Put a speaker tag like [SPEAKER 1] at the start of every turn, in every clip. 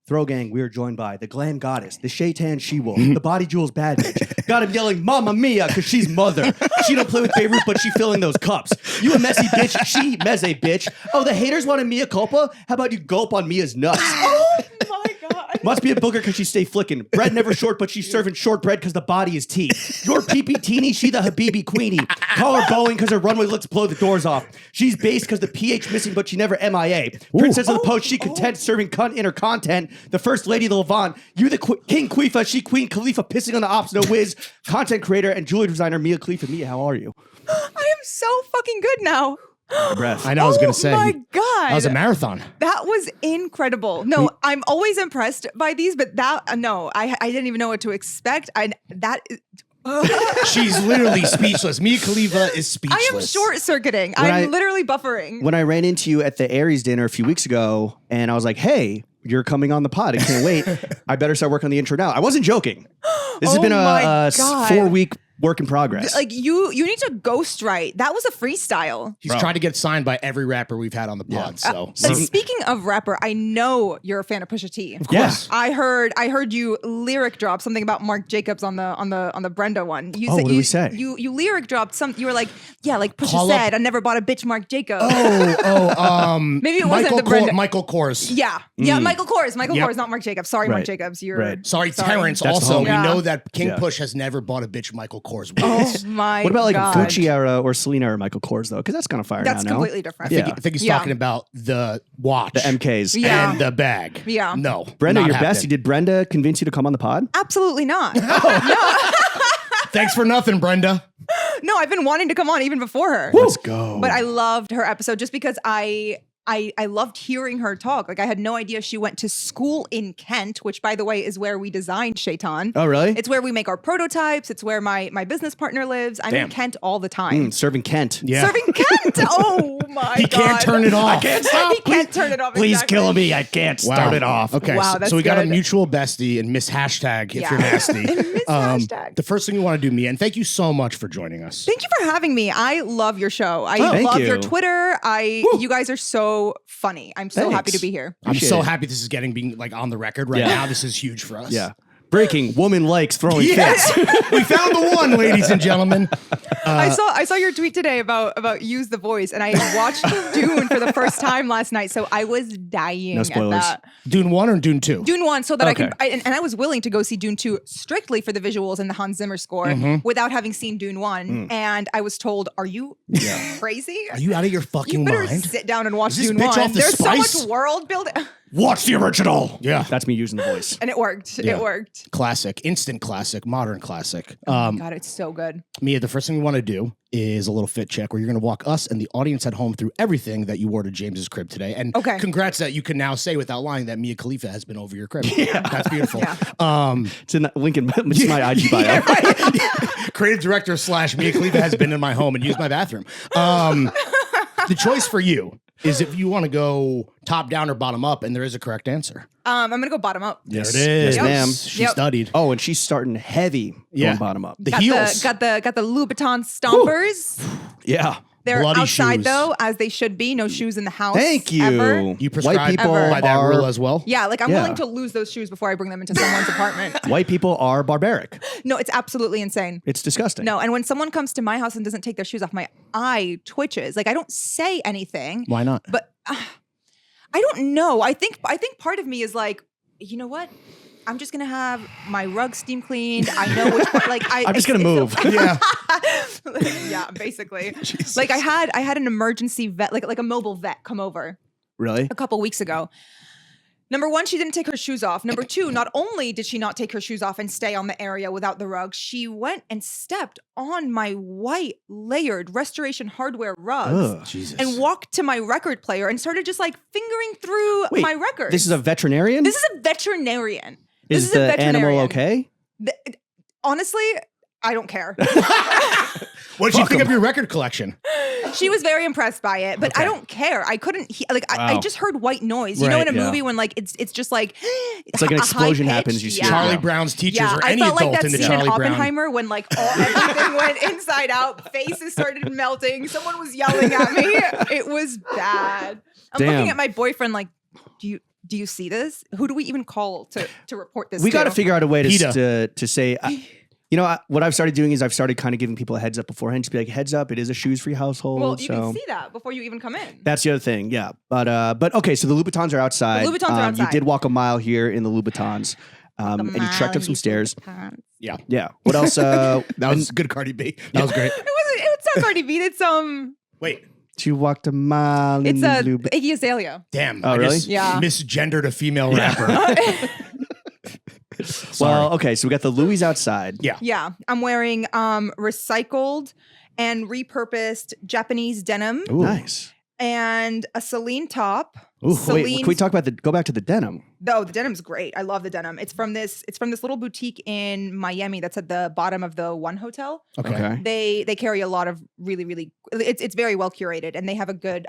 [SPEAKER 1] Throw gang, we are joined by the glam goddess, the shaitan she-wolf, the body jewels bad bitch. Got him yelling, Mamma Mia, because she's mother. She don't play with Beirut, but she filling those cups. You a messy bitch, she meze bitch. Oh, the haters want a Mia culpa? How about you gulp on Mia's nuts?
[SPEAKER 2] Oh my God.
[SPEAKER 1] Must be a booger because she stay flicking. Bread never short, but she's serving shortbread because the body is tea. Your pee-pee teeny, she the Habibi queenie. Call her Boeing because her runway looks blow the doors off. She's based because the PH missing, but she never MIA. Princess of the Post, she content serving cunt in her content. The first lady of the Levant. You the King Khalifa, she Queen Khalifa pissing on the ops, no whiz. Content creator and jewelry designer Mia Khalifa. Mia, how are you?
[SPEAKER 2] I am so fucking good now.
[SPEAKER 1] Breath.
[SPEAKER 3] I know. I was gonna say.
[SPEAKER 2] Oh my God.
[SPEAKER 3] That was a marathon.
[SPEAKER 2] That was incredible. No, I'm always impressed by these, but no, I didn't even know what to expect.
[SPEAKER 3] She's literally speechless. Mia Khalifa is speechless.
[SPEAKER 2] I am short-circuiting. I'm literally buffering.
[SPEAKER 1] When I ran into you at the Aries dinner a few weeks ago, and I was like, hey, you're coming on the pod. I can't wait. I better start working on the intro now. I wasn't joking. This has been a 4-week work in progress.
[SPEAKER 2] Like you need to ghostwrite. That was a freestyle.
[SPEAKER 3] He's trying to get signed by every rapper we've had on the pod. So
[SPEAKER 2] speaking of rapper, I know you're a fan of Pusha T.
[SPEAKER 3] Of course.
[SPEAKER 2] I heard you lyric drop something about Marc Jacobs on the Brenda one.
[SPEAKER 1] What did we say?
[SPEAKER 2] You lyric dropped some. You were like, yeah, like Pusha said, I never bought a bitch Marc Jacobs.
[SPEAKER 3] Maybe
[SPEAKER 2] it wasn't the Brenda.
[SPEAKER 3] Michael Kors.
[SPEAKER 2] Yeah, Michael Kors. Michael Kors, not Marc Jacobs. Sorry, Marc Jacobs.
[SPEAKER 3] Sorry, Terrence.
[SPEAKER 1] That's
[SPEAKER 3] also, we
[SPEAKER 1] Yeah.
[SPEAKER 3] know that King Push has never bought a bitch Michael Kors.
[SPEAKER 2] Oh my
[SPEAKER 1] What about like
[SPEAKER 2] God.
[SPEAKER 1] Gucci era or Selena or Michael Kors though? Because that's kind of fire
[SPEAKER 2] That's
[SPEAKER 1] now. No?
[SPEAKER 2] completely different.
[SPEAKER 3] I think he's talking about the watch,
[SPEAKER 1] The MKs.
[SPEAKER 2] Yeah.
[SPEAKER 3] and the bag.
[SPEAKER 2] Yeah.
[SPEAKER 3] No,
[SPEAKER 1] Brenda,
[SPEAKER 3] not
[SPEAKER 1] your
[SPEAKER 3] happening.
[SPEAKER 1] bestie. Did Brenda convince you to come on the pod?
[SPEAKER 2] Absolutely not.
[SPEAKER 3] Thanks for nothing, Brenda.
[SPEAKER 2] No, I've been wanting to come on even before her.
[SPEAKER 1] Let's go.
[SPEAKER 2] But I loved her episode just because I loved hearing her talk. Like I had no idea she went to school in Kent, which by the way is where we designed Shaitan.
[SPEAKER 1] Oh, really?
[SPEAKER 2] It's where we make our prototypes. It's where my business partner lives. I'm in Kent all the time.
[SPEAKER 1] Serving Kent.
[SPEAKER 3] Yeah.
[SPEAKER 2] Serving Kent. Oh my God.
[SPEAKER 3] He can't turn it off.
[SPEAKER 1] I can't stop.
[SPEAKER 2] He can't turn it off.
[SPEAKER 1] Please
[SPEAKER 2] exactly.
[SPEAKER 1] kill me. I can't start it off.
[SPEAKER 3] Okay,
[SPEAKER 2] Wow, that's
[SPEAKER 3] so we got a
[SPEAKER 2] good.
[SPEAKER 3] mutual bestie and Miss Hashtag if
[SPEAKER 2] Yeah.
[SPEAKER 3] you're nasty.
[SPEAKER 2] Miss Hashtag.
[SPEAKER 3] The first thing we want to do, Mia, and thank you so much for joining us.
[SPEAKER 2] Thank you for having me. I love your show. I
[SPEAKER 1] thank
[SPEAKER 2] love
[SPEAKER 1] you.
[SPEAKER 2] your Twitter. You guys are so funny. I'm so happy to be here.
[SPEAKER 3] I'm
[SPEAKER 1] Appreciate
[SPEAKER 3] so
[SPEAKER 1] it.
[SPEAKER 3] happy this is being like on the record right
[SPEAKER 1] Yeah.
[SPEAKER 3] now. This is huge for us.
[SPEAKER 1] Yeah. Breaking. Woman likes throwing
[SPEAKER 3] Yes,
[SPEAKER 1] fits.
[SPEAKER 3] we found the one, ladies and gentlemen.
[SPEAKER 2] I saw your tweet today about use the voice, and I watched Dune for the first time last night, so I was dying
[SPEAKER 1] No
[SPEAKER 2] at
[SPEAKER 1] spoilers.
[SPEAKER 2] that.
[SPEAKER 3] Dune 1 or Dune 2?
[SPEAKER 2] Dune 1, so that
[SPEAKER 1] Okay.
[SPEAKER 2] I was willing to go see Dune 2 strictly for the visuals and the Hans Zimmer score without having seen Dune 1. And I was told, are you crazy?
[SPEAKER 3] Are you out of your fucking
[SPEAKER 2] You better
[SPEAKER 3] mind?
[SPEAKER 2] sit down and watch
[SPEAKER 3] Is this
[SPEAKER 2] Dune
[SPEAKER 3] bitch
[SPEAKER 2] 1.
[SPEAKER 3] off the
[SPEAKER 2] There's
[SPEAKER 3] spice?
[SPEAKER 2] so much world building.
[SPEAKER 1] Watch the original.
[SPEAKER 3] Yeah.
[SPEAKER 1] That's me using the voice.
[SPEAKER 2] And it worked.
[SPEAKER 3] Yeah.
[SPEAKER 2] It worked.
[SPEAKER 3] Classic, instant classic, modern classic.
[SPEAKER 2] Oh my God, it's so good.
[SPEAKER 3] Mia, the first thing we want to do is a little fit check where you're going to walk us and the audience at home through everything that you wore to James's crib today. And
[SPEAKER 2] Okay.
[SPEAKER 3] congrats that you can now say without lying that Mia Khalifa has been over your crib. Yeah. That's beautiful.
[SPEAKER 2] Yeah.
[SPEAKER 1] It's in Lincoln. It's my IG bio.
[SPEAKER 3] Yeah, right. Creative director / Mia Khalifa has been in my home and used my bathroom. The choice for you is if you want to go top down or bottom up, and there is a correct answer.
[SPEAKER 2] I'm going to go bottom up.
[SPEAKER 3] There it
[SPEAKER 1] Yes,
[SPEAKER 3] is.
[SPEAKER 1] ma'am.
[SPEAKER 3] She studied.
[SPEAKER 1] Oh, and she's starting heavy going bottom up.
[SPEAKER 3] The
[SPEAKER 2] Got
[SPEAKER 3] heels.
[SPEAKER 2] got the Louboutin stompers.
[SPEAKER 1] Yeah.
[SPEAKER 2] They're
[SPEAKER 3] Bloody
[SPEAKER 2] outside
[SPEAKER 3] shoes.
[SPEAKER 2] though, as they should be. No shoes in the house.
[SPEAKER 1] Thank you.
[SPEAKER 2] Ever.
[SPEAKER 3] You prescribe
[SPEAKER 1] White people
[SPEAKER 3] by that
[SPEAKER 1] are
[SPEAKER 3] rule as well?
[SPEAKER 2] Yeah, like I'm
[SPEAKER 1] Yeah.
[SPEAKER 2] willing to lose those shoes before I bring them into someone's apartment.
[SPEAKER 1] White people are barbaric.
[SPEAKER 2] No, it's absolutely insane.
[SPEAKER 1] It's disgusting.
[SPEAKER 2] No, and when someone comes to my house and doesn't take their shoes off, my eye twitches. Like I don't say anything.
[SPEAKER 3] Why not?
[SPEAKER 2] But I don't know. I think part of me is like, you know what? I'm just gonna have my rug steam cleaned. I know which part. Like
[SPEAKER 1] I'm just gonna move.
[SPEAKER 3] Yeah.
[SPEAKER 2] Yeah, basically. Like I had an emergency vet, like a mobile vet, come over
[SPEAKER 1] Really?
[SPEAKER 2] a couple weeks ago. Number one, she didn't take her shoes off. Number two, not only did she not take her shoes off and stay on the area without the rug, she went and stepped on my white layered Restoration Hardware rugs
[SPEAKER 1] Ugh.
[SPEAKER 3] Jesus.
[SPEAKER 2] and walked to my record player and started just like fingering through
[SPEAKER 1] Wait,
[SPEAKER 2] my records.
[SPEAKER 1] This is a veterinarian?
[SPEAKER 2] This is a veterinarian.
[SPEAKER 1] Is
[SPEAKER 2] this is a
[SPEAKER 1] the animal
[SPEAKER 2] veterinarian.
[SPEAKER 1] okay?
[SPEAKER 2] Honestly, I don't care.
[SPEAKER 3] What did you think of your record collection?
[SPEAKER 2] She was very impressed by it, but I
[SPEAKER 3] Okay.
[SPEAKER 2] don't care. I couldn't I
[SPEAKER 1] Wow.
[SPEAKER 2] just heard white noise. You know,
[SPEAKER 1] Right,
[SPEAKER 2] in a
[SPEAKER 1] yeah.
[SPEAKER 2] movie when like it's just like
[SPEAKER 1] It's like an
[SPEAKER 2] a
[SPEAKER 1] explosion
[SPEAKER 2] high-pitched-
[SPEAKER 1] happens, you see it.
[SPEAKER 3] Charlie
[SPEAKER 1] Yeah.
[SPEAKER 3] Brown's teachers
[SPEAKER 2] Yeah,
[SPEAKER 3] or
[SPEAKER 2] I
[SPEAKER 3] any
[SPEAKER 2] felt like
[SPEAKER 3] adult
[SPEAKER 2] that
[SPEAKER 3] in the
[SPEAKER 2] scene
[SPEAKER 3] Charlie
[SPEAKER 2] in
[SPEAKER 3] Brown.
[SPEAKER 2] Oppenheimer when like everything went inside out, faces started melting, someone was yelling at me. It was bad. I'm
[SPEAKER 1] Damn.
[SPEAKER 2] looking at my boyfriend like, do do you see this? Who do we even call to report this?
[SPEAKER 1] We got to figure out a way
[SPEAKER 3] PETA.
[SPEAKER 1] to say. What I've started doing is I've started kind of giving people a heads up beforehand. Just be like, heads up, it is a shoes-free household.
[SPEAKER 2] Well, you
[SPEAKER 1] so.
[SPEAKER 2] can see that before you even come in.
[SPEAKER 1] That's the other thing, yeah. But okay, so the Louboutins are outside.
[SPEAKER 2] The Louboutins are outside.
[SPEAKER 1] You did walk a mile here in the Louboutins, and you trekked up some stairs.
[SPEAKER 3] Yeah.
[SPEAKER 1] Yeah. What else?
[SPEAKER 3] That was good, Cardi B. That was great.
[SPEAKER 2] It's not Cardi B. It's
[SPEAKER 3] Wait.
[SPEAKER 1] You walked a mile in
[SPEAKER 2] It's
[SPEAKER 1] the
[SPEAKER 2] Iggy Azalea.
[SPEAKER 3] Damn.
[SPEAKER 1] Oh,
[SPEAKER 3] I
[SPEAKER 1] really?
[SPEAKER 3] just
[SPEAKER 2] Yeah.
[SPEAKER 3] misgendered a female rapper.
[SPEAKER 1] Well, okay, so we got the Louis outside.
[SPEAKER 3] Yeah.
[SPEAKER 2] Yeah, I'm wearing recycled and repurposed Japanese denim
[SPEAKER 1] Nice.
[SPEAKER 2] and a Celine top.
[SPEAKER 1] Ooh, wait,
[SPEAKER 2] Celine.
[SPEAKER 1] can we talk about go back to the denim?
[SPEAKER 2] Oh, the denim's great. I love the denim. It's from this little boutique in Miami that's at the bottom of the One Hotel.
[SPEAKER 3] Okay.
[SPEAKER 2] They carry a lot of really it's very well curated, and they have a good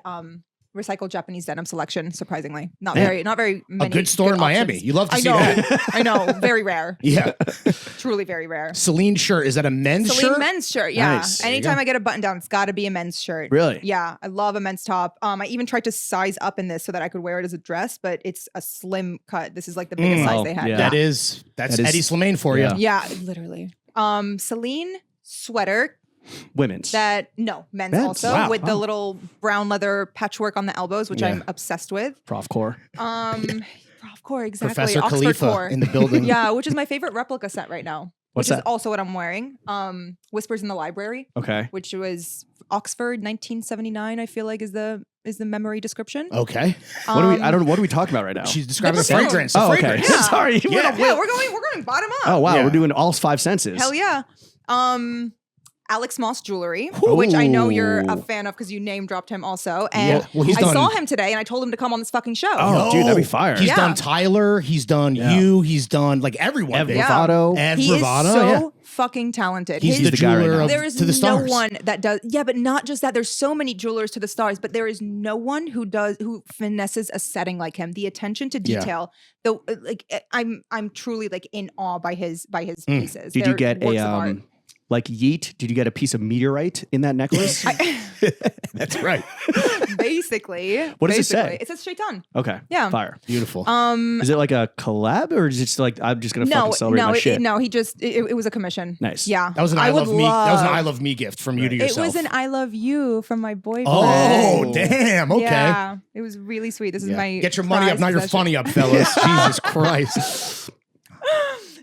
[SPEAKER 2] recycled Japanese denim selection. Surprisingly, not very many.
[SPEAKER 3] A good store in Miami.
[SPEAKER 2] options.
[SPEAKER 3] You love to
[SPEAKER 2] I
[SPEAKER 3] see
[SPEAKER 2] know.
[SPEAKER 3] that.
[SPEAKER 2] I know. Very rare.
[SPEAKER 3] Yeah.
[SPEAKER 2] Truly very rare.
[SPEAKER 3] Celine shirt. Is that a men's
[SPEAKER 2] Celine
[SPEAKER 3] shirt?
[SPEAKER 2] men's shirt. Yeah.
[SPEAKER 1] Nice. There you
[SPEAKER 2] Anytime
[SPEAKER 3] go.
[SPEAKER 2] I get a button down, it's got to be a men's shirt.
[SPEAKER 1] Really?
[SPEAKER 2] Yeah. I love a men's top. I even tried to size up in this so that I could wear it as a dress, but it's a slim cut. This is like the biggest size
[SPEAKER 1] Oh,
[SPEAKER 2] they had.
[SPEAKER 1] yeah.
[SPEAKER 3] That's
[SPEAKER 1] That is-
[SPEAKER 3] Eddie Slimane for you.
[SPEAKER 1] Yeah.
[SPEAKER 2] Yeah, literally. Celine sweater
[SPEAKER 1] Women's.
[SPEAKER 2] men's
[SPEAKER 1] Men's?
[SPEAKER 2] also
[SPEAKER 3] Wow.
[SPEAKER 2] with the little brown leather patchwork on the elbows, which
[SPEAKER 3] Yeah.
[SPEAKER 2] I'm obsessed with.
[SPEAKER 1] Prof Core.
[SPEAKER 2] Prof Core, exactly.
[SPEAKER 3] Professor
[SPEAKER 2] Oxford
[SPEAKER 3] Khalifa
[SPEAKER 2] Core.
[SPEAKER 3] in the building.
[SPEAKER 2] Yeah, which is my favorite replica set right now.
[SPEAKER 1] What's
[SPEAKER 2] which
[SPEAKER 1] that?
[SPEAKER 2] is also what I'm wearing. Whispers in the Library,
[SPEAKER 1] Okay.
[SPEAKER 2] which was Oxford 1979, I feel like is the memory description.
[SPEAKER 3] Okay.
[SPEAKER 1] What do we? I don't know. What are we talking about right now?
[SPEAKER 3] She's describing a
[SPEAKER 2] perfume.
[SPEAKER 3] fragrance.
[SPEAKER 1] Oh,
[SPEAKER 3] A
[SPEAKER 1] okay.
[SPEAKER 3] fragrance.
[SPEAKER 2] Yeah.
[SPEAKER 1] Sorry.
[SPEAKER 3] Yeah.
[SPEAKER 2] Yeah, we're going bottom up.
[SPEAKER 1] Oh wow,
[SPEAKER 3] Yeah.
[SPEAKER 1] we're doing all five senses.
[SPEAKER 2] Hell yeah. Alex Moss jewelry, which I know you're a
[SPEAKER 1] Ooh.
[SPEAKER 2] fan of because you name dropped him also. And
[SPEAKER 3] Well, he's
[SPEAKER 2] I
[SPEAKER 3] done-
[SPEAKER 2] saw him today and I told him to come on this fucking show.
[SPEAKER 1] Oh, dude, that'd be fire.
[SPEAKER 3] He's
[SPEAKER 2] Yeah.
[SPEAKER 3] done Tyler. He's done
[SPEAKER 1] Yeah.
[SPEAKER 3] you. He's done like everyone.
[SPEAKER 1] Ev
[SPEAKER 3] babe.
[SPEAKER 2] Yeah.
[SPEAKER 1] Bravado.
[SPEAKER 3] Ev
[SPEAKER 2] He
[SPEAKER 3] Bravado.
[SPEAKER 2] is so
[SPEAKER 3] Yeah.
[SPEAKER 2] fucking talented.
[SPEAKER 3] He's
[SPEAKER 1] He's
[SPEAKER 3] the
[SPEAKER 1] the guy right
[SPEAKER 3] jeweler
[SPEAKER 1] now.
[SPEAKER 3] of,
[SPEAKER 2] There is
[SPEAKER 3] to the
[SPEAKER 2] no
[SPEAKER 3] stars.
[SPEAKER 2] one that does. Yeah, but not just that. There's so many jewelers to the stars, but there is no one who finesses a setting like him. The attention to
[SPEAKER 3] Yeah.
[SPEAKER 2] detail. I'm truly like in awe by his pieces.
[SPEAKER 1] Did you
[SPEAKER 2] They're
[SPEAKER 1] get
[SPEAKER 2] works
[SPEAKER 1] a
[SPEAKER 2] of art.
[SPEAKER 1] like yeet? Did you get a piece of meteorite in that necklace?
[SPEAKER 3] That's right.
[SPEAKER 2] Basically.
[SPEAKER 1] What does it say?
[SPEAKER 2] It says Shaitan.
[SPEAKER 1] Okay.
[SPEAKER 2] Yeah.
[SPEAKER 1] Fire.
[SPEAKER 3] Beautiful.
[SPEAKER 1] Is it like a collab or is it just like I'm just gonna fucking celebrate my shit?
[SPEAKER 2] He just it was a commission.
[SPEAKER 1] Nice.
[SPEAKER 2] Yeah.
[SPEAKER 3] that was an I love me. That was an I love me gift from you to
[SPEAKER 2] It
[SPEAKER 3] yourself.
[SPEAKER 2] was an I love you from my boyfriend.
[SPEAKER 3] Oh damn. Okay.
[SPEAKER 2] Yeah. It was really sweet. This is
[SPEAKER 3] Yeah.
[SPEAKER 2] my
[SPEAKER 3] Get your money up,
[SPEAKER 2] prized
[SPEAKER 3] not your
[SPEAKER 2] possession.
[SPEAKER 3] funny up, fellas. Jesus Christ.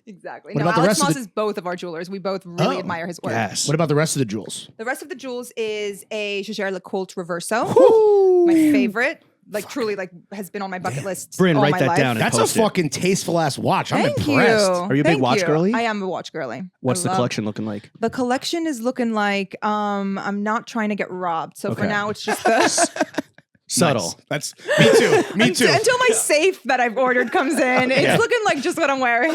[SPEAKER 2] Exactly.
[SPEAKER 3] What
[SPEAKER 2] No,
[SPEAKER 3] about the
[SPEAKER 2] Alex
[SPEAKER 3] rest of
[SPEAKER 2] Moss
[SPEAKER 3] the-
[SPEAKER 2] is both of our jewelers. We both really
[SPEAKER 3] Oh,
[SPEAKER 2] admire his work.
[SPEAKER 1] Yes.
[SPEAKER 3] What about the rest of the jewels?
[SPEAKER 2] The rest of the jewels is a Jaeger LeCoultre Reverso. My favorite. Like truly like has been on my bucket list.
[SPEAKER 1] Bryn,
[SPEAKER 2] all
[SPEAKER 1] write
[SPEAKER 2] my
[SPEAKER 1] that
[SPEAKER 2] life.
[SPEAKER 1] down.
[SPEAKER 3] That's a
[SPEAKER 1] post it.
[SPEAKER 3] fucking tasteful ass watch. I'm
[SPEAKER 2] Thank
[SPEAKER 3] impressed.
[SPEAKER 2] you.
[SPEAKER 1] Are you a big
[SPEAKER 2] Thank
[SPEAKER 1] watch girly?
[SPEAKER 2] I am a watch girly.
[SPEAKER 1] What's
[SPEAKER 2] I
[SPEAKER 1] the
[SPEAKER 2] love-
[SPEAKER 1] collection looking like?
[SPEAKER 2] The collection is looking like I'm not trying to get robbed. So for
[SPEAKER 1] Okay.
[SPEAKER 2] now it's just the
[SPEAKER 1] Subtle.
[SPEAKER 3] Nice. That's me too. Me too.
[SPEAKER 2] until my safe that I've ordered comes in. It's
[SPEAKER 1] Yeah.
[SPEAKER 2] looking like just what I'm wearing.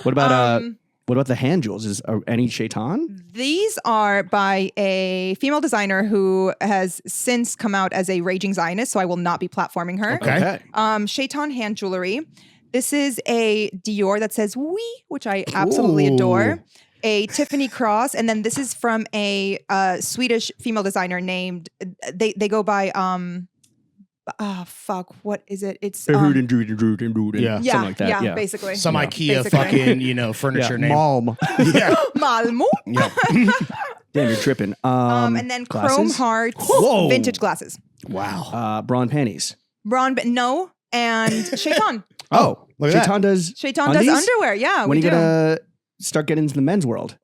[SPEAKER 1] What about the hand jewels? Are any Shaitan?
[SPEAKER 2] These are by a female designer who has since come out as a raging Zionist, so I will not be platforming her.
[SPEAKER 3] Okay.
[SPEAKER 2] Shaitan hand jewelry. This is a Dior that says "oui," which I absolutely
[SPEAKER 3] Ooh.
[SPEAKER 2] adore. A Tiffany cross, and then this is from a Swedish female designer named. They go by what is it? It's
[SPEAKER 1] Yeah.
[SPEAKER 2] yeah,
[SPEAKER 1] Something like that.
[SPEAKER 2] yeah,
[SPEAKER 1] Yeah.
[SPEAKER 2] basically.
[SPEAKER 3] Some IKEA
[SPEAKER 2] Basically.
[SPEAKER 3] fucking, furniture name.
[SPEAKER 1] Malm.
[SPEAKER 3] Yeah.
[SPEAKER 2] Malmo.
[SPEAKER 3] Yeah.
[SPEAKER 1] Damn, you're tripping.
[SPEAKER 2] And then chrome
[SPEAKER 1] glasses?
[SPEAKER 2] hearts,
[SPEAKER 3] Whoa.
[SPEAKER 2] vintage glasses.
[SPEAKER 3] Wow.
[SPEAKER 1] Brawn panties.
[SPEAKER 2] Braun, no, and Shaitan.
[SPEAKER 1] Oh,
[SPEAKER 3] look at that.
[SPEAKER 1] Shaitan does.
[SPEAKER 2] Shaitan
[SPEAKER 1] undies?
[SPEAKER 2] does underwear. Yeah,
[SPEAKER 1] When
[SPEAKER 2] we
[SPEAKER 1] are you
[SPEAKER 2] do.
[SPEAKER 1] gonna start getting into the men's world?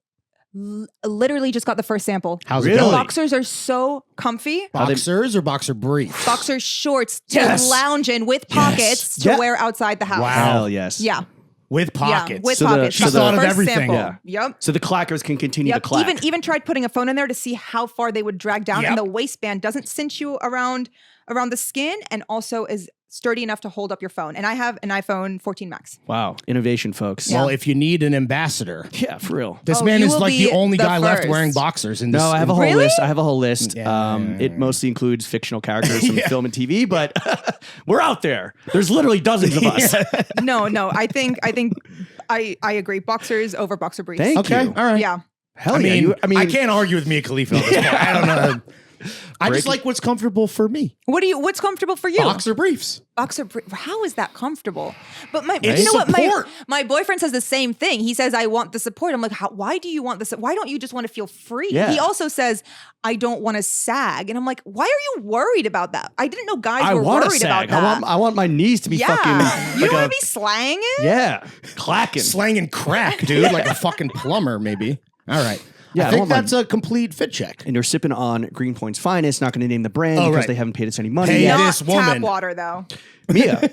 [SPEAKER 2] Literally just got the first sample.
[SPEAKER 3] How's it
[SPEAKER 1] Really?
[SPEAKER 3] going?
[SPEAKER 2] Boxers are so comfy.
[SPEAKER 3] Boxers or boxer briefs?
[SPEAKER 2] Boxer shorts to
[SPEAKER 1] Yes.
[SPEAKER 2] lounge in with pockets to
[SPEAKER 1] Yeah.
[SPEAKER 2] wear outside the house.
[SPEAKER 3] Wow.
[SPEAKER 1] Hell yes.
[SPEAKER 2] Yeah.
[SPEAKER 3] With pockets.
[SPEAKER 2] Yeah, with
[SPEAKER 1] So the-
[SPEAKER 2] pockets.
[SPEAKER 1] so
[SPEAKER 2] Got
[SPEAKER 1] the-
[SPEAKER 2] the
[SPEAKER 3] thought of
[SPEAKER 2] first
[SPEAKER 3] everything.
[SPEAKER 2] sample.
[SPEAKER 1] Yeah.
[SPEAKER 2] Yep.
[SPEAKER 1] So the clackers can continue
[SPEAKER 2] Yep.
[SPEAKER 1] to clack.
[SPEAKER 2] Even tried putting a phone in there to see how far they would drag down,
[SPEAKER 3] Yep.
[SPEAKER 2] and the waistband doesn't cinch you around the skin, and also is sturdy enough to hold up your phone. And I have an iPhone 14 Max.
[SPEAKER 1] Wow, innovation, folks.
[SPEAKER 3] Well, if you need an ambassador,
[SPEAKER 1] Yeah, for real.
[SPEAKER 3] this
[SPEAKER 2] Oh,
[SPEAKER 3] man
[SPEAKER 2] you
[SPEAKER 3] is
[SPEAKER 2] will
[SPEAKER 3] like
[SPEAKER 2] be
[SPEAKER 3] the only
[SPEAKER 2] the
[SPEAKER 3] guy left
[SPEAKER 2] first.
[SPEAKER 3] wearing boxers in this.
[SPEAKER 1] No, I have a whole
[SPEAKER 2] Really?
[SPEAKER 1] list. I have a whole list.
[SPEAKER 3] Yeah.
[SPEAKER 1] It mostly includes fictional characters from
[SPEAKER 3] Yeah.
[SPEAKER 1] film and TV, but we're out there. There's literally dozens of us.
[SPEAKER 2] No, I think I agree. Boxers over boxer briefs.
[SPEAKER 1] Thank
[SPEAKER 3] Okay.
[SPEAKER 1] you.
[SPEAKER 3] All right.
[SPEAKER 2] Yeah.
[SPEAKER 1] Hell
[SPEAKER 3] I
[SPEAKER 1] yeah.
[SPEAKER 3] mean,
[SPEAKER 1] I mean,
[SPEAKER 3] I can't argue with Mia Khalifa on this point. I don't know. I just like what's comfortable for me.
[SPEAKER 2] What's comfortable for you?
[SPEAKER 3] Boxer briefs.
[SPEAKER 2] How is that comfortable? But
[SPEAKER 3] It's
[SPEAKER 2] you know what?
[SPEAKER 3] support.
[SPEAKER 2] My boyfriend says the same thing. He says, I want the support. I'm like, why do you want this? Why don't you just want to feel free?
[SPEAKER 1] Yeah.
[SPEAKER 2] He also says, I don't want to sag. And I'm like, why are you worried about that? I didn't know guys were worried about that.
[SPEAKER 1] I want my knees to be fucking.
[SPEAKER 2] You
[SPEAKER 1] like
[SPEAKER 2] want to be slanging?
[SPEAKER 1] Yeah. Clacking.
[SPEAKER 3] Slanging crack, dude, like a fucking plumber, maybe. All right.
[SPEAKER 1] Yeah,
[SPEAKER 3] I think that's a complete fit check.
[SPEAKER 1] And you're sipping on Greenpoint's finest. Not going to name the brand because they haven't paid us any money
[SPEAKER 3] Hey,
[SPEAKER 1] yet.
[SPEAKER 3] this woman.
[SPEAKER 2] Tap water, though.
[SPEAKER 1] Mia,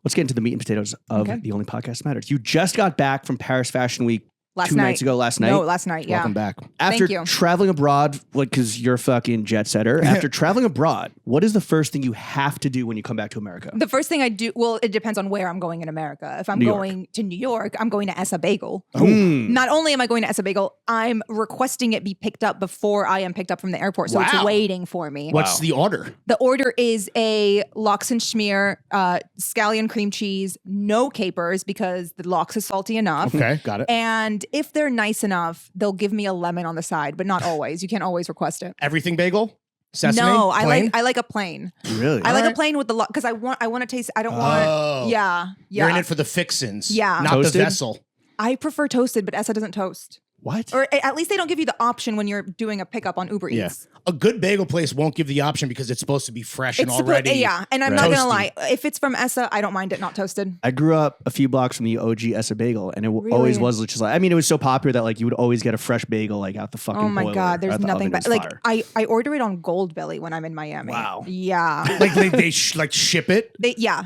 [SPEAKER 1] let's get into the meat and potatoes of the only podcast that matters. You just got back from Paris Fashion Week
[SPEAKER 2] Last
[SPEAKER 1] two
[SPEAKER 2] night.
[SPEAKER 1] nights ago. Last night.
[SPEAKER 2] No, last night. Yeah.
[SPEAKER 3] Welcome back.
[SPEAKER 1] After
[SPEAKER 2] Thank you.
[SPEAKER 1] traveling abroad, like, because you're a fucking jet setter. After traveling abroad, what is the first thing you have to do when you come back to America?
[SPEAKER 2] The first thing I do, well, it depends on where I'm going in America. If I'm going to New York, I'm going to Essa Bagel. Not only am I going to Essa Bagel, I'm requesting it be picked up before I am picked up from the airport. So it's waiting for me.
[SPEAKER 3] What's the order?
[SPEAKER 2] The order is a lox and schmear, scallion cream cheese, no capers because the lox is salty enough.
[SPEAKER 3] Okay, got it.
[SPEAKER 2] And if they're nice enough, they'll give me a lemon on the side, but not always. You can't always request it.
[SPEAKER 3] Everything bagel? Sesame?
[SPEAKER 2] No,
[SPEAKER 3] Plain?
[SPEAKER 2] I like a plain.
[SPEAKER 1] Really?
[SPEAKER 2] I like a plain with the because I want to taste. I don't want. Yeah.
[SPEAKER 3] You're in it for the fixins.
[SPEAKER 2] Yeah.
[SPEAKER 3] Not
[SPEAKER 1] Toasted?
[SPEAKER 3] the vessel.
[SPEAKER 2] I prefer toasted, but Essa doesn't toast.
[SPEAKER 1] What?
[SPEAKER 2] Or at least they don't give you the option when you're doing a pickup on Uber Eats.
[SPEAKER 3] A good bagel place won't give the option because it's supposed to be fresh and
[SPEAKER 2] It's
[SPEAKER 3] already.
[SPEAKER 2] yeah, and I'm not gonna
[SPEAKER 3] toasty.
[SPEAKER 2] lie. If it's from Essa, I don't mind it not toasted.
[SPEAKER 1] I grew up a few blocks from the OG Essa Bagel, and it
[SPEAKER 2] Really?
[SPEAKER 1] always was just like, I mean, it was so popular that like you would always get a fresh bagel like out the fucking
[SPEAKER 2] Oh my
[SPEAKER 1] boiler,
[SPEAKER 2] god, there's
[SPEAKER 1] out the
[SPEAKER 2] nothing
[SPEAKER 1] oven.
[SPEAKER 2] but
[SPEAKER 1] It was
[SPEAKER 2] like
[SPEAKER 1] fire.
[SPEAKER 2] I order it on Goldbelly when I'm in Miami.
[SPEAKER 1] Wow.
[SPEAKER 2] Yeah.
[SPEAKER 3] Like they ship it.
[SPEAKER 2] Yeah.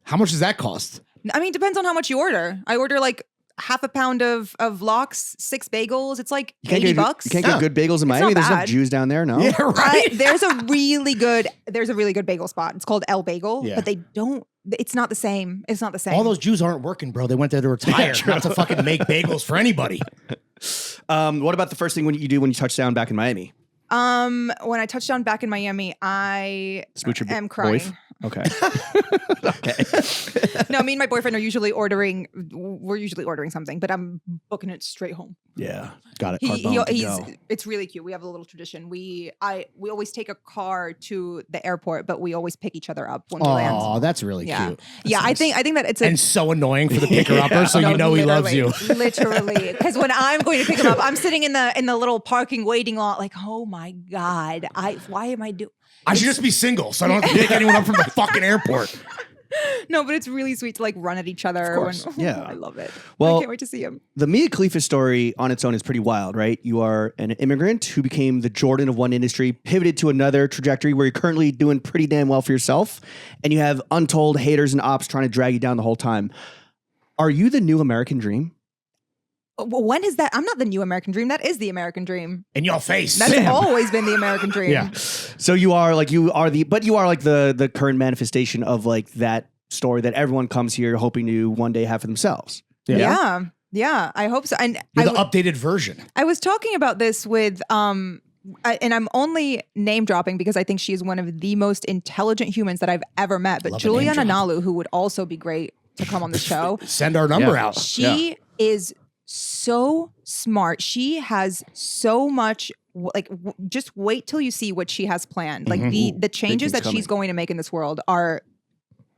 [SPEAKER 3] How much does that cost?
[SPEAKER 2] I mean, depends on how much you order. I order like half a pound of lox, 6 bagels. It's like
[SPEAKER 1] You can't
[SPEAKER 2] $80.
[SPEAKER 1] get, you can't get good bagels in Miami.
[SPEAKER 2] not
[SPEAKER 1] There's no
[SPEAKER 2] bad.
[SPEAKER 1] Jews down there, no?
[SPEAKER 3] Yeah, right.
[SPEAKER 2] There's a really good bagel spot. It's called El Bagel,
[SPEAKER 3] Yeah.
[SPEAKER 2] but they don't. It's not the same. It's not the same.
[SPEAKER 3] All those Jews aren't working, bro. They went there to retire, not to fucking make bagels for anybody.
[SPEAKER 1] What about the first thing you do when you touch down back in Miami?
[SPEAKER 2] When I touch down back in Miami, I
[SPEAKER 1] Smooch your
[SPEAKER 2] am crying.
[SPEAKER 1] boyf? Okay. Okay.
[SPEAKER 2] No, me and my boyfriend are usually ordering. We're usually ordering something, but I'm booking it straight home.
[SPEAKER 1] Yeah.
[SPEAKER 3] Got it.
[SPEAKER 2] It's really cute. We have a little tradition. We always take a car to the airport, but we always pick each other up when we land.
[SPEAKER 3] Oh, that's really
[SPEAKER 2] Yeah,
[SPEAKER 3] cute.
[SPEAKER 2] yeah. I think that it's
[SPEAKER 3] And so annoying for the picker upper, so you know he loves you.
[SPEAKER 2] Literally, because when I'm going to pick him up, I'm sitting in the little parking waiting lot, like, oh my god, why am I doing?
[SPEAKER 3] I should just be single, so I don't have to pick anyone up from the fucking airport.
[SPEAKER 2] No, but it's really sweet to like run at each other.
[SPEAKER 3] Of course.
[SPEAKER 1] Yeah.
[SPEAKER 2] I love it.
[SPEAKER 1] Well,
[SPEAKER 2] I can't wait to see him.
[SPEAKER 1] The Mia Khalifa story on its own is pretty wild, right? You are an immigrant who became the Jordan of one industry, pivoted to another trajectory where you're currently doing pretty damn well for yourself, and you have untold haters and ops trying to drag you down the whole time. Are you the new American dream?
[SPEAKER 2] When is that? I'm not the new American dream. That is the American dream.
[SPEAKER 3] In your face.
[SPEAKER 2] That's always been the American dream.
[SPEAKER 3] Yeah.
[SPEAKER 1] So you are like the current manifestation of like that story that everyone comes here hoping to one day have for themselves.
[SPEAKER 2] Yeah. I hope so. And
[SPEAKER 3] You're the updated version.
[SPEAKER 2] I was talking about this with and I'm only name dropping because I think she is one of the most intelligent humans that I've ever met. But
[SPEAKER 3] Love a name
[SPEAKER 2] Juliana
[SPEAKER 3] drop.
[SPEAKER 2] Nalu, who would also be great to come on the show,
[SPEAKER 3] Send our number
[SPEAKER 1] Yeah.
[SPEAKER 3] out.
[SPEAKER 2] she is so smart. She has so much. Just wait till you see what she has planned. Like the changes
[SPEAKER 1] things
[SPEAKER 2] that she's going to make in this world are.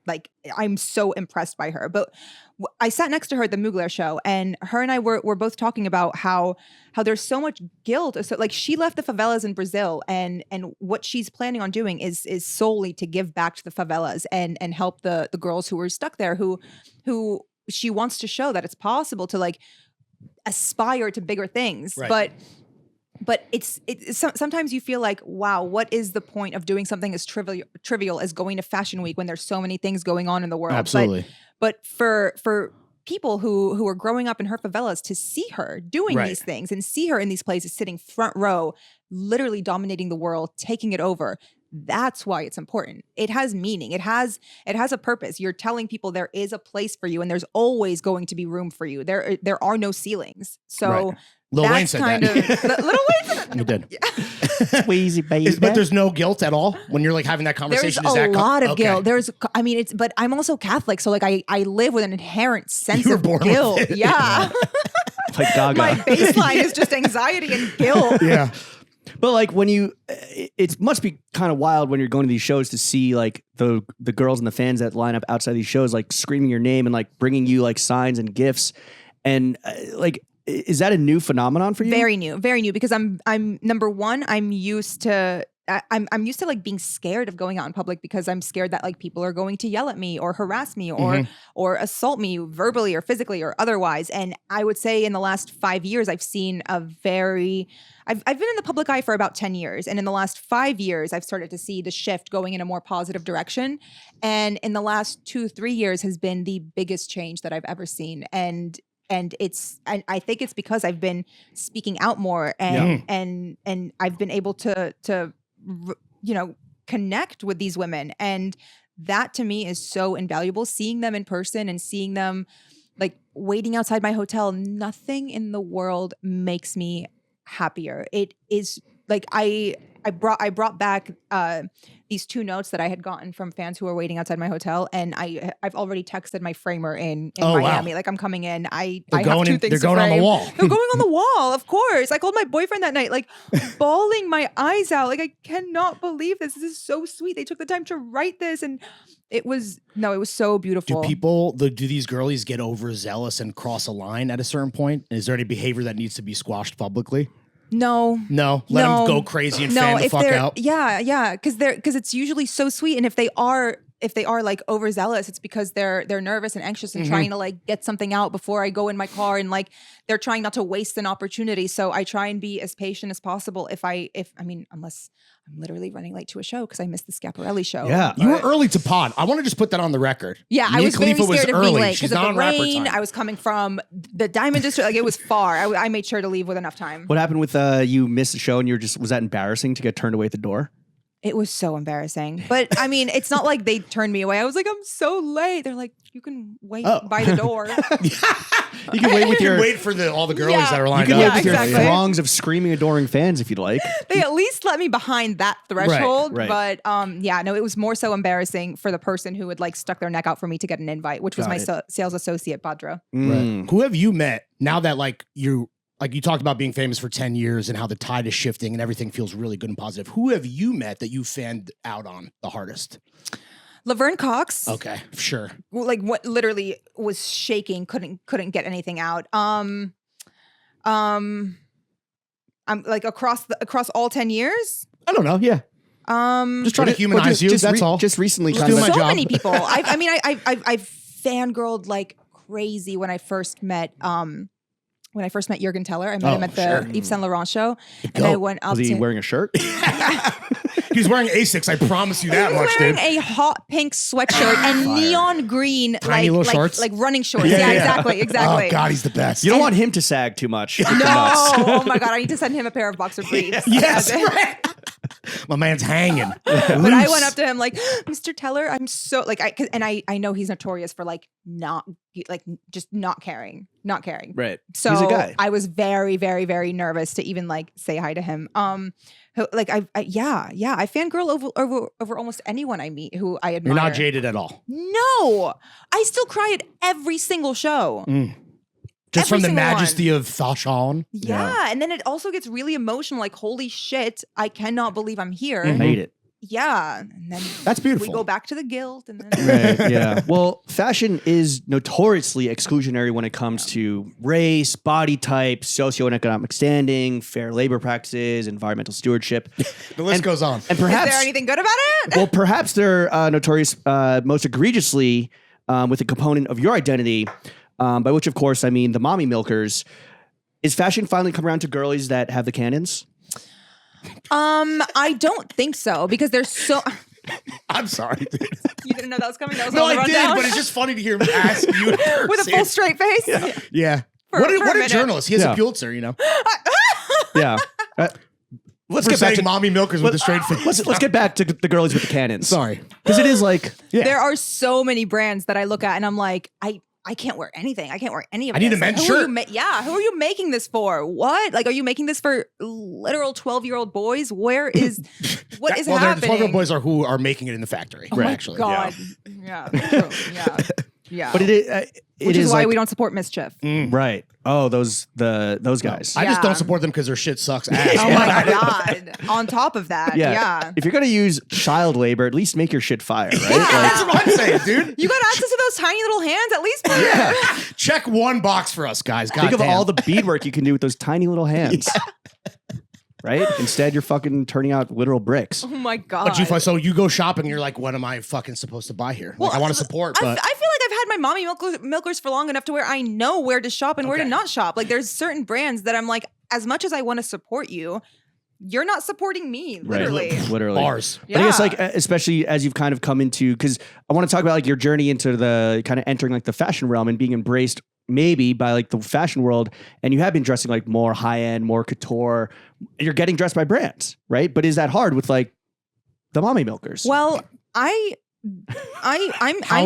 [SPEAKER 2] Like, I'm so impressed by her. But I sat next to her at the Mugler show, and her and I were both talking about how there's so much guilt. So, like, she left the favelas in Brazil, and what she's planning on doing is solely to give back to the favelas and help the girls who were stuck there, who she wants to show that it's possible to like aspire to bigger things.
[SPEAKER 3] Right.
[SPEAKER 2] But it's sometimes you feel like, wow, what is the point of doing something as trivial as going to Fashion Week when there's so many things going on in the world?
[SPEAKER 3] Absolutely.
[SPEAKER 2] But for people who are growing up in her favelas to see her doing
[SPEAKER 3] Right.
[SPEAKER 2] these things and see her in these places sitting front row, literally dominating the world, taking it over. That's why it's important. It has meaning. It has a purpose. You're telling people there is a place for you and there's always going to be room for you. There are no ceilings. So
[SPEAKER 3] Right. Lil Wayne
[SPEAKER 2] that's
[SPEAKER 3] said
[SPEAKER 2] kind
[SPEAKER 3] that.
[SPEAKER 2] of Lil Wayne said that.
[SPEAKER 3] You did.
[SPEAKER 2] Yeah.
[SPEAKER 1] Squeezy baby.
[SPEAKER 3] But there's no guilt at all when you're like having that
[SPEAKER 2] There's
[SPEAKER 3] conversation.
[SPEAKER 2] a lot of
[SPEAKER 3] okay.
[SPEAKER 2] guilt. But I'm also Catholic, so like I live with an inherent sense
[SPEAKER 3] You were
[SPEAKER 2] of
[SPEAKER 3] born with
[SPEAKER 2] guilt.
[SPEAKER 3] it.
[SPEAKER 2] Yeah.
[SPEAKER 1] like Gaga.
[SPEAKER 2] My baseline is just anxiety and guilt.
[SPEAKER 3] Yeah.
[SPEAKER 1] But like when it must be kind of wild when you're going to these shows to see like the girls and the fans that line up outside these shows, like screaming your name and like bringing you like signs and gifts. And like, is that a new phenomenon for you?
[SPEAKER 2] Very new because I'm number one, I'm used to like being scared of going out in public because I'm scared that like people are going to yell at me or harass me or assault me verbally or physically or otherwise. And I would say in the last 5 years, I've seen I've been in the public eye for about 10 years. And in the last 5 years, I've started to see the shift going in a more positive direction. And in the last 2-3 years has been the biggest change that I've ever seen. And I think it's because I've been speaking out more and I've been able to connect with these women. And that to me is so invaluable. Seeing them in person and seeing them like waiting outside my hotel, nothing in the world makes me happier. It is like I brought back these 2 notes that I had gotten from fans who were waiting outside my hotel, and I've already texted my framer in Miami. Wow. Like I'm coming in. I have 2 things.
[SPEAKER 3] They're going on the wall.
[SPEAKER 2] They're going on the wall. Of course. I called my boyfriend that night, like bawling my eyes out. Like I cannot believe this. This is so sweet. They took the time to write this, and it was so beautiful.
[SPEAKER 3] Do these girlies get overzealous and cross a line at a certain point? Is there any behavior that needs to be squashed publicly?
[SPEAKER 2] No.
[SPEAKER 3] Let them go crazy and fan the fuck out.
[SPEAKER 2] Yeah, because it's usually so sweet, and if they are like overzealous, it's because they're nervous and anxious and trying to like get something out before I go in my car, and like they're trying not to waste an opportunity. So I try and be as patient as possible. Unless I'm literally running late to a show because I missed the Schiaparelli show.
[SPEAKER 3] Yeah, you were early to pod. I want to just put that on the record.
[SPEAKER 2] Yeah,
[SPEAKER 3] Mia
[SPEAKER 2] I was
[SPEAKER 3] Khalifa
[SPEAKER 2] very scared of being late
[SPEAKER 3] She's
[SPEAKER 2] because of the
[SPEAKER 3] non-rapper
[SPEAKER 2] rain.
[SPEAKER 3] time.
[SPEAKER 2] I was coming from the Diamond District. Like it was far. I made sure to leave with enough time.
[SPEAKER 1] What happened with you missed the show and was that embarrassing to get turned away at the door?
[SPEAKER 2] It was so embarrassing. But I mean, it's not like they turned me away. I was like, I'm so late. They're like, you can wait by the door.
[SPEAKER 1] You can wait with
[SPEAKER 3] wait for all the girlies that are lined
[SPEAKER 1] up.
[SPEAKER 3] You
[SPEAKER 1] can
[SPEAKER 3] wait
[SPEAKER 1] wait with your throngs of screaming, adoring fans if you'd like.
[SPEAKER 2] They at least let me behind that threshold.
[SPEAKER 1] Right.
[SPEAKER 2] But it was more so embarrassing for the person who had like stuck their neck out for me to get an invite, which was my sales associate, Badra.
[SPEAKER 3] Right. Who have you met now that like you talked about being famous for 10 years and how the tide is shifting and everything feels really good and positive. Who have you met that you fanned out on the hardest?
[SPEAKER 2] Laverne Cox.
[SPEAKER 3] Okay, sure.
[SPEAKER 2] Like what literally was shaking, couldn't get anything out. I'm like across all 10 years.
[SPEAKER 1] I don't know. Yeah.
[SPEAKER 3] Just trying to humanize you. That's all.
[SPEAKER 1] Just recently,
[SPEAKER 3] doing my
[SPEAKER 2] so
[SPEAKER 3] job.
[SPEAKER 2] many people. I've fangirled like crazy when I first met Juergen Teller. I met him at the Yves Saint Laurent show, and I went up.
[SPEAKER 1] Was he wearing a shirt?
[SPEAKER 3] He was wearing Asics. I promise you that much, dude.
[SPEAKER 2] Wearing a hot pink sweatshirt and neon green,
[SPEAKER 3] tiny little shorts,
[SPEAKER 2] like running shorts. Yeah, exactly.
[SPEAKER 3] Oh God, he's the best.
[SPEAKER 1] You don't want him to sag too much.
[SPEAKER 2] No. Oh my God, I need to send him a pair of boxer briefs.
[SPEAKER 3] Yes. My man's hanging.
[SPEAKER 2] But I went up to him like, Mr. Teller, I'm so like, I know he's notorious for like just not caring.
[SPEAKER 1] Right.
[SPEAKER 2] So
[SPEAKER 1] he's a guy.
[SPEAKER 2] I was very, very, very nervous to even like say hi to him. Like I fangirl over almost anyone I meet who I admire.
[SPEAKER 3] You're not jaded at all.
[SPEAKER 2] No, I still cry at every single show.
[SPEAKER 3] Just from the majesty of fashion.
[SPEAKER 2] Yeah, and then it also gets really emotional. Like, holy shit, I cannot believe I'm here.
[SPEAKER 1] I hate it.
[SPEAKER 2] Yeah, and then
[SPEAKER 3] that's beautiful.
[SPEAKER 2] We go back to the guild, and then
[SPEAKER 1] right, yeah. Well, fashion is notoriously exclusionary when it comes to race, body type, socioeconomic standing, fair labor practices, environmental stewardship.
[SPEAKER 3] The list goes on.
[SPEAKER 1] And perhaps
[SPEAKER 2] is there anything good about it?
[SPEAKER 1] Well, perhaps they're notorious most egregiously with a component of your identity, by which, of course, I mean the mommy milkers. Is fashion finally come around to girlies that have the cannons?
[SPEAKER 2] I don't think so because there's so.
[SPEAKER 3] I'm sorry, dude.
[SPEAKER 2] You didn't know that was coming? That was
[SPEAKER 3] no,
[SPEAKER 2] on the
[SPEAKER 3] I
[SPEAKER 2] rundown?
[SPEAKER 3] did, but it's just funny to hear him ask you
[SPEAKER 2] with a full straight face.
[SPEAKER 3] Yeah. What a journalist. He has a Pulitzer, you know.
[SPEAKER 1] Yeah.
[SPEAKER 3] Let's get back to mommy milkers with a straight face.
[SPEAKER 1] Let's get back to the girlies with the cannons.
[SPEAKER 3] Sorry,
[SPEAKER 1] because it is like
[SPEAKER 2] there are so many brands that I look at and I'm like, I can't wear anything. I can't wear any of it.
[SPEAKER 3] I need a men's shirt.
[SPEAKER 2] Who are you making this for? What? Like, are you making this for literal 12-year-old boys? What is happening?
[SPEAKER 3] The 12-year-old boys are who are making it in the factory.
[SPEAKER 2] Oh my God. Yeah. Yeah.
[SPEAKER 1] But
[SPEAKER 2] which is why we don't support mischief.
[SPEAKER 1] Right. Oh, those guys.
[SPEAKER 3] I just
[SPEAKER 2] Yeah.
[SPEAKER 3] don't support them because their shit sucks ass.
[SPEAKER 2] Oh my God. On top of that. Yeah.
[SPEAKER 1] If you're gonna use child labor, at least make your shit fire, right?
[SPEAKER 3] That's what I'm saying, dude.
[SPEAKER 2] You got access to those tiny little hands, at least put it.
[SPEAKER 3] Check one box for us, guys.
[SPEAKER 1] Think of
[SPEAKER 3] Goddamn.
[SPEAKER 1] all the beadwork you can do with those tiny little hands. Right? Instead, you're fucking turning out literal bricks.
[SPEAKER 2] Oh my God.
[SPEAKER 3] So you go shopping, you're like, what am I fucking supposed to buy here? Like, I want to support,
[SPEAKER 2] I
[SPEAKER 3] but
[SPEAKER 2] feel like I've had my mommy milkers for long enough to where I know where to shop and where to not shop. Like there's certain brands that I'm like, as much as I want to support you, you're not supporting me, literally.
[SPEAKER 1] Right. Literally.
[SPEAKER 3] bars.
[SPEAKER 1] But I guess
[SPEAKER 2] Yeah.
[SPEAKER 1] like especially as you've kind of come into, because I want to talk about like your journey into the kind of entering like the fashion realm and being embraced maybe by like the fashion world, and you have been dressing like more high end, more couture. You're getting dressed by brands, right? But is that hard with like the mommy milkers?
[SPEAKER 2] Well, I'm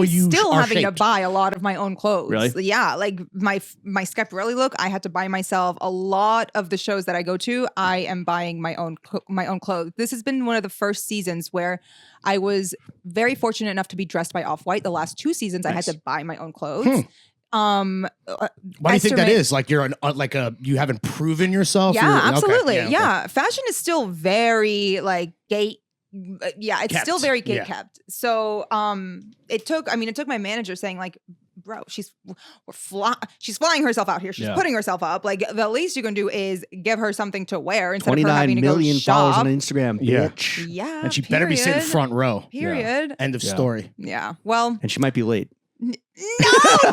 [SPEAKER 3] you
[SPEAKER 2] still
[SPEAKER 3] are
[SPEAKER 2] having to
[SPEAKER 3] shaped.
[SPEAKER 2] buy a lot of my own clothes.
[SPEAKER 1] Really?
[SPEAKER 2] Yeah, like my Schiaparelli look, I had to buy myself. A lot of the shows that I go to, I am buying my own clothes. This has been one of the first seasons where I was very fortunate enough to be dressed by Off-White. The last 2 seasons, I had to buy my own clothes.
[SPEAKER 3] Why do you think that is? Like you're you haven't proven yourself?
[SPEAKER 2] Yeah,
[SPEAKER 3] You're- okay,
[SPEAKER 2] absolutely.
[SPEAKER 3] okay.
[SPEAKER 2] Yeah, fashion is still very like it's
[SPEAKER 3] Kept.
[SPEAKER 2] still very gate
[SPEAKER 3] Yeah.
[SPEAKER 2] kept. So it took my manager saying like, bro, she's flying herself out here. She's
[SPEAKER 1] Yeah.
[SPEAKER 2] putting herself up. Like the least you can do is give her something to wear instead of her
[SPEAKER 1] 29
[SPEAKER 2] having to
[SPEAKER 1] million
[SPEAKER 2] go
[SPEAKER 1] followers
[SPEAKER 2] shop.
[SPEAKER 1] on Instagram,
[SPEAKER 3] Yeah.
[SPEAKER 1] bitch.
[SPEAKER 2] Yeah,
[SPEAKER 3] And she better be sitting
[SPEAKER 2] period.
[SPEAKER 3] front row.
[SPEAKER 2] Period.
[SPEAKER 3] End of
[SPEAKER 1] Yeah.
[SPEAKER 3] story.
[SPEAKER 2] Yeah. Well,
[SPEAKER 1] And she might be late.
[SPEAKER 2] no,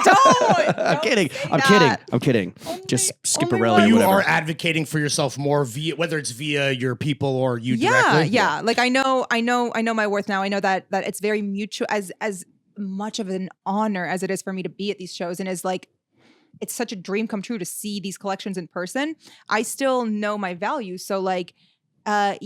[SPEAKER 2] don't.
[SPEAKER 1] I'm
[SPEAKER 2] Don't
[SPEAKER 1] kidding.
[SPEAKER 2] say
[SPEAKER 1] I'm
[SPEAKER 2] that.
[SPEAKER 1] kidding. I'm kidding.
[SPEAKER 2] Only-
[SPEAKER 1] Just skip
[SPEAKER 2] only
[SPEAKER 1] a
[SPEAKER 2] one.
[SPEAKER 1] or
[SPEAKER 3] You
[SPEAKER 1] whatever.
[SPEAKER 3] are advocating for yourself more via whether it's via your people or you
[SPEAKER 2] Yeah,
[SPEAKER 3] directly.
[SPEAKER 2] yeah. Like I know my worth now. I know that it's very mutual, as much of an honor as it is for me to be at these shows, and is like it's such a dream come true to see these collections in person. I still know my value. So like let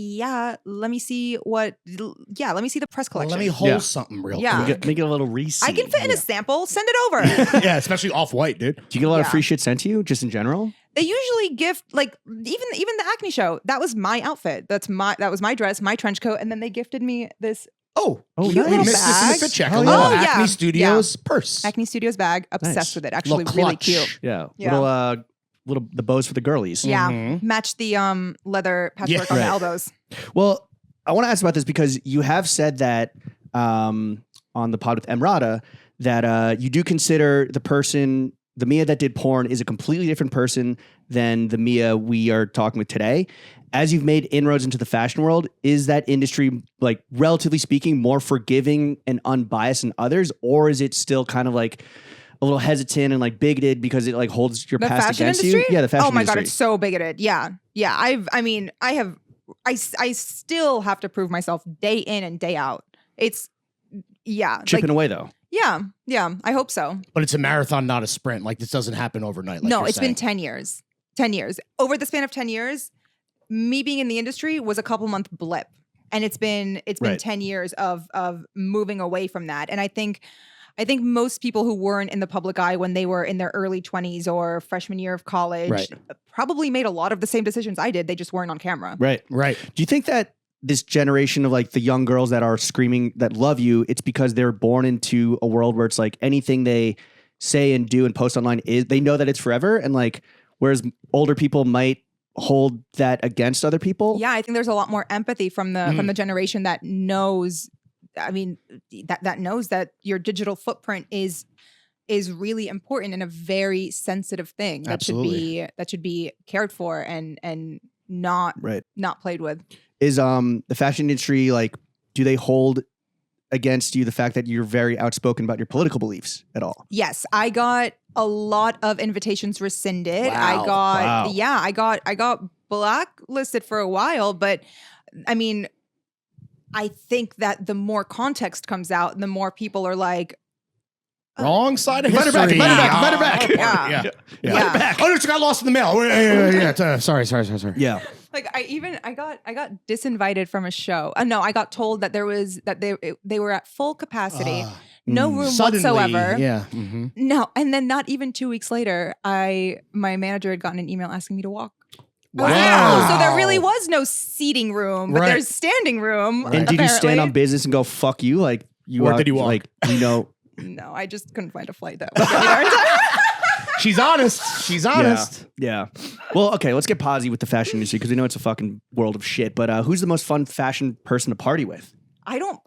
[SPEAKER 2] me see let me see the press
[SPEAKER 3] Well,
[SPEAKER 2] collection.
[SPEAKER 3] let me hold
[SPEAKER 1] Yeah.
[SPEAKER 3] something real
[SPEAKER 2] Yeah.
[SPEAKER 3] quick.
[SPEAKER 1] Make it a little receipt.
[SPEAKER 2] I can fit in a sample. Send it over.
[SPEAKER 3] Yeah, especially Off-White, dude.
[SPEAKER 1] Do you get a lot of
[SPEAKER 2] Yeah.
[SPEAKER 1] free shit sent to you just in general?
[SPEAKER 2] They usually gift like even the Acne show. That was my outfit. That was my dress, my trench coat, and then they gifted me this
[SPEAKER 3] Oh,
[SPEAKER 2] Cute
[SPEAKER 3] we
[SPEAKER 2] little
[SPEAKER 3] missed this in the
[SPEAKER 2] bag.
[SPEAKER 3] fit check.
[SPEAKER 1] Oh,
[SPEAKER 3] A little
[SPEAKER 2] yeah.
[SPEAKER 3] Acne
[SPEAKER 2] Yeah.
[SPEAKER 3] Studios purse.
[SPEAKER 2] Acne Studios bag. Obsessed
[SPEAKER 1] Nice.
[SPEAKER 2] with it. Actually,
[SPEAKER 3] Little
[SPEAKER 2] really
[SPEAKER 3] clutch.
[SPEAKER 2] cute.
[SPEAKER 1] Yeah.
[SPEAKER 2] Yeah.
[SPEAKER 1] Little the bows for the girlies.
[SPEAKER 2] Yeah,
[SPEAKER 3] Mhm.
[SPEAKER 2] match the leather patchwork
[SPEAKER 3] Yeah.
[SPEAKER 2] on the
[SPEAKER 1] Right.
[SPEAKER 2] elbows.
[SPEAKER 1] Well, I want to ask about this because you have said that on the pod with Emrata that you do consider the Mia that did porn is a completely different person than the Mia we are talking with today. As you've made inroads into the fashion world, is that industry, like relatively speaking, more forgiving and unbiased than others, or is it still kind of like a little hesitant and like bigoted because it like holds your
[SPEAKER 2] The
[SPEAKER 1] past
[SPEAKER 2] fashion
[SPEAKER 1] against
[SPEAKER 2] industry?
[SPEAKER 1] you? Yeah, the fashion
[SPEAKER 2] Oh my
[SPEAKER 1] industry.
[SPEAKER 2] god, it's so bigoted. Yeah. I still have to prove myself day in and day out. It's
[SPEAKER 1] Chipping away though.
[SPEAKER 2] yeah. I hope so.
[SPEAKER 3] But it's a marathon, not a sprint. Like this doesn't happen overnight. Like
[SPEAKER 2] No,
[SPEAKER 3] you're
[SPEAKER 2] it's been
[SPEAKER 3] saying.
[SPEAKER 2] 10 years. 10 years. Over the span of 10 years, me being in the industry was a couple month blip. And it's been
[SPEAKER 1] Right.
[SPEAKER 2] 10 years of moving away from that. And I think most people who weren't in the public eye when they were in their early 20s or freshman year of college
[SPEAKER 3] Right.
[SPEAKER 2] probably made a lot of the same decisions I did. They just weren't on camera.
[SPEAKER 1] Right.
[SPEAKER 3] Right.
[SPEAKER 1] Do you think that this generation of like the young girls that are screaming that love you, it's because they're born into a world where it's like anything they say and do and post online is they know that it's forever, and like whereas older people might hold that against other people?
[SPEAKER 2] Yeah, I think there's a lot more empathy from the generation that knows. I mean, that knows that your digital footprint is really important and a very sensitive thing that
[SPEAKER 3] Absolutely.
[SPEAKER 2] should be cared for and not
[SPEAKER 1] Right.
[SPEAKER 2] not played with.
[SPEAKER 1] Is the fashion industry like, do they hold against you the fact that you're very outspoken about your political beliefs at all?
[SPEAKER 2] Yes, I got a lot of invitations rescinded.
[SPEAKER 3] Wow.
[SPEAKER 2] I got blacklisted for a while, but I mean, I think that the more context comes out, the more people are like,
[SPEAKER 3] Wrong side of
[SPEAKER 1] Invite her
[SPEAKER 3] history.
[SPEAKER 1] back, invite her back.
[SPEAKER 2] Yeah.
[SPEAKER 3] Yeah. Oh, it got lost in the mail. Sorry.
[SPEAKER 1] Yeah.
[SPEAKER 2] like I got disinvited from a show. No, I got told that they were at full capacity, no room
[SPEAKER 3] Suddenly,
[SPEAKER 2] whatsoever.
[SPEAKER 3] Yeah. Mm-hmm.
[SPEAKER 2] No, and then not even 2 weeks later, my manager had gotten an email asking me to walk. I was like,
[SPEAKER 3] Wow.
[SPEAKER 2] oh, so there really was no seating room, but
[SPEAKER 3] Right.
[SPEAKER 2] there's standing room.
[SPEAKER 3] Right.
[SPEAKER 1] And did you stand
[SPEAKER 2] apparently.
[SPEAKER 1] on business and go, fuck you? Like you
[SPEAKER 3] Or
[SPEAKER 1] are,
[SPEAKER 3] did he walk?
[SPEAKER 1] like, you know,
[SPEAKER 2] No, I just couldn't find a flight that would get me there in time.
[SPEAKER 3] She's honest. She's honest.
[SPEAKER 1] Yeah. Well, okay, let's get posy with the fashion industry because we know it's a fucking world of shit. But who's the most fun fashion person to party with?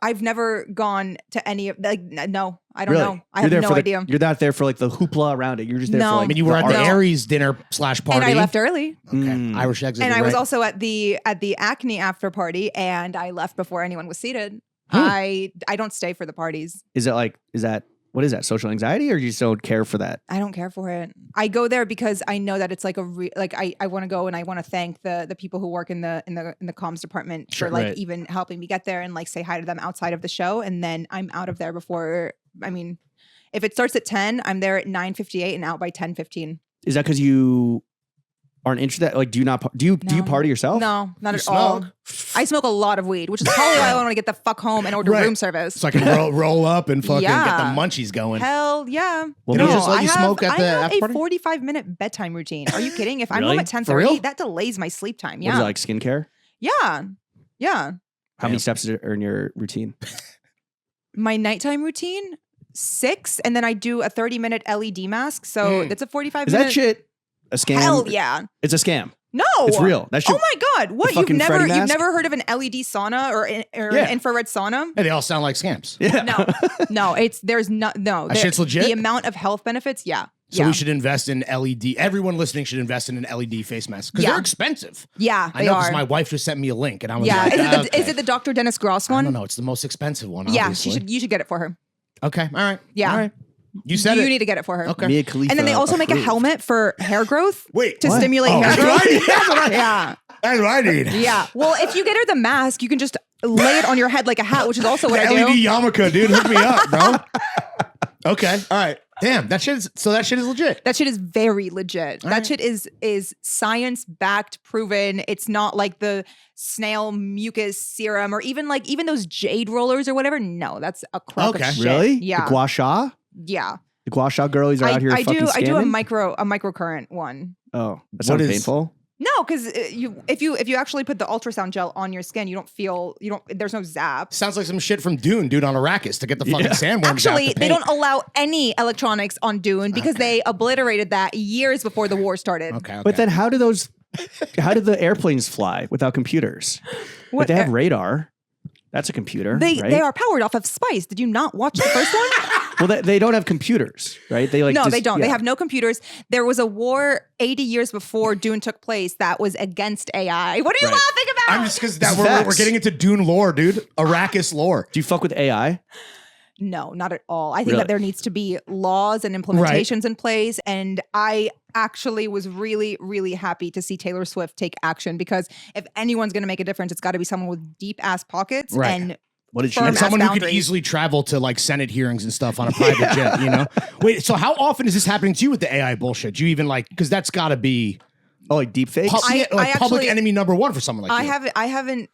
[SPEAKER 2] I've never gone to any of no, I don't
[SPEAKER 1] Really?
[SPEAKER 2] know. I have no idea.
[SPEAKER 1] You're not there for like the hoopla around it. You're just there
[SPEAKER 2] No.
[SPEAKER 1] for like.
[SPEAKER 3] I mean, you were at the
[SPEAKER 2] No.
[SPEAKER 3] Aries dinner / party.
[SPEAKER 2] And I left early.
[SPEAKER 3] Okay. Irish exit.
[SPEAKER 2] And I
[SPEAKER 3] you're
[SPEAKER 2] was
[SPEAKER 3] right.
[SPEAKER 2] also at the Acne after party, and I left before anyone was seated. I don't stay for the parties.
[SPEAKER 1] Is that what is that? Social anxiety, or you just don't care for that?
[SPEAKER 2] I don't care for it. I go there because I know that it's like I want to go and I want to thank the people who work in the comms department
[SPEAKER 1] Sure,
[SPEAKER 2] for like
[SPEAKER 1] right.
[SPEAKER 2] even helping me get there and like say hi to them outside of the show, and then I'm out of there before. I mean, if it starts at 10, I'm there at 9:58 and out by 10:15.
[SPEAKER 1] Is that because you aren't interested? Like, do you
[SPEAKER 2] No.
[SPEAKER 1] party yourself?
[SPEAKER 2] No, not
[SPEAKER 3] You
[SPEAKER 2] at all.
[SPEAKER 3] smoke?
[SPEAKER 2] I smoke a lot of weed, which is probably why I want to get the fuck home and order
[SPEAKER 3] Right.
[SPEAKER 2] room service.
[SPEAKER 3] So I can roll up and fucking get
[SPEAKER 2] Yeah.
[SPEAKER 3] the munchies going.
[SPEAKER 2] Hell yeah.
[SPEAKER 1] Well,
[SPEAKER 3] They don't
[SPEAKER 1] no,
[SPEAKER 3] just let you smoke at the
[SPEAKER 2] I have
[SPEAKER 3] after
[SPEAKER 2] a
[SPEAKER 3] party?
[SPEAKER 2] 45-minute bedtime routine. Are you kidding? If I'm
[SPEAKER 1] Really?
[SPEAKER 2] home at
[SPEAKER 3] For
[SPEAKER 2] 10:30,
[SPEAKER 3] real?
[SPEAKER 2] that delays my sleep time.
[SPEAKER 1] What is
[SPEAKER 2] Yeah.
[SPEAKER 1] it, like skincare?
[SPEAKER 2] Yeah. Yeah.
[SPEAKER 1] How many steps are in your routine?
[SPEAKER 2] My nighttime routine, 6, and then I do a 30-minute LED mask. So it's a 45
[SPEAKER 1] Is
[SPEAKER 2] minute.
[SPEAKER 1] that shit a scam?
[SPEAKER 2] Hell yeah.
[SPEAKER 1] It's a scam.
[SPEAKER 2] No.
[SPEAKER 1] It's real. That shit.
[SPEAKER 2] Oh my God. What? You've
[SPEAKER 1] fucking Freddy
[SPEAKER 2] never
[SPEAKER 1] mask?
[SPEAKER 2] heard of an LED sauna or an
[SPEAKER 1] Yeah.
[SPEAKER 2] infrared sauna?
[SPEAKER 3] Hey, they all sound like scams.
[SPEAKER 1] Yeah.
[SPEAKER 2] No, there's no.
[SPEAKER 3] That shit's legit?
[SPEAKER 2] The amount of health benefits, yeah.
[SPEAKER 3] So
[SPEAKER 2] yeah.
[SPEAKER 3] we should invest in LED. Everyone listening should invest in an LED face mask because
[SPEAKER 2] Yeah.
[SPEAKER 3] they're expensive.
[SPEAKER 2] Yeah,
[SPEAKER 3] I
[SPEAKER 2] they
[SPEAKER 3] know because
[SPEAKER 2] are.
[SPEAKER 3] my wife just sent me a link and I was
[SPEAKER 2] Yeah,
[SPEAKER 3] like,
[SPEAKER 2] is it the Dr. Dennis Gross one?
[SPEAKER 3] I don't know. It's the most expensive one.
[SPEAKER 2] Yeah,
[SPEAKER 3] Obviously.
[SPEAKER 2] you should get it for her.
[SPEAKER 3] Okay. All right.
[SPEAKER 2] Yeah.
[SPEAKER 3] All right. You said
[SPEAKER 2] you
[SPEAKER 3] it.
[SPEAKER 2] need to get it for her.
[SPEAKER 3] Okay.
[SPEAKER 1] Mia Khalifa
[SPEAKER 2] And then they also make a
[SPEAKER 1] approved.
[SPEAKER 2] helmet for hair growth
[SPEAKER 3] Wait.
[SPEAKER 2] to
[SPEAKER 3] what?
[SPEAKER 2] stimulate
[SPEAKER 3] Oh,
[SPEAKER 2] hair
[SPEAKER 3] that's what I
[SPEAKER 2] growth.
[SPEAKER 3] need. That's what I need.
[SPEAKER 2] Yeah.
[SPEAKER 3] That's what I need.
[SPEAKER 2] Yeah. Well, if you get her the mask, you can just lay it on your head like a hat, which is also what I
[SPEAKER 3] The
[SPEAKER 2] do.
[SPEAKER 3] LED yarmulke, dude. Hook me up, bro. Okay. All right. Damn. That shit is legit.
[SPEAKER 2] That shit is very legit.
[SPEAKER 3] All
[SPEAKER 2] That
[SPEAKER 3] right.
[SPEAKER 2] shit is science backed, proven. It's not like the snail mucus serum or even those jade rollers or whatever. No, that's a crock
[SPEAKER 3] Okay.
[SPEAKER 2] of shit.
[SPEAKER 1] Really?
[SPEAKER 2] Yeah.
[SPEAKER 1] The gua sha?
[SPEAKER 2] Yeah.
[SPEAKER 1] The gua sha girlies are out here
[SPEAKER 2] I
[SPEAKER 1] fucking
[SPEAKER 2] do a
[SPEAKER 1] scamming?
[SPEAKER 2] microcurrent one.
[SPEAKER 1] Oh, that
[SPEAKER 3] What
[SPEAKER 1] sounds
[SPEAKER 3] is-
[SPEAKER 1] painful.
[SPEAKER 2] No, because if you actually put the ultrasound gel on your skin, there's no zap.
[SPEAKER 3] Sounds like some shit from Dune, dude, on Arrakis to get the fucking
[SPEAKER 1] Yeah.
[SPEAKER 3] sandworms out
[SPEAKER 2] Actually,
[SPEAKER 3] the
[SPEAKER 2] they
[SPEAKER 3] paint.
[SPEAKER 2] don't allow any electronics on Dune because they obliterated that years before the war started.
[SPEAKER 3] Okay.
[SPEAKER 1] But then how do the airplanes fly without computers?
[SPEAKER 2] What
[SPEAKER 1] But they have
[SPEAKER 2] air-
[SPEAKER 1] radar. That's a computer.
[SPEAKER 2] They
[SPEAKER 1] right?
[SPEAKER 2] they are powered off of spice. Did you not watch the first one?
[SPEAKER 1] Well, they don't have computers, right? They like
[SPEAKER 2] No,
[SPEAKER 1] just-
[SPEAKER 2] they don't. They
[SPEAKER 1] yeah.
[SPEAKER 2] have no computers. There was a war 80 years before Dune took place that was against AI. What are you
[SPEAKER 1] Right.
[SPEAKER 2] laughing about?
[SPEAKER 3] I'm just because
[SPEAKER 1] It's
[SPEAKER 3] we're
[SPEAKER 1] facts.
[SPEAKER 3] getting into Dune lore, dude. Arrakis lore.
[SPEAKER 1] Do you fuck with AI?
[SPEAKER 2] No, not at all. I think
[SPEAKER 1] Really?
[SPEAKER 2] that there needs to be laws and implementations in place. And I actually was really, really happy to see Taylor Swift take action because if anyone's going to make a difference, it's got to be someone with deep ass pockets
[SPEAKER 3] Right.
[SPEAKER 2] and
[SPEAKER 1] What did she?
[SPEAKER 2] Firm
[SPEAKER 3] And
[SPEAKER 2] ass
[SPEAKER 3] someone who could
[SPEAKER 2] boundaries.
[SPEAKER 3] easily travel to like Senate hearings and stuff on a private jet, you know? Wait, so how often is this happening to you with the AI bullshit? Do you even like, because that's got to be
[SPEAKER 1] Oh, like deep fakes?
[SPEAKER 2] I
[SPEAKER 3] public
[SPEAKER 2] actually-
[SPEAKER 3] enemy number one for someone like you.
[SPEAKER 2] I haven't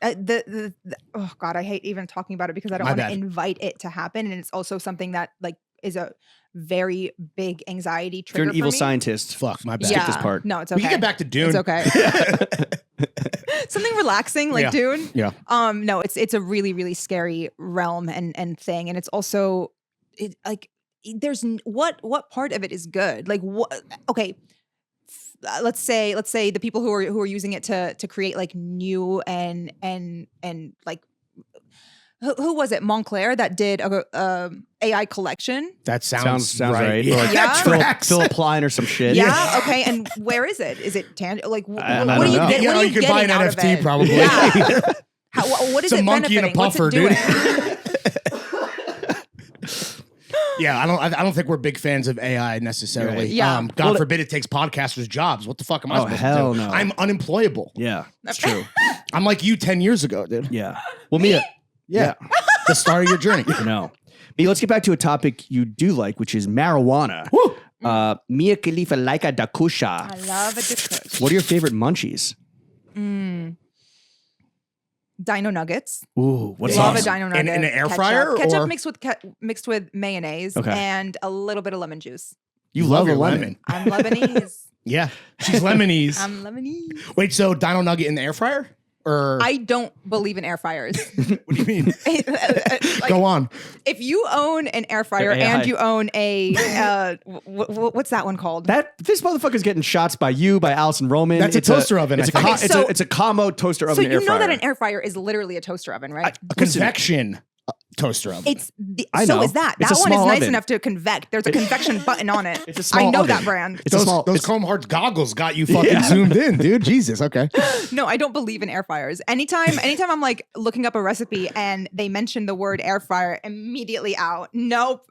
[SPEAKER 2] oh God, I hate even talking about it because I don't
[SPEAKER 3] My
[SPEAKER 2] want to
[SPEAKER 3] bad.
[SPEAKER 2] invite it to happen. And it's also something that like is a very big anxiety
[SPEAKER 1] If you're
[SPEAKER 2] trigger
[SPEAKER 1] an evil
[SPEAKER 2] for me.
[SPEAKER 1] scientist,
[SPEAKER 3] Fuck, my bad.
[SPEAKER 1] skip this part.
[SPEAKER 2] No, it's
[SPEAKER 3] We
[SPEAKER 2] okay.
[SPEAKER 3] can get back to Dune.
[SPEAKER 2] It's okay. Something relaxing like
[SPEAKER 3] Yeah.
[SPEAKER 2] Dune.
[SPEAKER 3] Yeah.
[SPEAKER 2] No, it's a really, really scary realm and thing. And it's also there's what part of it is good? Like what okay. Let's say the people who are using it to create like new and like who was it? Montclair that did a AI collection.
[SPEAKER 3] That sounds
[SPEAKER 1] right. Or like
[SPEAKER 2] Yeah.
[SPEAKER 1] Philip Klein or some shit.
[SPEAKER 2] Yeah. Okay. And where is it? Is it tangible? Like
[SPEAKER 1] I
[SPEAKER 2] what
[SPEAKER 1] don't
[SPEAKER 2] do you
[SPEAKER 1] know.
[SPEAKER 2] get?
[SPEAKER 3] You
[SPEAKER 2] What
[SPEAKER 3] know,
[SPEAKER 2] are
[SPEAKER 3] you could buy an
[SPEAKER 2] getting out of
[SPEAKER 3] NFT
[SPEAKER 2] it?
[SPEAKER 3] probably.
[SPEAKER 2] Yeah. What is
[SPEAKER 3] It's a
[SPEAKER 2] it
[SPEAKER 3] monkey and a
[SPEAKER 2] benefiting? What's
[SPEAKER 3] puffer,
[SPEAKER 2] it
[SPEAKER 3] dude.
[SPEAKER 2] doing?
[SPEAKER 3] Yeah, I don't think we're big fans of AI necessarily.
[SPEAKER 1] Right.
[SPEAKER 2] Yeah.
[SPEAKER 3] God
[SPEAKER 1] Well,
[SPEAKER 3] forbid it takes podcasters' jobs. What the fuck am I
[SPEAKER 1] Oh,
[SPEAKER 3] supposed
[SPEAKER 1] hell
[SPEAKER 3] to do?
[SPEAKER 1] no.
[SPEAKER 3] I'm unemployable.
[SPEAKER 1] Yeah, it's true.
[SPEAKER 3] I'm like you 10 years ago, dude.
[SPEAKER 1] Yeah. Well, Mia. Yeah.
[SPEAKER 3] The start of your journey.
[SPEAKER 1] No. Mia, let's get back to a topic you do like, which is marijuana.
[SPEAKER 3] Woo!
[SPEAKER 1] Mia Khalifa like a dakusha.
[SPEAKER 2] I love a discussion.
[SPEAKER 1] What are your favorite munchies?
[SPEAKER 2] Dino nuggets.
[SPEAKER 1] Ooh, what's
[SPEAKER 2] Love
[SPEAKER 1] sauce?
[SPEAKER 2] a dino nugget.
[SPEAKER 3] In an air
[SPEAKER 2] Ketchup.
[SPEAKER 3] fryer
[SPEAKER 2] Ketchup
[SPEAKER 3] or-
[SPEAKER 2] mixed with mayonnaise
[SPEAKER 1] Okay.
[SPEAKER 2] and a little bit of lemon juice.
[SPEAKER 1] You love a
[SPEAKER 3] your
[SPEAKER 1] lemon.
[SPEAKER 2] I'm Lebanese.
[SPEAKER 3] Yeah. She's Lebanese.
[SPEAKER 2] I'm Lebanese.
[SPEAKER 3] Wait, so Dino Nugget in the air fryer? or
[SPEAKER 2] I don't believe in air fryers.
[SPEAKER 3] what do you mean?
[SPEAKER 2] Like,
[SPEAKER 3] Go on.
[SPEAKER 2] if you own an air fryer
[SPEAKER 1] They're AI.
[SPEAKER 2] and you own a what's that one called?
[SPEAKER 1] This motherfucker's getting shots by you, by Allison Roman.
[SPEAKER 3] That's a toaster oven,
[SPEAKER 1] It's
[SPEAKER 3] I think.
[SPEAKER 1] it's a combo toaster oven.
[SPEAKER 2] So you
[SPEAKER 1] air
[SPEAKER 2] know
[SPEAKER 1] fryer.
[SPEAKER 2] that an air fryer is literally a toaster oven, right?
[SPEAKER 3] A convection toaster oven.
[SPEAKER 2] It's
[SPEAKER 1] I
[SPEAKER 2] so
[SPEAKER 1] know.
[SPEAKER 2] is that.
[SPEAKER 1] It's
[SPEAKER 2] That
[SPEAKER 1] a
[SPEAKER 2] one is
[SPEAKER 1] small
[SPEAKER 2] nice
[SPEAKER 1] oven.
[SPEAKER 2] enough to convect. There's a convection button on it.
[SPEAKER 1] It's a small
[SPEAKER 2] I know
[SPEAKER 1] oven.
[SPEAKER 2] that brand.
[SPEAKER 1] It's a small.
[SPEAKER 3] Those
[SPEAKER 1] it's-
[SPEAKER 3] Chrome Hearts goggles got you fucking zoomed in, dude. Jesus. Okay.
[SPEAKER 2] No, I don't believe in air fryers. Anytime I'm like looking up a recipe and they mention the word air fryer, immediately out. Nope.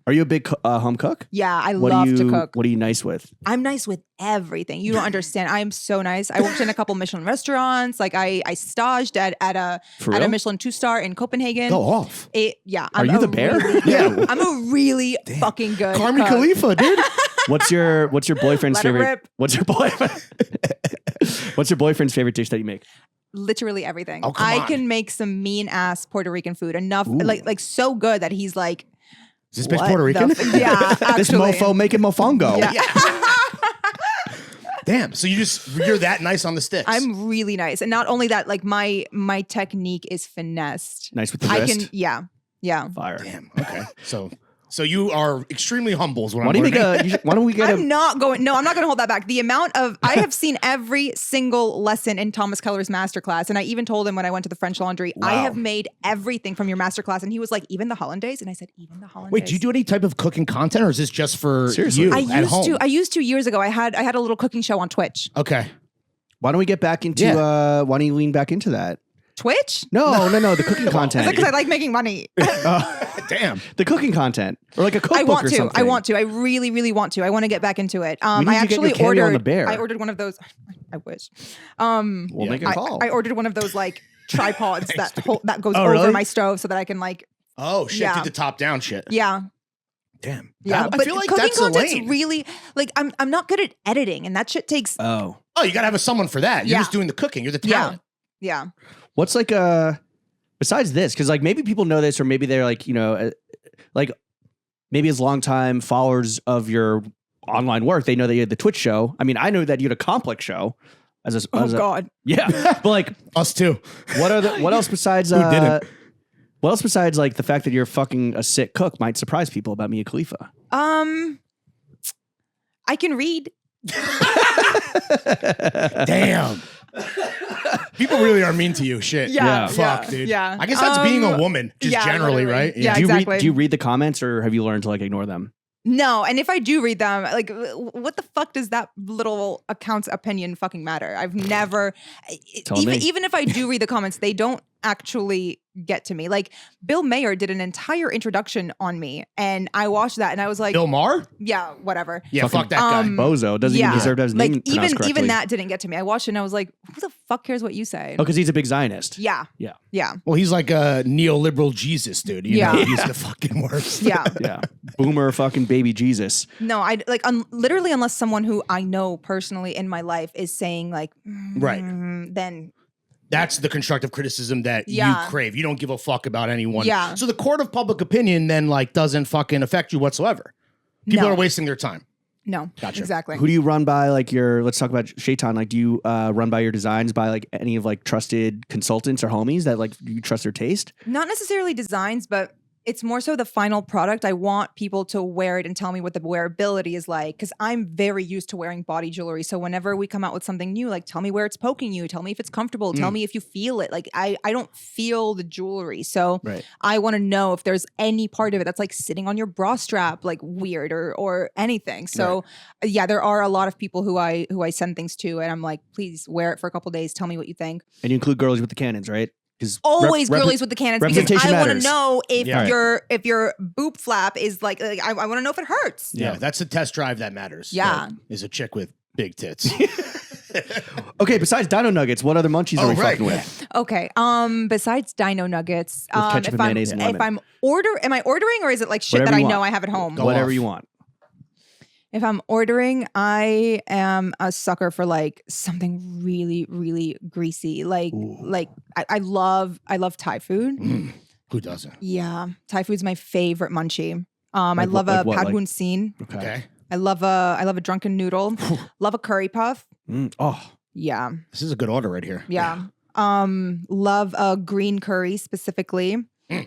[SPEAKER 1] Are you a big home cook?
[SPEAKER 2] Yeah, I
[SPEAKER 1] What
[SPEAKER 2] love
[SPEAKER 1] do you,
[SPEAKER 2] to cook.
[SPEAKER 1] What are you nice with?
[SPEAKER 2] I'm nice with everything. You don't understand. I am so nice. I worked in a couple Michelin restaurants. Like I staged at a
[SPEAKER 1] For
[SPEAKER 2] at a
[SPEAKER 1] real?
[SPEAKER 2] Michelin 2-star in Copenhagen.
[SPEAKER 3] Go off.
[SPEAKER 2] Yeah.
[SPEAKER 1] Are you the bear?
[SPEAKER 3] Yeah.
[SPEAKER 2] I'm a really fucking good
[SPEAKER 3] Carmi
[SPEAKER 2] cook.
[SPEAKER 3] Khalifa, dude.
[SPEAKER 1] What's your boyfriend's
[SPEAKER 2] Let it
[SPEAKER 1] favorite?
[SPEAKER 2] rip.
[SPEAKER 1] What's your boyfriend's favorite dish that you make?
[SPEAKER 2] Literally everything.
[SPEAKER 3] Oh, come
[SPEAKER 2] I
[SPEAKER 3] on.
[SPEAKER 2] can make some mean ass Puerto Rican food. Enough,
[SPEAKER 1] Ooh.
[SPEAKER 2] like so good that he's like,
[SPEAKER 3] Is this bitch
[SPEAKER 2] what
[SPEAKER 3] Puerto
[SPEAKER 2] the
[SPEAKER 3] Rican?
[SPEAKER 2] yeah, actually.
[SPEAKER 1] This mofo making mofongo.
[SPEAKER 2] Yeah.
[SPEAKER 3] Damn. So you're that nice on the sticks.
[SPEAKER 2] I'm really nice, and not only that, like my technique is finessed.
[SPEAKER 1] Nice with the
[SPEAKER 2] I
[SPEAKER 1] wrist.
[SPEAKER 2] can, yeah.
[SPEAKER 1] Fire.
[SPEAKER 3] Damn. Okay. So you are extremely humble. Is what
[SPEAKER 1] Why
[SPEAKER 3] I'm
[SPEAKER 1] don't,
[SPEAKER 3] learning.
[SPEAKER 1] why don't we get
[SPEAKER 2] I'm not going to hold that back. The amount of, I have seen every single lesson in Thomas Keller's masterclass. And I even told him when I went to the French Laundry, I
[SPEAKER 3] Wow.
[SPEAKER 2] have made everything from your masterclass. And he was like, even the hollandaise? And I said, even the hollandaise.
[SPEAKER 3] Wait, do you do any type of cooking content, or is this just for
[SPEAKER 1] Seriously.
[SPEAKER 3] you
[SPEAKER 2] I
[SPEAKER 3] at home?
[SPEAKER 2] used to years ago. I had a little cooking show on Twitch.
[SPEAKER 3] Okay.
[SPEAKER 1] Why don't we get back into?
[SPEAKER 3] Yeah.
[SPEAKER 1] Why don't you lean back into that?
[SPEAKER 2] Twitch?
[SPEAKER 1] No, the cooking content.
[SPEAKER 2] Because I like making money.
[SPEAKER 3] Damn.
[SPEAKER 1] The cooking content, or like a cookbook
[SPEAKER 2] I want
[SPEAKER 1] or
[SPEAKER 2] to.
[SPEAKER 1] something.
[SPEAKER 2] I want to. I really, really want to. I want to get back into it.
[SPEAKER 1] need
[SPEAKER 2] I
[SPEAKER 1] to get
[SPEAKER 2] actually
[SPEAKER 1] your cameo on
[SPEAKER 2] ordered.
[SPEAKER 1] the bear.
[SPEAKER 2] I ordered one of those. I wish.
[SPEAKER 1] We'll
[SPEAKER 3] Yeah.
[SPEAKER 1] make a call.
[SPEAKER 2] I ordered one of those like tripods that goes
[SPEAKER 1] Oh,
[SPEAKER 2] over
[SPEAKER 1] really?
[SPEAKER 2] my stove so that I can like.
[SPEAKER 3] Oh shit!
[SPEAKER 2] Yeah.
[SPEAKER 3] Did the top down shit.
[SPEAKER 2] Yeah.
[SPEAKER 3] Damn.
[SPEAKER 2] Yeah,
[SPEAKER 3] I
[SPEAKER 2] but
[SPEAKER 3] feel like
[SPEAKER 2] cooking
[SPEAKER 3] that's a
[SPEAKER 2] content's
[SPEAKER 3] lane.
[SPEAKER 2] really like I'm not good at editing, and that shit takes.
[SPEAKER 1] Oh,
[SPEAKER 3] Oh, you gotta have someone for that. You're
[SPEAKER 2] Yeah.
[SPEAKER 3] just doing the cooking. You're the
[SPEAKER 2] Yeah.
[SPEAKER 3] talent.
[SPEAKER 2] Yeah.
[SPEAKER 1] what's like besides this? Because like maybe people know this, or maybe they're like like maybe as longtime followers of your online work, they know that you had the Twitch show. I mean, I know that you had a complex show.
[SPEAKER 2] Oh God.
[SPEAKER 1] Yeah, but like,
[SPEAKER 3] Us too.
[SPEAKER 1] what else besides
[SPEAKER 3] Who didn't?
[SPEAKER 1] what else besides like the fact that you're fucking a sick cook might surprise people about Mia Khalifa?
[SPEAKER 2] I can read.
[SPEAKER 3] Damn. People really are mean to you. Shit.
[SPEAKER 1] Yeah.
[SPEAKER 3] Fuck, dude.
[SPEAKER 2] Yeah.
[SPEAKER 3] I guess that's being a woman, just
[SPEAKER 2] yeah,
[SPEAKER 3] generally,
[SPEAKER 2] literally.
[SPEAKER 3] right?
[SPEAKER 2] Yeah.
[SPEAKER 1] do you
[SPEAKER 2] exactly.
[SPEAKER 1] read? Do you read the comments, or have you learned to like ignore them?
[SPEAKER 2] No, and if I do read them, like, what the fuck does that little account's opinion fucking matter? I've never,
[SPEAKER 1] Tell me.
[SPEAKER 2] even if I do read the comments, they don't actually get to me. Like Bill Mayer did an entire introduction on me, and I watched that, and I was like,
[SPEAKER 3] Bill Maher?
[SPEAKER 2] yeah, whatever.
[SPEAKER 3] Yeah,
[SPEAKER 1] Fucking
[SPEAKER 3] fuck that guy.
[SPEAKER 1] Bozo doesn't even deserve to have his name
[SPEAKER 2] like
[SPEAKER 1] pronounced correctly.
[SPEAKER 2] even that didn't get to me. I watched it, and I was like, who the fuck cares what you say?
[SPEAKER 1] Oh, because he's a big Zionist.
[SPEAKER 2] Yeah,
[SPEAKER 1] Yeah.
[SPEAKER 2] yeah,
[SPEAKER 3] Well, he's like a neoliberal Jesus, dude. You
[SPEAKER 2] Yeah.
[SPEAKER 3] know, he's the fucking worst.
[SPEAKER 2] yeah.
[SPEAKER 1] Yeah. Boomer fucking baby Jesus.
[SPEAKER 2] No, I like literally unless someone who I know personally in my life is saying like,
[SPEAKER 3] Right.
[SPEAKER 2] then
[SPEAKER 3] That's the constructive criticism that
[SPEAKER 2] Yeah.
[SPEAKER 3] you crave. You don't give a fuck about anyone.
[SPEAKER 2] Yeah.
[SPEAKER 3] So the court of public opinion then like doesn't fucking affect you whatsoever. People
[SPEAKER 2] No.
[SPEAKER 3] are wasting their time.
[SPEAKER 2] no,
[SPEAKER 3] Gotcha.
[SPEAKER 2] exactly.
[SPEAKER 1] Who do you run by? Like let's talk about Shaitan. Like, do you run by your designs by like any of like trusted consultants or homies that like you trust their taste?
[SPEAKER 2] Not necessarily designs, but it's more so the final product. I want people to wear it and tell me what the wearability is like, because I'm very used to wearing body jewelry. So whenever we come out with something new, like tell me where it's poking you, tell me if it's comfortable, tell me if you feel it. Like I don't feel the jewelry. So
[SPEAKER 1] Right.
[SPEAKER 2] I want to know if there's any part of it that's like sitting on your bra strap, like weird or anything. So yeah, there are a lot of people who I send things to, and I'm like, please wear it for a couple days. Tell me what you think.
[SPEAKER 1] And you include girlies with the cannons, right? Because
[SPEAKER 2] Always girlies with the cannons, because
[SPEAKER 1] representation
[SPEAKER 2] I want to
[SPEAKER 1] matters.
[SPEAKER 2] know if
[SPEAKER 3] Yeah.
[SPEAKER 2] your boob flap is like I want to know if it hurts.
[SPEAKER 3] Yeah.
[SPEAKER 1] Yeah.
[SPEAKER 3] That's the test drive that matters.
[SPEAKER 2] Yeah.
[SPEAKER 3] Is a chick with big tits.
[SPEAKER 1] Okay, besides Dino Nuggets, what other munchies are we
[SPEAKER 3] right,
[SPEAKER 1] fucking
[SPEAKER 3] yeah.
[SPEAKER 1] with?
[SPEAKER 2] Okay. Besides Dino Nuggets,
[SPEAKER 1] With ketchup and mayonnaise and lemon.
[SPEAKER 2] am I ordering, or is it like shit
[SPEAKER 1] Whatever
[SPEAKER 2] that I
[SPEAKER 1] you
[SPEAKER 2] know
[SPEAKER 1] want.
[SPEAKER 2] I have at home?
[SPEAKER 3] Go
[SPEAKER 1] Whatever
[SPEAKER 3] off.
[SPEAKER 1] you want.
[SPEAKER 2] If I'm ordering, I am a sucker for like something really, really greasy. Like I love Thai food.
[SPEAKER 3] Who doesn't?
[SPEAKER 2] Yeah, Thai food's my favorite munchie. I
[SPEAKER 1] Like
[SPEAKER 2] love
[SPEAKER 1] what-
[SPEAKER 2] a
[SPEAKER 1] like what,
[SPEAKER 2] pad
[SPEAKER 1] like-
[SPEAKER 2] woon scene.
[SPEAKER 3] Okay.
[SPEAKER 2] I love a drunken noodle. Love a curry puff.
[SPEAKER 1] Oh,
[SPEAKER 2] Yeah,
[SPEAKER 3] This is a good order right here.
[SPEAKER 2] yeah. Love green curry specifically.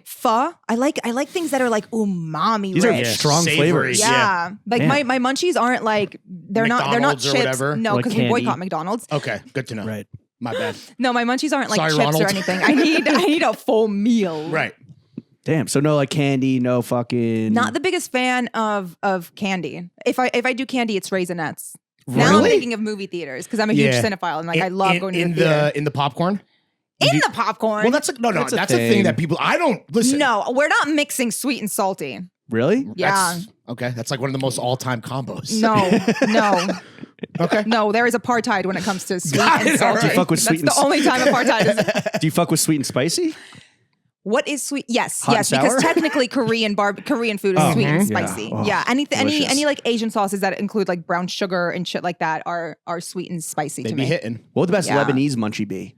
[SPEAKER 2] Pho. I like things that are like umami
[SPEAKER 1] These are
[SPEAKER 2] rich.
[SPEAKER 1] strong
[SPEAKER 3] Savory.
[SPEAKER 1] flavors.
[SPEAKER 2] Yeah. Like
[SPEAKER 1] Man.
[SPEAKER 2] my munchies aren't like they're not
[SPEAKER 3] McDonald's or
[SPEAKER 2] chips.
[SPEAKER 3] whatever?
[SPEAKER 2] No,
[SPEAKER 1] Like
[SPEAKER 2] because we
[SPEAKER 1] candy?
[SPEAKER 2] boycott McDonald's.
[SPEAKER 3] Okay, good to know.
[SPEAKER 1] Right.
[SPEAKER 3] My bad.
[SPEAKER 2] No, my munchies aren't like
[SPEAKER 3] Sorry,
[SPEAKER 2] chips
[SPEAKER 3] Ronald.
[SPEAKER 2] or anything. I need a full meal.
[SPEAKER 3] Right.
[SPEAKER 1] Damn. So no like candy, no fucking.
[SPEAKER 2] Not the biggest fan of candy. If I do candy, it's Raisinets. Now I'm
[SPEAKER 1] Really?
[SPEAKER 2] thinking of movie theaters because I'm a huge
[SPEAKER 3] Yeah.
[SPEAKER 2] cinephile and like I love going to
[SPEAKER 3] in
[SPEAKER 2] the theater.
[SPEAKER 3] in the popcorn.
[SPEAKER 2] In the popcorn.
[SPEAKER 3] Well, that's
[SPEAKER 1] That's a
[SPEAKER 3] that's a thing
[SPEAKER 1] thing.
[SPEAKER 3] that people. I don't listen.
[SPEAKER 2] No, we're not mixing sweet and salty.
[SPEAKER 1] Really?
[SPEAKER 2] Yeah.
[SPEAKER 3] That's, okay, that's like one of the most all-time combos.
[SPEAKER 2] No.
[SPEAKER 3] Okay.
[SPEAKER 2] No, there is apartheid when it comes to sweet
[SPEAKER 3] Got
[SPEAKER 2] and
[SPEAKER 3] it, all
[SPEAKER 2] salty.
[SPEAKER 3] right. Do you
[SPEAKER 1] fuck with sweet
[SPEAKER 2] That's
[SPEAKER 1] and
[SPEAKER 2] the only time apartheid is.
[SPEAKER 1] Do you fuck with sweet and spicy?
[SPEAKER 2] What is sweet? Yes,
[SPEAKER 1] Hot and
[SPEAKER 2] yes, because
[SPEAKER 1] sour?
[SPEAKER 2] technically Korean food is sweet and
[SPEAKER 1] Yeah.
[SPEAKER 2] spicy.
[SPEAKER 1] Oh,
[SPEAKER 2] Yeah, any
[SPEAKER 1] delicious.
[SPEAKER 2] like Asian sauces that include like brown sugar and shit like that are sweet and spicy
[SPEAKER 3] They
[SPEAKER 2] to
[SPEAKER 3] be
[SPEAKER 2] me.
[SPEAKER 3] hitting.
[SPEAKER 1] What would the best
[SPEAKER 2] Yeah.
[SPEAKER 1] Lebanese munchie be?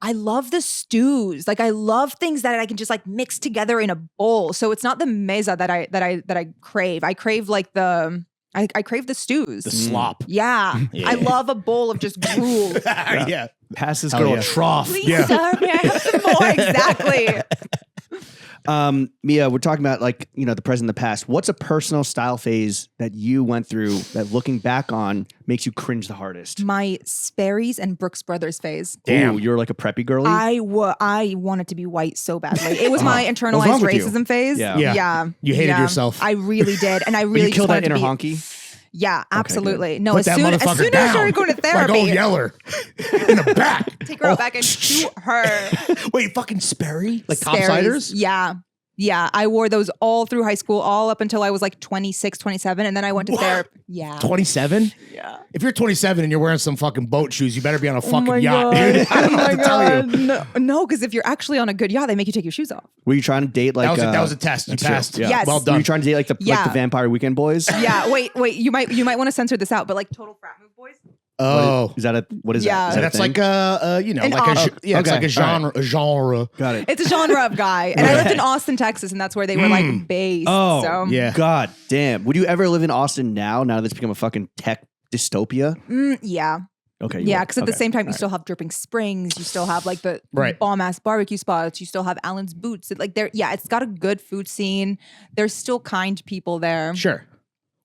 [SPEAKER 2] I love the stews. Like I love things that I can just like mix together in a bowl. So it's not the meza that I crave. I crave like I crave the stews.
[SPEAKER 3] The slop.
[SPEAKER 2] Yeah.
[SPEAKER 3] Yeah.
[SPEAKER 2] I love a bowl of just gruel.
[SPEAKER 3] Yeah.
[SPEAKER 1] Pass this
[SPEAKER 3] Hell
[SPEAKER 1] girl
[SPEAKER 3] yeah.
[SPEAKER 1] a trough.
[SPEAKER 2] Please,
[SPEAKER 3] Yeah.
[SPEAKER 2] sir, may I have some more? Exactly.
[SPEAKER 1] Mia, we're talking about like, the present and the past. What's a personal style phase that you went through that looking back on makes you cringe the hardest?
[SPEAKER 2] My Sperry's and Brooks Brothers phase.
[SPEAKER 3] Damn.
[SPEAKER 1] Ooh, you're like a preppy girly?
[SPEAKER 2] I wanted to be white so badly. It was my
[SPEAKER 1] What's wrong
[SPEAKER 2] internalized
[SPEAKER 1] with you?
[SPEAKER 2] racism phase.
[SPEAKER 1] Yeah.
[SPEAKER 3] Yeah. You hated yourself.
[SPEAKER 2] I really did, and I
[SPEAKER 1] But
[SPEAKER 2] really
[SPEAKER 1] you killed
[SPEAKER 2] just
[SPEAKER 1] that
[SPEAKER 2] wanted
[SPEAKER 1] inner
[SPEAKER 2] to be.
[SPEAKER 1] honky?
[SPEAKER 2] Yeah, absolutely. No,
[SPEAKER 3] Put
[SPEAKER 2] as
[SPEAKER 3] that
[SPEAKER 2] soon
[SPEAKER 3] motherfucker
[SPEAKER 2] as I
[SPEAKER 3] down.
[SPEAKER 2] started going to
[SPEAKER 3] Like
[SPEAKER 2] therapy,
[SPEAKER 3] old Yeller in the back.
[SPEAKER 2] take her out back and shoot her.
[SPEAKER 3] Wait, fucking Sperry? Like
[SPEAKER 2] Sperry's.
[SPEAKER 3] topsiders?
[SPEAKER 2] Yeah. Yeah, I wore those all through high school, all up until I was like 26, 27, and then I went to therapy. Yeah.
[SPEAKER 3] 27?
[SPEAKER 2] Yeah.
[SPEAKER 3] If you're 27 and you're wearing some fucking boat shoes, you better be on a fucking
[SPEAKER 2] my
[SPEAKER 3] yacht,
[SPEAKER 2] God.
[SPEAKER 3] dude. I don't know what to tell you.
[SPEAKER 2] No, because if you're actually on a good yacht, they make you take your shoes off.
[SPEAKER 1] Were you trying to date like
[SPEAKER 3] That was a test. You
[SPEAKER 1] that's true.
[SPEAKER 3] passed.
[SPEAKER 1] Yeah.
[SPEAKER 2] Yes.
[SPEAKER 3] Well
[SPEAKER 1] Were
[SPEAKER 3] done.
[SPEAKER 1] you trying to date like the
[SPEAKER 2] Yeah.
[SPEAKER 1] Vampire Weekend Boys?
[SPEAKER 2] Yeah, wait, you might want to censor this out, but like total frat move boys.
[SPEAKER 3] Oh.
[SPEAKER 1] Is that what is
[SPEAKER 2] Yeah.
[SPEAKER 1] that? Is that a
[SPEAKER 3] That's
[SPEAKER 1] thing?
[SPEAKER 3] like
[SPEAKER 2] An
[SPEAKER 3] like a,
[SPEAKER 2] op-
[SPEAKER 3] yeah, it's
[SPEAKER 1] Okay.
[SPEAKER 3] like a genre. A genre.
[SPEAKER 1] Got it.
[SPEAKER 2] It's a genre of guy, and I lived in Austin, Texas, and that's where they were like based.
[SPEAKER 1] Oh,
[SPEAKER 2] so.
[SPEAKER 3] yeah.
[SPEAKER 1] God damn. Would you ever live in Austin now that it's become a fucking tech dystopia?
[SPEAKER 2] Yeah,
[SPEAKER 1] Okay. you
[SPEAKER 2] yeah.
[SPEAKER 1] would.
[SPEAKER 2] Because at the
[SPEAKER 1] Okay.
[SPEAKER 2] same time, you
[SPEAKER 1] All
[SPEAKER 2] still have Dripping Springs, you still have like the
[SPEAKER 3] Right.
[SPEAKER 2] bomb ass barbecue spots, you still have Allen's Boots. Like there, yeah, it's got a good food scene. There's still kind people there.
[SPEAKER 3] Sure.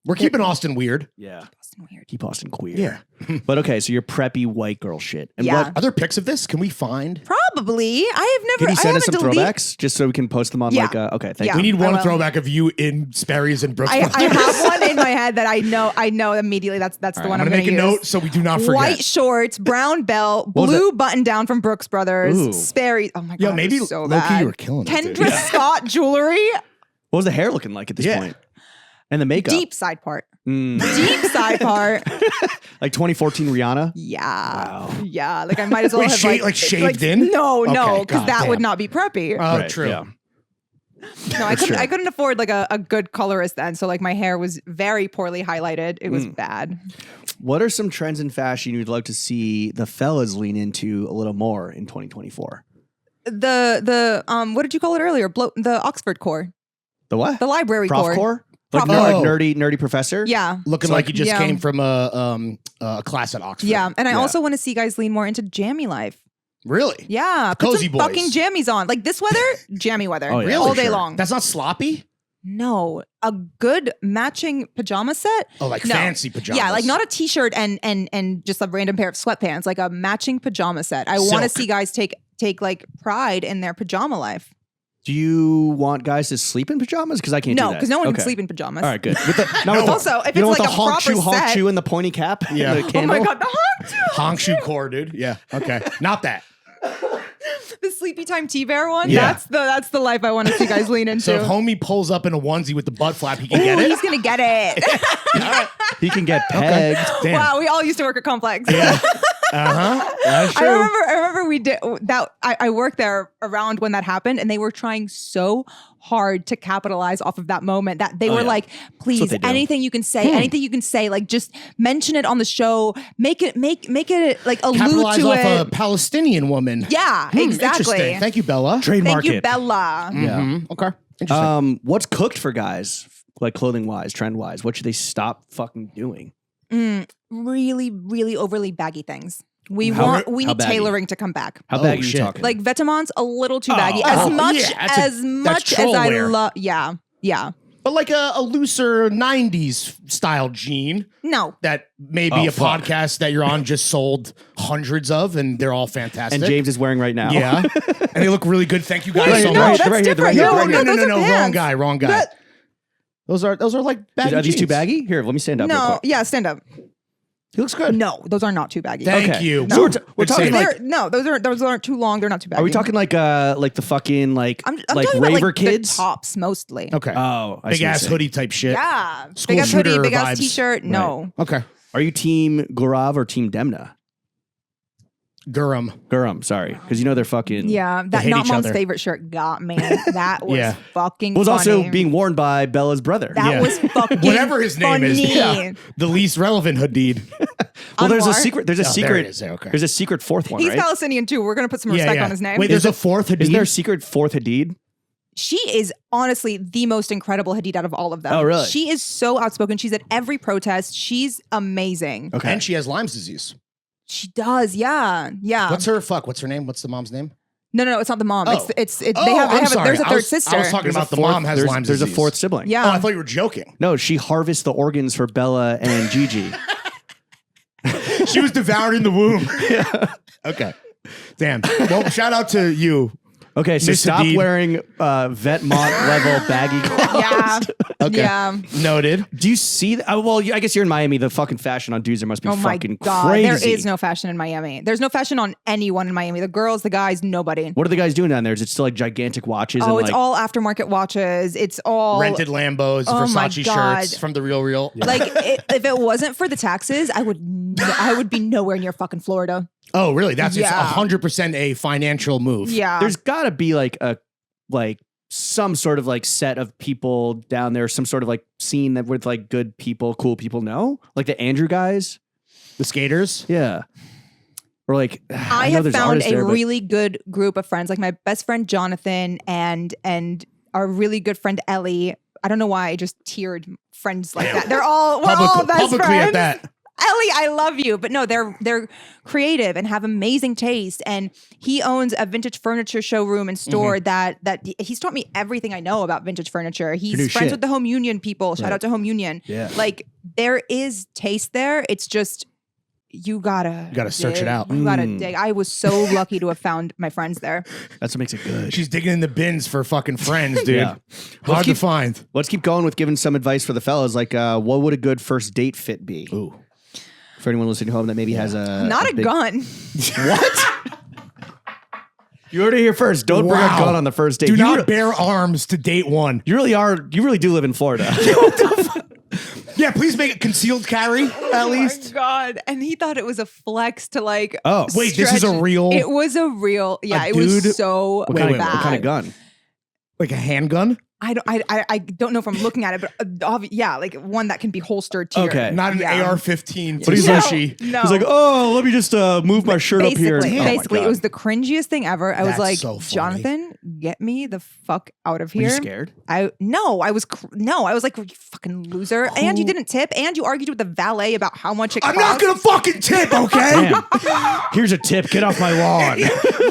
[SPEAKER 3] We're keeping Austin weird.
[SPEAKER 1] right. Yeah.
[SPEAKER 2] Austin weird.
[SPEAKER 1] Keep Austin queer.
[SPEAKER 3] Yeah.
[SPEAKER 1] But okay, so you're preppy white girl shit. And
[SPEAKER 2] Yeah.
[SPEAKER 1] what
[SPEAKER 3] Are there pics of this? Can we find?
[SPEAKER 2] Probably. I have never.
[SPEAKER 1] can you send
[SPEAKER 2] I
[SPEAKER 1] us some
[SPEAKER 2] haven't deleted-
[SPEAKER 1] throwbacks just so we can post them on
[SPEAKER 2] Yeah.
[SPEAKER 1] like okay, thank
[SPEAKER 2] Yeah.
[SPEAKER 1] you.
[SPEAKER 3] We need
[SPEAKER 2] I
[SPEAKER 3] one
[SPEAKER 2] will.
[SPEAKER 3] throwback of you in Sperry's and Brooks.
[SPEAKER 2] I
[SPEAKER 3] Brothers.
[SPEAKER 2] have one in my head that I know immediately. That's the one
[SPEAKER 3] I'm
[SPEAKER 2] I'm
[SPEAKER 3] gonna make a
[SPEAKER 2] use.
[SPEAKER 3] note so we do not forget.
[SPEAKER 2] White shorts, brown belt,
[SPEAKER 1] was
[SPEAKER 2] blue button down from Brooks Brothers,
[SPEAKER 1] Ooh.
[SPEAKER 2] Sperry. Oh my god,
[SPEAKER 3] Yo, maybe
[SPEAKER 2] it was so
[SPEAKER 3] low-key
[SPEAKER 2] bad.
[SPEAKER 3] you were killing it, dude.
[SPEAKER 2] Kendra Scott jewelry,
[SPEAKER 1] What was the hair looking like at this
[SPEAKER 3] Yeah.
[SPEAKER 1] point? And the makeup.
[SPEAKER 2] deep side part,
[SPEAKER 1] Mm.
[SPEAKER 2] deep side part.
[SPEAKER 1] Like 2014 Rihanna?
[SPEAKER 2] Yeah,
[SPEAKER 1] Wow.
[SPEAKER 2] yeah. Like I might as well
[SPEAKER 3] Wait,
[SPEAKER 2] have
[SPEAKER 3] like shaved in?
[SPEAKER 2] No,
[SPEAKER 3] Okay,
[SPEAKER 2] because
[SPEAKER 3] God
[SPEAKER 2] that
[SPEAKER 3] damn.
[SPEAKER 2] would not be preppy.
[SPEAKER 3] Oh,
[SPEAKER 1] Right,
[SPEAKER 3] true.
[SPEAKER 1] yeah.
[SPEAKER 2] No, I couldn't.
[SPEAKER 1] true.
[SPEAKER 2] I couldn't afford like a good colorist then. So like my hair was very poorly highlighted. It was bad.
[SPEAKER 1] What are some trends in fashion you'd like to see the fellas lean into a little more in 2024?
[SPEAKER 2] The what did you call it earlier? The Oxford core,
[SPEAKER 1] The what?
[SPEAKER 2] the library
[SPEAKER 1] Prof
[SPEAKER 2] core.
[SPEAKER 1] core? Like,
[SPEAKER 2] Prof core.
[SPEAKER 1] like nerdy professor?
[SPEAKER 2] Yeah.
[SPEAKER 3] Looking
[SPEAKER 1] So,
[SPEAKER 3] like you just
[SPEAKER 2] yeah.
[SPEAKER 3] came from a class at Oxford.
[SPEAKER 2] Yeah, and I
[SPEAKER 1] Yeah.
[SPEAKER 2] also want to see guys lean more into jammy life.
[SPEAKER 3] Really?
[SPEAKER 2] Yeah, put
[SPEAKER 3] Cozy
[SPEAKER 2] some
[SPEAKER 3] boys.
[SPEAKER 2] fucking jammies on. Like this weather, jammy weather,
[SPEAKER 1] Oh, yeah.
[SPEAKER 3] Really?
[SPEAKER 2] all day
[SPEAKER 3] Sure.
[SPEAKER 2] long.
[SPEAKER 3] That's not sloppy?
[SPEAKER 2] No, a good matching pajama set.
[SPEAKER 3] Oh, like
[SPEAKER 2] No.
[SPEAKER 3] fancy pajamas.
[SPEAKER 2] Yeah, like not a t-shirt and just a random pair of sweatpants. Like a matching pajama set. I want to
[SPEAKER 3] Silk.
[SPEAKER 2] see guys take like pride in their pajama life.
[SPEAKER 1] Do you want guys to sleep in pajamas? Because I can't do
[SPEAKER 2] No,
[SPEAKER 1] that.
[SPEAKER 2] because no one
[SPEAKER 1] Okay.
[SPEAKER 2] can sleep in pajamas.
[SPEAKER 1] All right, good. With the, now with the-
[SPEAKER 2] Also, if
[SPEAKER 1] you know
[SPEAKER 2] it's
[SPEAKER 1] what
[SPEAKER 2] like
[SPEAKER 1] the
[SPEAKER 2] a proper
[SPEAKER 1] honk
[SPEAKER 2] set.
[SPEAKER 1] shoe and the pointy cap?
[SPEAKER 3] Yeah.
[SPEAKER 1] The
[SPEAKER 3] Oh my
[SPEAKER 2] Oh
[SPEAKER 1] candle?
[SPEAKER 2] my god, the honk shoe.
[SPEAKER 3] honk shoe core, dude. Yeah. Okay. Not that.
[SPEAKER 2] The sleepy time T-Bear one.
[SPEAKER 3] Yeah.
[SPEAKER 2] That's the life I want to see guys lean into.
[SPEAKER 3] So if homie pulls up in a onesie with the butt flap, he can get
[SPEAKER 2] Ooh,
[SPEAKER 3] it.
[SPEAKER 2] he's gonna get it.
[SPEAKER 1] He can get pegged.
[SPEAKER 3] Damn.
[SPEAKER 2] Wow, we all used to work at Complex.
[SPEAKER 3] Yeah. Uh-huh. That's
[SPEAKER 2] I
[SPEAKER 3] true.
[SPEAKER 2] remember we did that. I worked there around when that happened, and they were trying so hard to capitalize off of that moment that they were
[SPEAKER 1] yeah.
[SPEAKER 2] like, please,
[SPEAKER 1] they do.
[SPEAKER 2] anything you can say, like just mention it on the show, make it like allude
[SPEAKER 3] Capitalize
[SPEAKER 2] to
[SPEAKER 3] off
[SPEAKER 2] it.
[SPEAKER 3] a Palestinian woman.
[SPEAKER 2] Yeah,
[SPEAKER 3] Interesting.
[SPEAKER 2] exactly.
[SPEAKER 3] Thank you, Bella.
[SPEAKER 1] Trademark
[SPEAKER 2] Thank you,
[SPEAKER 1] it.
[SPEAKER 2] Bella.
[SPEAKER 1] Yeah.
[SPEAKER 3] Mhm. Okay. Interesting.
[SPEAKER 1] What's cooked for guys, like clothing wise, trend wise? What should they stop fucking doing?
[SPEAKER 2] Really, really overly baggy things. We
[SPEAKER 1] How
[SPEAKER 2] need
[SPEAKER 1] baggy?
[SPEAKER 2] tailoring to come back.
[SPEAKER 1] How
[SPEAKER 3] Oh,
[SPEAKER 1] baggy are you
[SPEAKER 3] shit.
[SPEAKER 1] talking?
[SPEAKER 2] Like Vetements, a little too baggy.
[SPEAKER 3] Oh,
[SPEAKER 2] As much
[SPEAKER 3] yeah, that's
[SPEAKER 2] as
[SPEAKER 3] troll
[SPEAKER 2] I
[SPEAKER 3] wear.
[SPEAKER 2] love. Yeah.
[SPEAKER 3] But like a looser 90s style jean
[SPEAKER 2] No.
[SPEAKER 3] that maybe
[SPEAKER 1] Oh,
[SPEAKER 3] a
[SPEAKER 1] fuck.
[SPEAKER 3] podcast that you're on just sold hundreds of, and they're all fantastic.
[SPEAKER 1] and James is wearing right now.
[SPEAKER 3] Yeah. And they look really good. Thank you guys
[SPEAKER 1] Wait,
[SPEAKER 3] so
[SPEAKER 1] no,
[SPEAKER 3] much.
[SPEAKER 2] that's
[SPEAKER 1] right here,
[SPEAKER 2] different.
[SPEAKER 1] right here,
[SPEAKER 3] No,
[SPEAKER 1] right
[SPEAKER 3] no,
[SPEAKER 1] here.
[SPEAKER 3] no,
[SPEAKER 2] those
[SPEAKER 3] no,
[SPEAKER 2] are
[SPEAKER 3] no.
[SPEAKER 2] pants.
[SPEAKER 3] Wrong guy.
[SPEAKER 2] That-
[SPEAKER 3] Those are like baggy
[SPEAKER 1] Are these too
[SPEAKER 3] jeans.
[SPEAKER 1] baggy? Here, let me stand up. real
[SPEAKER 2] No.
[SPEAKER 1] quick.
[SPEAKER 2] Yeah. Stand up.
[SPEAKER 3] He looks good.
[SPEAKER 2] No, those are not too baggy.
[SPEAKER 3] Thank
[SPEAKER 1] Okay.
[SPEAKER 3] you.
[SPEAKER 1] So we're
[SPEAKER 3] Good
[SPEAKER 1] talking
[SPEAKER 3] save.
[SPEAKER 1] like-
[SPEAKER 2] No, those aren't too long. They're not too baggy.
[SPEAKER 1] Are we talking like the fucking like
[SPEAKER 2] I'm
[SPEAKER 1] like
[SPEAKER 2] talking about
[SPEAKER 1] raver
[SPEAKER 2] like
[SPEAKER 1] kids?
[SPEAKER 2] the tops mostly.
[SPEAKER 3] Okay.
[SPEAKER 1] Oh, I
[SPEAKER 3] Big
[SPEAKER 1] see what you're
[SPEAKER 3] ass
[SPEAKER 1] saying.
[SPEAKER 3] hoodie type shit.
[SPEAKER 2] Yeah.
[SPEAKER 3] School
[SPEAKER 2] Big ass hoodie,
[SPEAKER 3] shooter
[SPEAKER 2] big ass
[SPEAKER 3] vibes.
[SPEAKER 2] t-shirt. No.
[SPEAKER 3] Okay.
[SPEAKER 1] Are you team Gaurav or team Demna?
[SPEAKER 3] Gurram.
[SPEAKER 1] Sorry, because you know they're fucking.
[SPEAKER 2] Yeah, that
[SPEAKER 3] hate
[SPEAKER 2] not
[SPEAKER 3] each
[SPEAKER 2] mom's
[SPEAKER 3] other.
[SPEAKER 2] favorite shirt got me. That was
[SPEAKER 3] Yeah.
[SPEAKER 2] fucking
[SPEAKER 1] Was
[SPEAKER 2] funny.
[SPEAKER 1] also being worn by Bella's brother.
[SPEAKER 2] That
[SPEAKER 3] Yeah.
[SPEAKER 2] was fucking
[SPEAKER 3] Whatever his name is.
[SPEAKER 2] funny.
[SPEAKER 3] Yeah. The least relevant Hadid.
[SPEAKER 1] Well, there's a
[SPEAKER 2] Anwar.
[SPEAKER 1] secret. There's a
[SPEAKER 3] Oh, there
[SPEAKER 1] secret.
[SPEAKER 3] it is. Okay.
[SPEAKER 1] There's a secret fourth one,
[SPEAKER 2] He's
[SPEAKER 1] right?
[SPEAKER 2] Palestinian too. We're gonna put some respect on his name.
[SPEAKER 3] Wait, there's a fourth Hadid.
[SPEAKER 1] Is there a secret fourth Hadid?
[SPEAKER 2] She is honestly the most incredible Hadid out of all of them.
[SPEAKER 1] Oh, really?
[SPEAKER 2] She is so outspoken. She's at every protest. She's amazing.
[SPEAKER 1] Okay.
[SPEAKER 3] And she has Lyme's disease.
[SPEAKER 2] She does. Yeah. Yeah.
[SPEAKER 3] What's her name? What's the mom's name?
[SPEAKER 2] No, it's not the mom.
[SPEAKER 3] Oh.
[SPEAKER 2] It's they
[SPEAKER 3] Oh, I'm
[SPEAKER 2] have
[SPEAKER 3] sorry.
[SPEAKER 2] there's a
[SPEAKER 3] I
[SPEAKER 2] third
[SPEAKER 3] was-
[SPEAKER 2] sister.
[SPEAKER 3] I was talking
[SPEAKER 1] There's a
[SPEAKER 3] about the
[SPEAKER 1] fourth-
[SPEAKER 3] mom has
[SPEAKER 1] there's,
[SPEAKER 3] Lyme's
[SPEAKER 1] There's
[SPEAKER 3] disease.
[SPEAKER 1] a fourth sibling.
[SPEAKER 2] Yeah.
[SPEAKER 3] Oh, I thought you were joking.
[SPEAKER 1] No, she harvests the organs for Bella and Gigi.
[SPEAKER 3] She was devoured in the womb. Okay. Damn. Well, shout out to you.
[SPEAKER 1] Okay, so
[SPEAKER 3] Miss
[SPEAKER 1] stop
[SPEAKER 3] Hadid.
[SPEAKER 1] wearing Vetmont level baggy clothes.
[SPEAKER 2] Yeah.
[SPEAKER 3] Okay.
[SPEAKER 2] Yeah.
[SPEAKER 3] Noted.
[SPEAKER 1] Do you see? Well, I guess you're in Miami. The fucking fashion on dudes there must be
[SPEAKER 2] Oh my
[SPEAKER 1] fucking
[SPEAKER 2] god.
[SPEAKER 1] crazy.
[SPEAKER 2] There is no fashion in Miami. There's no fashion on anyone in Miami. The girls, the guys, nobody.
[SPEAKER 1] What are the guys doing down there? Is it still like gigantic watches?
[SPEAKER 2] Oh,
[SPEAKER 1] and
[SPEAKER 2] it's
[SPEAKER 1] like,
[SPEAKER 2] all aftermarket watches. It's all
[SPEAKER 3] Rented Lambos,
[SPEAKER 2] Oh my
[SPEAKER 3] Versace
[SPEAKER 2] God.
[SPEAKER 3] shirts from the Real.
[SPEAKER 2] like if it wasn't for the taxes, I would be nowhere near fucking Florida.
[SPEAKER 3] Oh, really? That's
[SPEAKER 2] Yeah.
[SPEAKER 3] 100% a financial move.
[SPEAKER 2] Yeah.
[SPEAKER 1] there's got to be like some sort of like set of people down there, some sort of like scene that with like good people, cool people know, like the Andrew guys.
[SPEAKER 3] The skaters.
[SPEAKER 1] Yeah. Or like
[SPEAKER 2] I
[SPEAKER 1] know
[SPEAKER 2] have
[SPEAKER 1] there's
[SPEAKER 2] found
[SPEAKER 1] artists
[SPEAKER 2] a
[SPEAKER 1] there, but-
[SPEAKER 2] really good group of friends, like my best friend Jonathan and our really good friend Ellie. I don't know why I just tiered friends like that. We're all best
[SPEAKER 3] publicly
[SPEAKER 2] friends.
[SPEAKER 3] at that.
[SPEAKER 2] Ellie, I love you. But no, they're creative and have amazing taste. And he owns a vintage furniture showroom and store that he's taught me everything I know about vintage furniture.
[SPEAKER 1] new
[SPEAKER 2] He's friends
[SPEAKER 1] shit.
[SPEAKER 2] with the Home Union people. Shout
[SPEAKER 1] Right.
[SPEAKER 2] out to Home Union.
[SPEAKER 1] Yeah.
[SPEAKER 2] Like there is taste there. It's just you gotta
[SPEAKER 3] search it
[SPEAKER 2] dig.
[SPEAKER 3] out.
[SPEAKER 2] You gotta dig. I was so lucky to have found my friends there.
[SPEAKER 1] That's what makes it good.
[SPEAKER 3] She's digging in the bins for fucking friends, dude.
[SPEAKER 1] Yeah.
[SPEAKER 3] Hard to find.
[SPEAKER 1] Let's keep going with giving some advice for the fellas. Like, what would a good first date fit be?
[SPEAKER 3] Ooh.
[SPEAKER 1] For anyone listening at home that maybe has
[SPEAKER 2] Not a
[SPEAKER 1] big-
[SPEAKER 2] gun.
[SPEAKER 1] What? You heard it here first. Don't bring a
[SPEAKER 3] Wow.
[SPEAKER 1] gun on the first date.
[SPEAKER 3] Do
[SPEAKER 1] You
[SPEAKER 3] not
[SPEAKER 1] re-
[SPEAKER 3] bear arms to date one.
[SPEAKER 1] You really do live in Florida.
[SPEAKER 3] Yeah, please make it concealed carry at
[SPEAKER 2] Oh
[SPEAKER 3] least.
[SPEAKER 2] my god! And he thought it was a flex to like.
[SPEAKER 1] Oh.
[SPEAKER 3] Wait, this is a
[SPEAKER 2] stretch-
[SPEAKER 3] real-
[SPEAKER 2] It was a real. Yeah,
[SPEAKER 3] A
[SPEAKER 2] it
[SPEAKER 3] dude-
[SPEAKER 2] was so
[SPEAKER 1] What kind, of,
[SPEAKER 2] bad.
[SPEAKER 1] what kind of gun?
[SPEAKER 3] Like a handgun?
[SPEAKER 2] I don't know if I'm looking at it, but yeah, like one that can be holstered to
[SPEAKER 1] Okay.
[SPEAKER 2] your,
[SPEAKER 3] Not an
[SPEAKER 2] yeah.
[SPEAKER 3] AR-15
[SPEAKER 1] But he's like-
[SPEAKER 3] Tsushi.
[SPEAKER 2] No.
[SPEAKER 1] He's like, oh, let me just move my shirt up here.
[SPEAKER 2] Basically,
[SPEAKER 1] Oh my
[SPEAKER 2] basically, it
[SPEAKER 1] God.
[SPEAKER 2] was the cringiest thing ever. I was
[SPEAKER 3] That's
[SPEAKER 2] like,
[SPEAKER 3] so funny.
[SPEAKER 2] Jonathan, get me the fuck out of
[SPEAKER 1] Were
[SPEAKER 2] here.
[SPEAKER 1] you scared?
[SPEAKER 2] I was like, you fucking loser. And you didn't tip, and you argued with the valet about how much it
[SPEAKER 3] I'm
[SPEAKER 2] cost.
[SPEAKER 3] not gonna fucking tip, okay?
[SPEAKER 1] Damn. Here's a tip. Get off my lawn.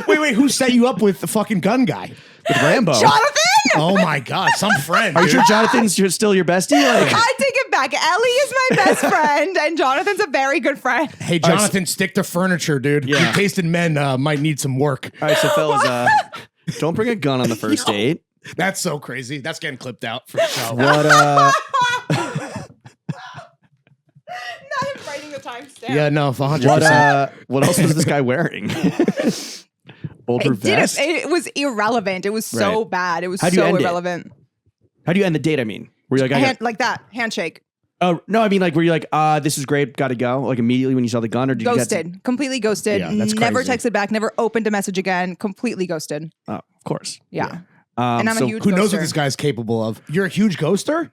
[SPEAKER 3] wait, who set you up with the fucking gun guy?
[SPEAKER 1] With Rambo.
[SPEAKER 2] Jonathan!
[SPEAKER 3] Oh my god, some friend.
[SPEAKER 1] Are you
[SPEAKER 3] dude.
[SPEAKER 1] sure Jonathan's still your bestie? Like,
[SPEAKER 2] I take it back. Ellie is my best friend, and Jonathan's a very good friend.
[SPEAKER 3] Hey, Jonathan, stick to furniture, dude.
[SPEAKER 1] Yeah.
[SPEAKER 3] Your taste in men might need some work.
[SPEAKER 1] all right, so fellas, don't bring a gun on the first date.
[SPEAKER 3] That's so crazy. That's getting clipped out for the show.
[SPEAKER 1] What?
[SPEAKER 2] Not even writing the timestamp.
[SPEAKER 3] Yeah, no, 100%.
[SPEAKER 1] What else was this guy wearing? Older vest.
[SPEAKER 2] It was irrelevant. It was so
[SPEAKER 1] Right.
[SPEAKER 2] bad. It was
[SPEAKER 1] How do you
[SPEAKER 2] so
[SPEAKER 1] end it?
[SPEAKER 2] irrelevant.
[SPEAKER 1] How do you end the date? I mean, were you like, I got,
[SPEAKER 2] Like that handshake.
[SPEAKER 1] oh no, I mean like, were you like, this is great, got to go, like immediately when you saw the gun, or did you
[SPEAKER 2] Ghosted. Completely ghosted.
[SPEAKER 3] Yeah, that's
[SPEAKER 2] Never
[SPEAKER 3] crazy.
[SPEAKER 2] texted back. Never opened a message again. Completely ghosted.
[SPEAKER 1] Oh, of course.
[SPEAKER 2] Yeah. And I'm
[SPEAKER 1] so
[SPEAKER 2] a huge
[SPEAKER 3] Who knows what
[SPEAKER 2] ghoster.
[SPEAKER 3] this guy's capable of? You're a huge ghoster?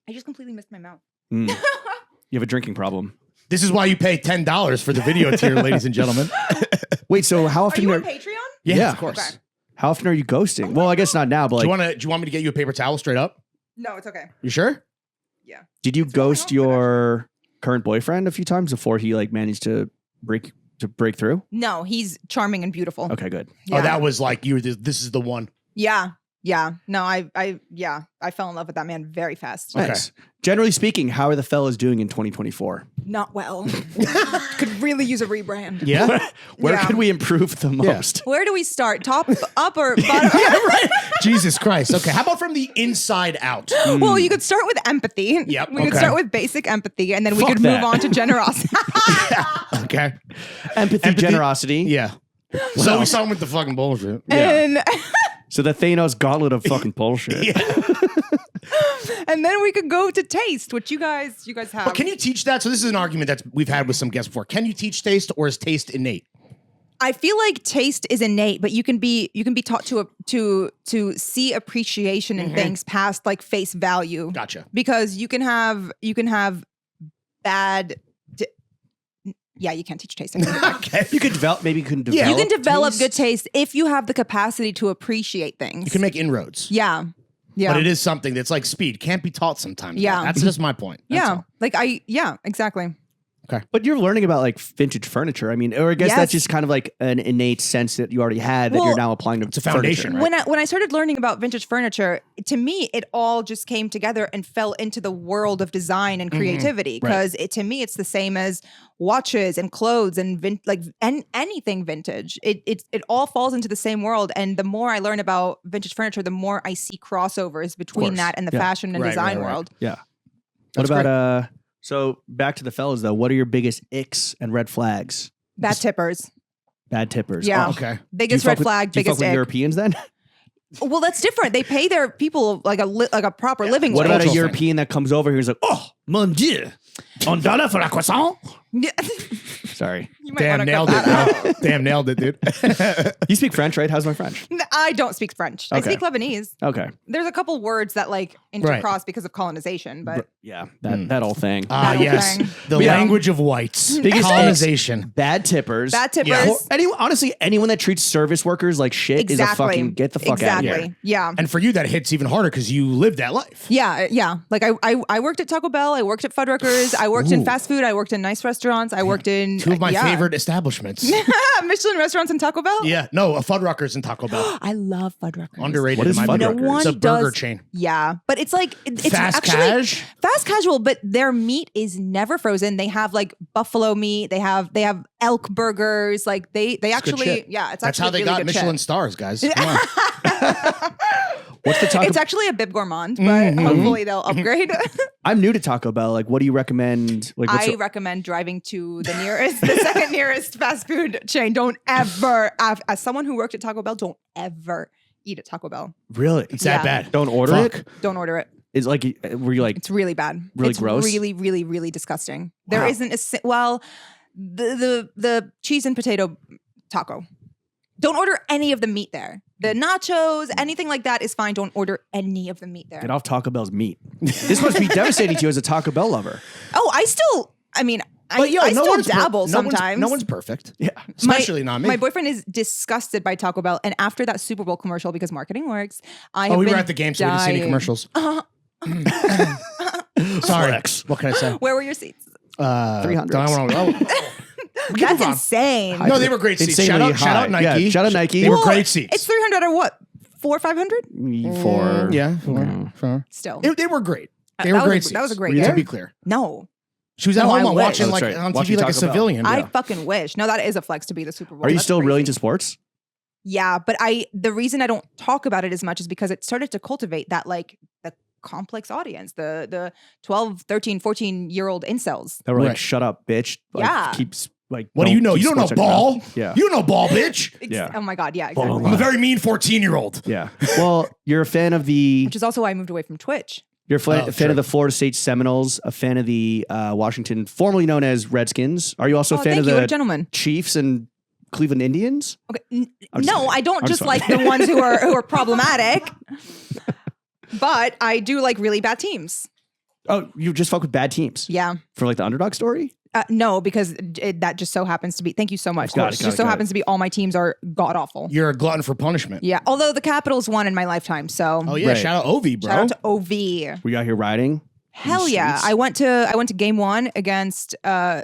[SPEAKER 2] I just completely missed my mouth.
[SPEAKER 1] you have a drinking problem.
[SPEAKER 3] This is why you pay $10 for the video tier, ladies and gentlemen.
[SPEAKER 1] Wait, so how
[SPEAKER 2] Are
[SPEAKER 1] often
[SPEAKER 2] you
[SPEAKER 1] are
[SPEAKER 2] on Patreon?
[SPEAKER 1] Yeah.
[SPEAKER 3] of course.
[SPEAKER 2] Okay.
[SPEAKER 1] how often are you ghosting? Well, I guess not now, but
[SPEAKER 3] Do
[SPEAKER 1] like,
[SPEAKER 3] you want me to get you a paper towel straight up?
[SPEAKER 2] No, it's okay.
[SPEAKER 3] You sure?
[SPEAKER 1] did you
[SPEAKER 2] It's going
[SPEAKER 1] ghost
[SPEAKER 2] on,
[SPEAKER 1] your current boyfriend a few times before he like managed to break to break through?
[SPEAKER 2] No, he's charming and beautiful.
[SPEAKER 1] Okay, good.
[SPEAKER 2] Yeah.
[SPEAKER 3] Oh, that was like this is the one.
[SPEAKER 2] Yeah. Yeah. No, I fell in love with that man very fast.
[SPEAKER 3] Okay.
[SPEAKER 1] Nice. Generally speaking, how are the fellas doing in 2024?
[SPEAKER 2] Not well. Could really use a rebrand.
[SPEAKER 3] Yeah.
[SPEAKER 1] Where
[SPEAKER 2] Yeah.
[SPEAKER 1] could we improve the most?
[SPEAKER 2] Where do we start? Top, up, or bottom?
[SPEAKER 3] Jesus Christ. Okay. How about from the inside out?
[SPEAKER 2] Well, you could start with empathy.
[SPEAKER 3] Yep,
[SPEAKER 2] We could
[SPEAKER 3] okay.
[SPEAKER 2] start with basic empathy, and then we
[SPEAKER 1] Fuck
[SPEAKER 2] could
[SPEAKER 1] that.
[SPEAKER 2] move on to generosity.
[SPEAKER 3] Okay.
[SPEAKER 1] Empathy, generosity.
[SPEAKER 3] Yeah. So we saw him with the fucking bullshit.
[SPEAKER 2] And
[SPEAKER 1] So the Thanos gauntlet of fucking bullshit.
[SPEAKER 2] and then we could go to taste, which you guys have.
[SPEAKER 3] But can you teach that? So this is an argument that we've had with some guests before. Can you teach taste, or is taste innate?
[SPEAKER 2] I feel like taste is innate, but you can be taught to see appreciation in things past like face value.
[SPEAKER 3] Gotcha.
[SPEAKER 2] Because you can have bad. Yeah, you can't teach taste.
[SPEAKER 3] Okay.
[SPEAKER 1] You could develop. Maybe you can develop.
[SPEAKER 2] You can develop
[SPEAKER 1] taste.
[SPEAKER 2] good taste if you have the capacity to appreciate things.
[SPEAKER 3] You can make inroads.
[SPEAKER 2] Yeah. Yeah.
[SPEAKER 3] But it is something that's like speed. Can't be taught sometimes.
[SPEAKER 2] Yeah.
[SPEAKER 3] That's just my point. That's
[SPEAKER 2] Yeah.
[SPEAKER 3] all.
[SPEAKER 2] Like exactly.
[SPEAKER 1] But you're learning about like vintage furniture. I mean, or I guess
[SPEAKER 2] Yes.
[SPEAKER 1] that's just kind of like an innate sense that you already had that
[SPEAKER 2] Well,
[SPEAKER 1] you're now applying to
[SPEAKER 3] it's a foundation,
[SPEAKER 1] furniture.
[SPEAKER 3] right?
[SPEAKER 2] When I started learning about vintage furniture, to me it all just came together and fell into the world of design and creativity. Because to me it's the same as watches and clothes and anything vintage. It all falls into the same world. And the more I learn about vintage furniture, the more I see crossovers between
[SPEAKER 1] course.
[SPEAKER 2] that and the
[SPEAKER 1] Yeah.
[SPEAKER 2] fashion and
[SPEAKER 3] Right,
[SPEAKER 2] design
[SPEAKER 3] right, right.
[SPEAKER 2] world.
[SPEAKER 1] Yeah.
[SPEAKER 3] That's
[SPEAKER 1] What about So back to the fellas though. What are your biggest icks and red flags?
[SPEAKER 2] Bad tippers.
[SPEAKER 1] Bad tippers.
[SPEAKER 2] Yeah.
[SPEAKER 1] Oh.
[SPEAKER 3] Okay.
[SPEAKER 2] Biggest
[SPEAKER 1] Do you fuck
[SPEAKER 2] red
[SPEAKER 1] with-
[SPEAKER 2] flag,
[SPEAKER 1] do you fuck
[SPEAKER 2] biggest
[SPEAKER 1] with
[SPEAKER 2] ick.
[SPEAKER 1] Europeans then?
[SPEAKER 2] Well, that's different. They pay their people like a proper living
[SPEAKER 1] What
[SPEAKER 2] wage.
[SPEAKER 1] about a
[SPEAKER 3] Cultural thing.
[SPEAKER 1] European that comes over here who's like, oh, mon dieu, un dollar for la croissant?
[SPEAKER 2] Yeah.
[SPEAKER 1] Sorry.
[SPEAKER 2] You might
[SPEAKER 3] Damn,
[SPEAKER 2] wanna cut
[SPEAKER 3] nailed it.
[SPEAKER 2] that
[SPEAKER 3] Bro. Damn, nailed it, dude.
[SPEAKER 1] You speak French, right? How's my French?
[SPEAKER 2] out. I don't speak French. I
[SPEAKER 1] Okay.
[SPEAKER 2] speak Lebanese.
[SPEAKER 1] Okay.
[SPEAKER 2] There's a couple words that like intercross because of colonization, but
[SPEAKER 1] Yeah, that whole thing.
[SPEAKER 3] Ah,
[SPEAKER 2] That whole
[SPEAKER 3] yes.
[SPEAKER 2] thing.
[SPEAKER 3] The
[SPEAKER 1] Yeah.
[SPEAKER 3] language of whites.
[SPEAKER 1] Biggest
[SPEAKER 3] Colonization.
[SPEAKER 1] Bad tippers.
[SPEAKER 2] bad tippers.
[SPEAKER 3] Yeah.
[SPEAKER 1] Honestly, anyone that treats service workers like shit is a fucking get the fuck out of
[SPEAKER 2] Exactly.
[SPEAKER 1] here.
[SPEAKER 2] Yeah.
[SPEAKER 3] And for you, that hits even harder because you lived that life.
[SPEAKER 2] Yeah. Like I worked at Taco Bell. I worked at Fuddruckers. I worked in
[SPEAKER 3] Ooh.
[SPEAKER 2] fast food. I worked in nice restaurants. I worked in
[SPEAKER 3] Two of my
[SPEAKER 2] yeah.
[SPEAKER 3] favorite establishments.
[SPEAKER 2] Michelin restaurants and Taco Bell.
[SPEAKER 3] Yeah, no, a Fuddruckers and Taco Bell.
[SPEAKER 2] I love Fuddruckers.
[SPEAKER 3] Underrated.
[SPEAKER 1] What is
[SPEAKER 3] in my
[SPEAKER 1] Fuddruckers?
[SPEAKER 3] book.
[SPEAKER 2] No one
[SPEAKER 3] It's a burger
[SPEAKER 2] does-
[SPEAKER 3] chain.
[SPEAKER 2] Yeah, but it's like it's
[SPEAKER 3] Fast
[SPEAKER 2] actually
[SPEAKER 3] cash?
[SPEAKER 2] fast casual, but their meat is never frozen. They have like buffalo meat. They have elk burgers. Like they
[SPEAKER 3] good
[SPEAKER 2] actually
[SPEAKER 3] shit.
[SPEAKER 2] yeah. It's
[SPEAKER 3] That's
[SPEAKER 2] actually
[SPEAKER 3] how they
[SPEAKER 2] really
[SPEAKER 3] got
[SPEAKER 2] good
[SPEAKER 3] Michelin
[SPEAKER 2] shit.
[SPEAKER 3] stars, guys. Come on.
[SPEAKER 1] What's the Taco
[SPEAKER 2] It's actually a bib gourmand, but hopefully they'll upgrade.
[SPEAKER 1] I'm new to Taco Bell. Like, what do you recommend? Like, what's
[SPEAKER 2] I recommend driving to the second nearest fast food chain. Don't ever, as someone who worked at Taco Bell, don't ever eat at Taco Bell.
[SPEAKER 1] really?
[SPEAKER 3] It's that
[SPEAKER 2] Yeah.
[SPEAKER 3] bad.
[SPEAKER 1] Don't order
[SPEAKER 3] Fuck.
[SPEAKER 1] it.
[SPEAKER 2] Don't order it.
[SPEAKER 1] It's like, were you like,
[SPEAKER 2] It's really bad.
[SPEAKER 1] Really
[SPEAKER 2] it's
[SPEAKER 1] gross?
[SPEAKER 2] Really, really, really disgusting. There
[SPEAKER 1] Wow.
[SPEAKER 2] isn't the cheese and potato taco. Don't order any of the meat there. The nachos, anything like that is fine. Don't order any of the meat there.
[SPEAKER 1] get off Taco Bell's meat? This must be devastating to you as a Taco Bell lover.
[SPEAKER 2] Oh, I still
[SPEAKER 3] But yo,
[SPEAKER 2] I
[SPEAKER 3] no
[SPEAKER 2] still
[SPEAKER 3] one's per-
[SPEAKER 2] dabble
[SPEAKER 3] no one's-
[SPEAKER 2] sometimes.
[SPEAKER 3] No one's perfect.
[SPEAKER 1] Yeah.
[SPEAKER 3] Especially not me.
[SPEAKER 2] My boyfriend is disgusted by Taco Bell, and after that Super Bowl commercial, because marketing works, I
[SPEAKER 3] Oh,
[SPEAKER 2] have
[SPEAKER 3] we were
[SPEAKER 2] been
[SPEAKER 3] at the game, so we didn't see any
[SPEAKER 2] dying.
[SPEAKER 3] commercials. Sorry.
[SPEAKER 1] Flex.
[SPEAKER 3] What can I say?
[SPEAKER 2] Where were your seats?
[SPEAKER 1] 300s.
[SPEAKER 2] That's
[SPEAKER 3] move on.
[SPEAKER 2] insane.
[SPEAKER 3] No, they were great seats. Shout
[SPEAKER 1] Insanely
[SPEAKER 3] out, shout out
[SPEAKER 1] high.
[SPEAKER 3] Nike.
[SPEAKER 1] Yeah, shout out Nike.
[SPEAKER 3] They were
[SPEAKER 2] Well,
[SPEAKER 3] great seats.
[SPEAKER 2] It's 300 or what? 400 or 500?
[SPEAKER 1] For
[SPEAKER 3] Yeah. Four.
[SPEAKER 2] Still.
[SPEAKER 3] They were great. They
[SPEAKER 2] That
[SPEAKER 3] were
[SPEAKER 2] was a-
[SPEAKER 3] great seats.
[SPEAKER 2] that was a great
[SPEAKER 3] To
[SPEAKER 2] year.
[SPEAKER 3] be clear.
[SPEAKER 2] No.
[SPEAKER 3] She was at
[SPEAKER 2] No, I
[SPEAKER 3] home
[SPEAKER 2] wish.
[SPEAKER 3] watching
[SPEAKER 1] Oh,
[SPEAKER 3] like
[SPEAKER 1] that's right.
[SPEAKER 3] on
[SPEAKER 1] Watching
[SPEAKER 3] TV like a
[SPEAKER 1] Taco Bell.
[SPEAKER 3] civilian.
[SPEAKER 2] I
[SPEAKER 3] Yeah.
[SPEAKER 2] fucking wish. No, that is a flex to be the Super Bowl.
[SPEAKER 1] Are you
[SPEAKER 2] That's
[SPEAKER 1] still really
[SPEAKER 2] crazy.
[SPEAKER 1] into sports?
[SPEAKER 2] Yeah, but the reason I don't talk about it as much is because it started to cultivate that like the complex audience, the 12, 13, 14-year-old incels.
[SPEAKER 1] That were like,
[SPEAKER 3] Right.
[SPEAKER 1] shut up, bitch. Like,
[SPEAKER 2] Yeah.
[SPEAKER 1] keeps like.
[SPEAKER 3] What do you know?
[SPEAKER 1] keep
[SPEAKER 3] You don't know
[SPEAKER 1] sports in your
[SPEAKER 3] ball.
[SPEAKER 1] mouth. Yeah.
[SPEAKER 3] You don't know ball, bitch.
[SPEAKER 1] Yeah.
[SPEAKER 2] Oh my God. Yeah,
[SPEAKER 1] Blah, blah,
[SPEAKER 2] exactly.
[SPEAKER 1] blah.
[SPEAKER 3] I'm a very mean 14-year-old.
[SPEAKER 1] Yeah. Well, you're a fan of the.
[SPEAKER 2] Which is also why I moved away from Twitch.
[SPEAKER 1] You're a fan,
[SPEAKER 3] Oh,
[SPEAKER 1] a fan
[SPEAKER 3] sure.
[SPEAKER 1] of the Florida State Seminoles, a fan of the Washington, formerly known as Redskins. Are you also a fan
[SPEAKER 2] thank
[SPEAKER 1] of
[SPEAKER 2] you. What a
[SPEAKER 1] the
[SPEAKER 2] gentleman.
[SPEAKER 1] Chiefs and Cleveland Indians?
[SPEAKER 2] Okay.
[SPEAKER 1] I'm just
[SPEAKER 2] No,
[SPEAKER 1] kidding.
[SPEAKER 2] I don't
[SPEAKER 1] I'm
[SPEAKER 2] just
[SPEAKER 1] just
[SPEAKER 2] like the ones who are problematic. But I do like really bad teams.
[SPEAKER 1] Oh, you just fuck with bad teams
[SPEAKER 2] Yeah.
[SPEAKER 1] for like the underdog story?
[SPEAKER 2] No, because that just so happens to be. Thank you so much.
[SPEAKER 1] Got it, got
[SPEAKER 2] just
[SPEAKER 1] it,
[SPEAKER 2] so
[SPEAKER 1] got
[SPEAKER 2] happens to be all my teams are god awful.
[SPEAKER 3] You're a glutton for punishment.
[SPEAKER 2] Yeah. Although the Capitals won in my lifetime, so
[SPEAKER 3] Oh yeah,
[SPEAKER 1] Right.
[SPEAKER 3] shout out Ovi, bro.
[SPEAKER 2] shout out to OV.
[SPEAKER 1] Were you out here riding?
[SPEAKER 2] Hell yeah.
[SPEAKER 1] Sweets.
[SPEAKER 2] I went to game 1 against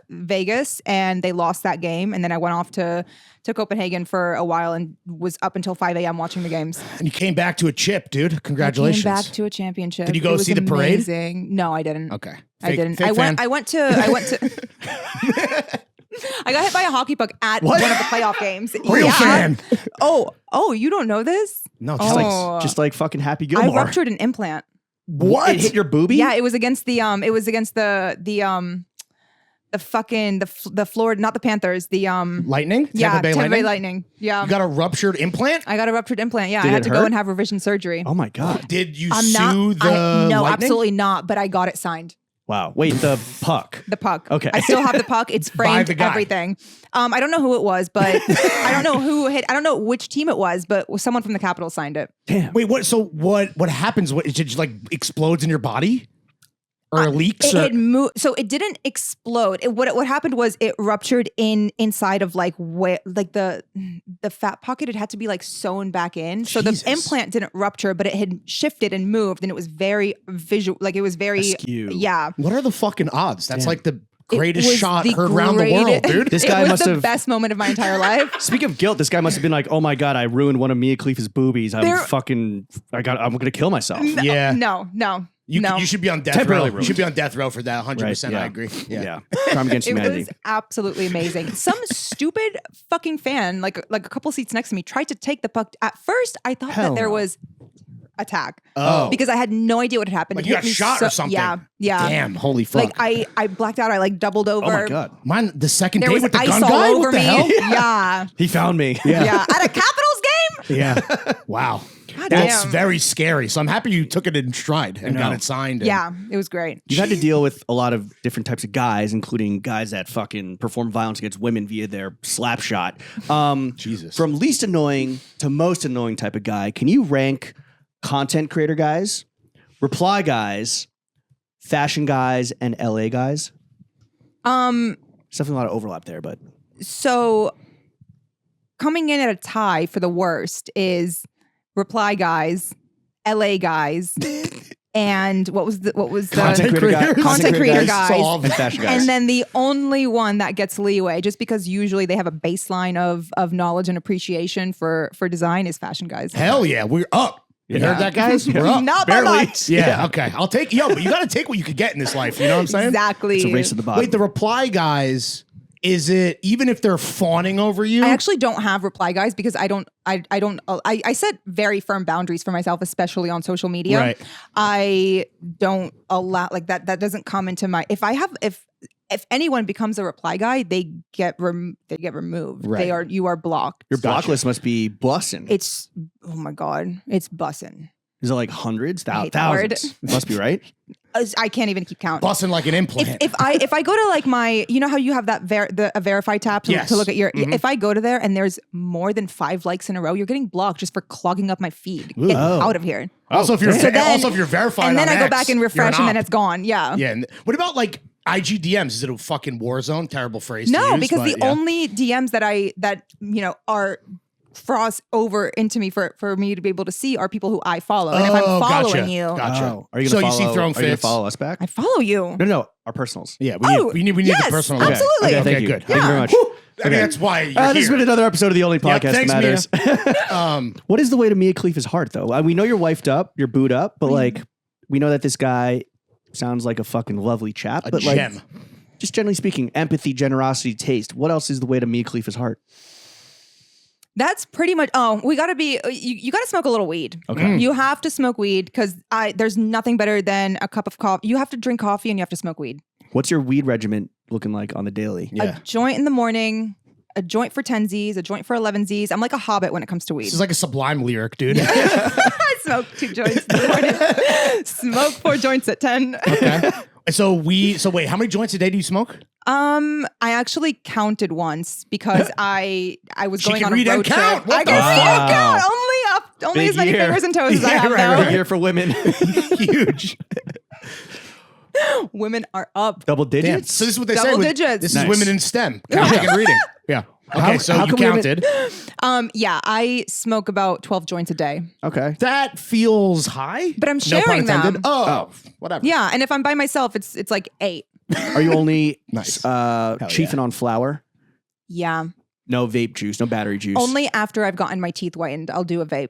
[SPEAKER 2] Vegas, and they lost that game. And then I went off to Copenhagen for a while and was up until 5 a.m. watching the games.
[SPEAKER 3] And you came back to a chip, dude. Congratulations.
[SPEAKER 2] I came back to a championship.
[SPEAKER 3] Did you go
[SPEAKER 2] It was
[SPEAKER 3] see the parade?
[SPEAKER 2] amazing. No, I didn't.
[SPEAKER 3] Okay.
[SPEAKER 2] I didn't.
[SPEAKER 3] Fake
[SPEAKER 2] I
[SPEAKER 3] fan.
[SPEAKER 2] went to I got hit by a hockey puck at one of the playoff games.
[SPEAKER 3] Real fan.
[SPEAKER 2] Oh, you don't know this?
[SPEAKER 3] No,
[SPEAKER 1] Just,
[SPEAKER 2] Oh.
[SPEAKER 1] just like fucking Happy
[SPEAKER 2] I
[SPEAKER 1] Gilmore.
[SPEAKER 2] ruptured an implant.
[SPEAKER 3] what?
[SPEAKER 1] It hit your boobie?
[SPEAKER 2] Yeah, it was against the fucking the Florida, not the Panthers, the
[SPEAKER 3] Lightning?
[SPEAKER 2] yeah,
[SPEAKER 3] Tampa Bay Lightning?
[SPEAKER 2] Lightning. Yeah.
[SPEAKER 3] You got a ruptured implant?
[SPEAKER 2] I got a ruptured implant. Yeah,
[SPEAKER 1] Did
[SPEAKER 2] I had
[SPEAKER 1] it
[SPEAKER 2] to
[SPEAKER 1] hurt?
[SPEAKER 2] go and have revision surgery.
[SPEAKER 1] Oh my God.
[SPEAKER 3] Did you
[SPEAKER 2] I'm
[SPEAKER 3] sue
[SPEAKER 2] not.
[SPEAKER 3] the
[SPEAKER 2] No,
[SPEAKER 3] Lightning?
[SPEAKER 2] absolutely not. But I got it signed.
[SPEAKER 1] Wow. Wait, the puck.
[SPEAKER 2] The puck.
[SPEAKER 1] Okay.
[SPEAKER 2] I still have the puck. It's
[SPEAKER 3] By
[SPEAKER 2] framed.
[SPEAKER 3] the guy.
[SPEAKER 2] Everything. I don't know who it was, but I don't know who hit. I don't know which team it was, but someone from the Capitals signed it.
[SPEAKER 1] Damn.
[SPEAKER 3] Wait, what? So what happens? What, it just like explodes in your body? Or leaks?
[SPEAKER 2] It
[SPEAKER 3] Or?
[SPEAKER 2] had moved, so it didn't explode. What happened was it ruptured inside of like where like the fat pocket. It had to be like sewn back in. So
[SPEAKER 3] Jesus.
[SPEAKER 2] the implant didn't rupture, but it had shifted and moved, and it was very visual. Like it was very
[SPEAKER 1] Askew.
[SPEAKER 2] yeah.
[SPEAKER 3] What are the fucking odds? That's
[SPEAKER 1] Damn.
[SPEAKER 3] like the
[SPEAKER 2] It
[SPEAKER 3] greatest
[SPEAKER 2] was
[SPEAKER 3] shot
[SPEAKER 2] the
[SPEAKER 3] heard around the world,
[SPEAKER 2] greatest-
[SPEAKER 3] dude.
[SPEAKER 1] This
[SPEAKER 2] it
[SPEAKER 1] guy
[SPEAKER 2] was
[SPEAKER 1] must
[SPEAKER 2] the
[SPEAKER 1] have-
[SPEAKER 2] best moment of my entire life.
[SPEAKER 1] Speaking of guilt, this guy must have been like, "Oh my God, I ruined one of Mia Khalifa's boobies. I'm gonna kill myself."
[SPEAKER 3] Yeah.
[SPEAKER 2] No.
[SPEAKER 3] You should be on death
[SPEAKER 1] Temporarily
[SPEAKER 3] row. You
[SPEAKER 1] ruined.
[SPEAKER 3] should be on death row for that. 100%.
[SPEAKER 1] Right, yeah.
[SPEAKER 3] I agree.
[SPEAKER 1] Yeah. Crime against
[SPEAKER 2] It
[SPEAKER 1] humanity.
[SPEAKER 2] was absolutely amazing. Some stupid fucking fan, like a couple seats next to me, tried to take the puck. At first, I thought
[SPEAKER 1] Hell
[SPEAKER 2] that there
[SPEAKER 1] no.
[SPEAKER 2] was attack.
[SPEAKER 3] Oh.
[SPEAKER 2] Because I had no idea what had happened.
[SPEAKER 3] Like
[SPEAKER 2] It
[SPEAKER 3] you
[SPEAKER 2] hit
[SPEAKER 3] got
[SPEAKER 2] me
[SPEAKER 3] shot or something.
[SPEAKER 2] Yeah.
[SPEAKER 3] Damn. Holy fuck.
[SPEAKER 2] Like I blacked out. I like doubled over.
[SPEAKER 1] Oh my God.
[SPEAKER 3] Mine, the second
[SPEAKER 2] There
[SPEAKER 3] date
[SPEAKER 2] was
[SPEAKER 3] with the
[SPEAKER 2] ice
[SPEAKER 3] gun
[SPEAKER 2] all
[SPEAKER 3] guy?
[SPEAKER 2] over
[SPEAKER 3] What the
[SPEAKER 2] me.
[SPEAKER 3] hell?
[SPEAKER 2] Yeah.
[SPEAKER 1] He found me.
[SPEAKER 2] Yeah. At a Capitals game?
[SPEAKER 3] Yeah. Wow.
[SPEAKER 2] God
[SPEAKER 3] That's
[SPEAKER 2] damn.
[SPEAKER 3] very scary. So I'm happy you took it in stride and got
[SPEAKER 1] know.
[SPEAKER 3] it signed. and-
[SPEAKER 2] Yeah. It was great.
[SPEAKER 1] You've had to deal with a lot of different types of guys, including guys that fucking perform violence against women via their slap shot.
[SPEAKER 3] Jesus.
[SPEAKER 1] From least annoying to most annoying type of guy, can you rank content creator guys, reply guys, fashion guys, and LA guys? There's definitely a lot of overlap there, but
[SPEAKER 2] So coming in at a tie for the worst is reply guys, LA guys, and what was the
[SPEAKER 1] Content creator guy-
[SPEAKER 3] creators.
[SPEAKER 2] Content creator guys.
[SPEAKER 3] Solved.
[SPEAKER 1] and fashion guys.
[SPEAKER 2] and then the only one that gets leeway, just because usually they have a baseline of knowledge and appreciation for design, is fashion guys.
[SPEAKER 3] Hell yeah. We're up. You
[SPEAKER 1] Yeah.
[SPEAKER 3] heard that, guys? We're up.
[SPEAKER 2] Not by
[SPEAKER 1] Barely.
[SPEAKER 2] much.
[SPEAKER 3] Yeah, okay. I'll take but you got to take what you could get in this life. You know what I'm saying?
[SPEAKER 2] Exactly.
[SPEAKER 1] It's a race to the bottom.
[SPEAKER 3] Wait, the reply guys, is it even if they're fawning over you?
[SPEAKER 2] I actually don't have reply guys because I set very firm boundaries for myself, especially on social media.
[SPEAKER 3] Right.
[SPEAKER 2] I don't allow like that doesn't come into my if anyone becomes a reply guy, they get removed.
[SPEAKER 3] Right.
[SPEAKER 2] You are blocked.
[SPEAKER 1] your block
[SPEAKER 3] Gotcha.
[SPEAKER 1] list must be bussin'.
[SPEAKER 2] It's oh my God, it's bussin'.
[SPEAKER 1] Is it like hundreds,
[SPEAKER 2] I hate that word.
[SPEAKER 1] thousands? Must be right.
[SPEAKER 2] I can't even keep count.
[SPEAKER 3] Busting like an implant.
[SPEAKER 2] If I go to like my, you know how you have that a verify tab to,
[SPEAKER 3] Yes.
[SPEAKER 2] to look at your,
[SPEAKER 3] Mhm.
[SPEAKER 2] if I go to there and there's more than 5 likes in a row, you're getting blocked just for clogging up my feed.
[SPEAKER 3] Ooh.
[SPEAKER 2] Get
[SPEAKER 1] Oh.
[SPEAKER 2] out of here.
[SPEAKER 3] also, if you're
[SPEAKER 2] So then-
[SPEAKER 3] verified,
[SPEAKER 2] And then
[SPEAKER 3] on
[SPEAKER 2] I go
[SPEAKER 3] X,
[SPEAKER 2] back and
[SPEAKER 3] you're
[SPEAKER 2] refresh
[SPEAKER 3] an
[SPEAKER 2] and then
[SPEAKER 3] op.
[SPEAKER 2] it's gone. Yeah.
[SPEAKER 3] Yeah. And what about like IG DMs? Is it a fucking war zone? Terrible phrase. to
[SPEAKER 2] No,
[SPEAKER 3] use,
[SPEAKER 2] because
[SPEAKER 3] but
[SPEAKER 2] the
[SPEAKER 3] yeah.
[SPEAKER 2] only DMs that are cross over into me for me to be able to see are people who I follow. And if I'm
[SPEAKER 3] Oh,
[SPEAKER 2] following
[SPEAKER 3] gotcha.
[SPEAKER 2] you,
[SPEAKER 3] Gotcha.
[SPEAKER 1] Oh. Are you
[SPEAKER 3] So
[SPEAKER 1] gonna
[SPEAKER 3] you
[SPEAKER 1] follow?
[SPEAKER 3] see throwing
[SPEAKER 1] Are you gonna
[SPEAKER 3] fits?
[SPEAKER 1] follow us back?
[SPEAKER 2] I follow you.
[SPEAKER 1] No, our personals.
[SPEAKER 3] Yeah,
[SPEAKER 2] Oh,
[SPEAKER 3] we need
[SPEAKER 2] yes,
[SPEAKER 3] the personal.
[SPEAKER 1] Okay.
[SPEAKER 2] absolutely.
[SPEAKER 1] Okay,
[SPEAKER 3] Okay,
[SPEAKER 1] thank you.
[SPEAKER 3] good.
[SPEAKER 1] Thank you very much.
[SPEAKER 3] Whew. I mean,
[SPEAKER 1] Okay.
[SPEAKER 3] that's why you're
[SPEAKER 1] This has
[SPEAKER 3] here.
[SPEAKER 1] been another episode of the only
[SPEAKER 3] Yep,
[SPEAKER 1] podcast
[SPEAKER 3] thanks,
[SPEAKER 1] that matters. What is the way to Mia Khalifa's heart, though? We know you're wifed up, you're booed up, but like, we know that this guy sounds like a fucking lovely chap.
[SPEAKER 3] A
[SPEAKER 1] but
[SPEAKER 3] gem.
[SPEAKER 1] like, just generally speaking, empathy, generosity, taste. What else is the way to Mia Khalifa's heart?
[SPEAKER 2] That's pretty much. Oh, we got to be. You got to smoke a little weed.
[SPEAKER 1] Okay.
[SPEAKER 2] You have to smoke weed because there's nothing better than a cup of coffee. You have to drink coffee and you have to smoke weed.
[SPEAKER 1] What's your weed regimen looking like on the daily?
[SPEAKER 3] Yeah.
[SPEAKER 2] A joint in the morning, a joint for 10Zs, a joint for 11Zs. I'm like a hobbit when it comes to weed.
[SPEAKER 3] This is like a Sublime lyric, dude.
[SPEAKER 2] I smoke 2 joints in the morning. Smoke 4 joints at 10.
[SPEAKER 3] Okay. So wait, how many joints a day do you smoke?
[SPEAKER 2] I actually counted once because I was
[SPEAKER 3] She
[SPEAKER 2] going
[SPEAKER 3] can
[SPEAKER 2] on a
[SPEAKER 3] read and
[SPEAKER 2] road trip.
[SPEAKER 3] count. What
[SPEAKER 2] I
[SPEAKER 3] the
[SPEAKER 2] can read and
[SPEAKER 1] fuck?
[SPEAKER 2] count. Only
[SPEAKER 1] Big
[SPEAKER 2] as many
[SPEAKER 1] year.
[SPEAKER 2] fingers and toes as I
[SPEAKER 3] Yeah,
[SPEAKER 2] have
[SPEAKER 3] right,
[SPEAKER 2] now.
[SPEAKER 3] right.
[SPEAKER 1] Big year for women.
[SPEAKER 3] Huge.
[SPEAKER 2] Women are up.
[SPEAKER 1] Double
[SPEAKER 3] Damn.
[SPEAKER 1] digits?
[SPEAKER 3] So this is what they
[SPEAKER 2] Double
[SPEAKER 3] say.
[SPEAKER 2] digits.
[SPEAKER 3] This
[SPEAKER 1] Nice.
[SPEAKER 3] is women in STEM. Counting and reading. Yeah. Okay, so you
[SPEAKER 1] come women-
[SPEAKER 3] counted.
[SPEAKER 2] Yeah, I smoke about 12 joints a day.
[SPEAKER 1] Okay.
[SPEAKER 3] That feels high.
[SPEAKER 2] But I'm
[SPEAKER 3] No pun
[SPEAKER 2] sharing
[SPEAKER 3] intended.
[SPEAKER 2] them.
[SPEAKER 3] Oh, whatever.
[SPEAKER 2] Yeah, and if I'm by myself, it's like 8.
[SPEAKER 1] Are you only
[SPEAKER 3] Nice.
[SPEAKER 1] chiefing on flour?
[SPEAKER 2] Yeah.
[SPEAKER 1] No vape juice, no battery juice.
[SPEAKER 2] Only after I've gotten my teeth whitened, I'll do a vape.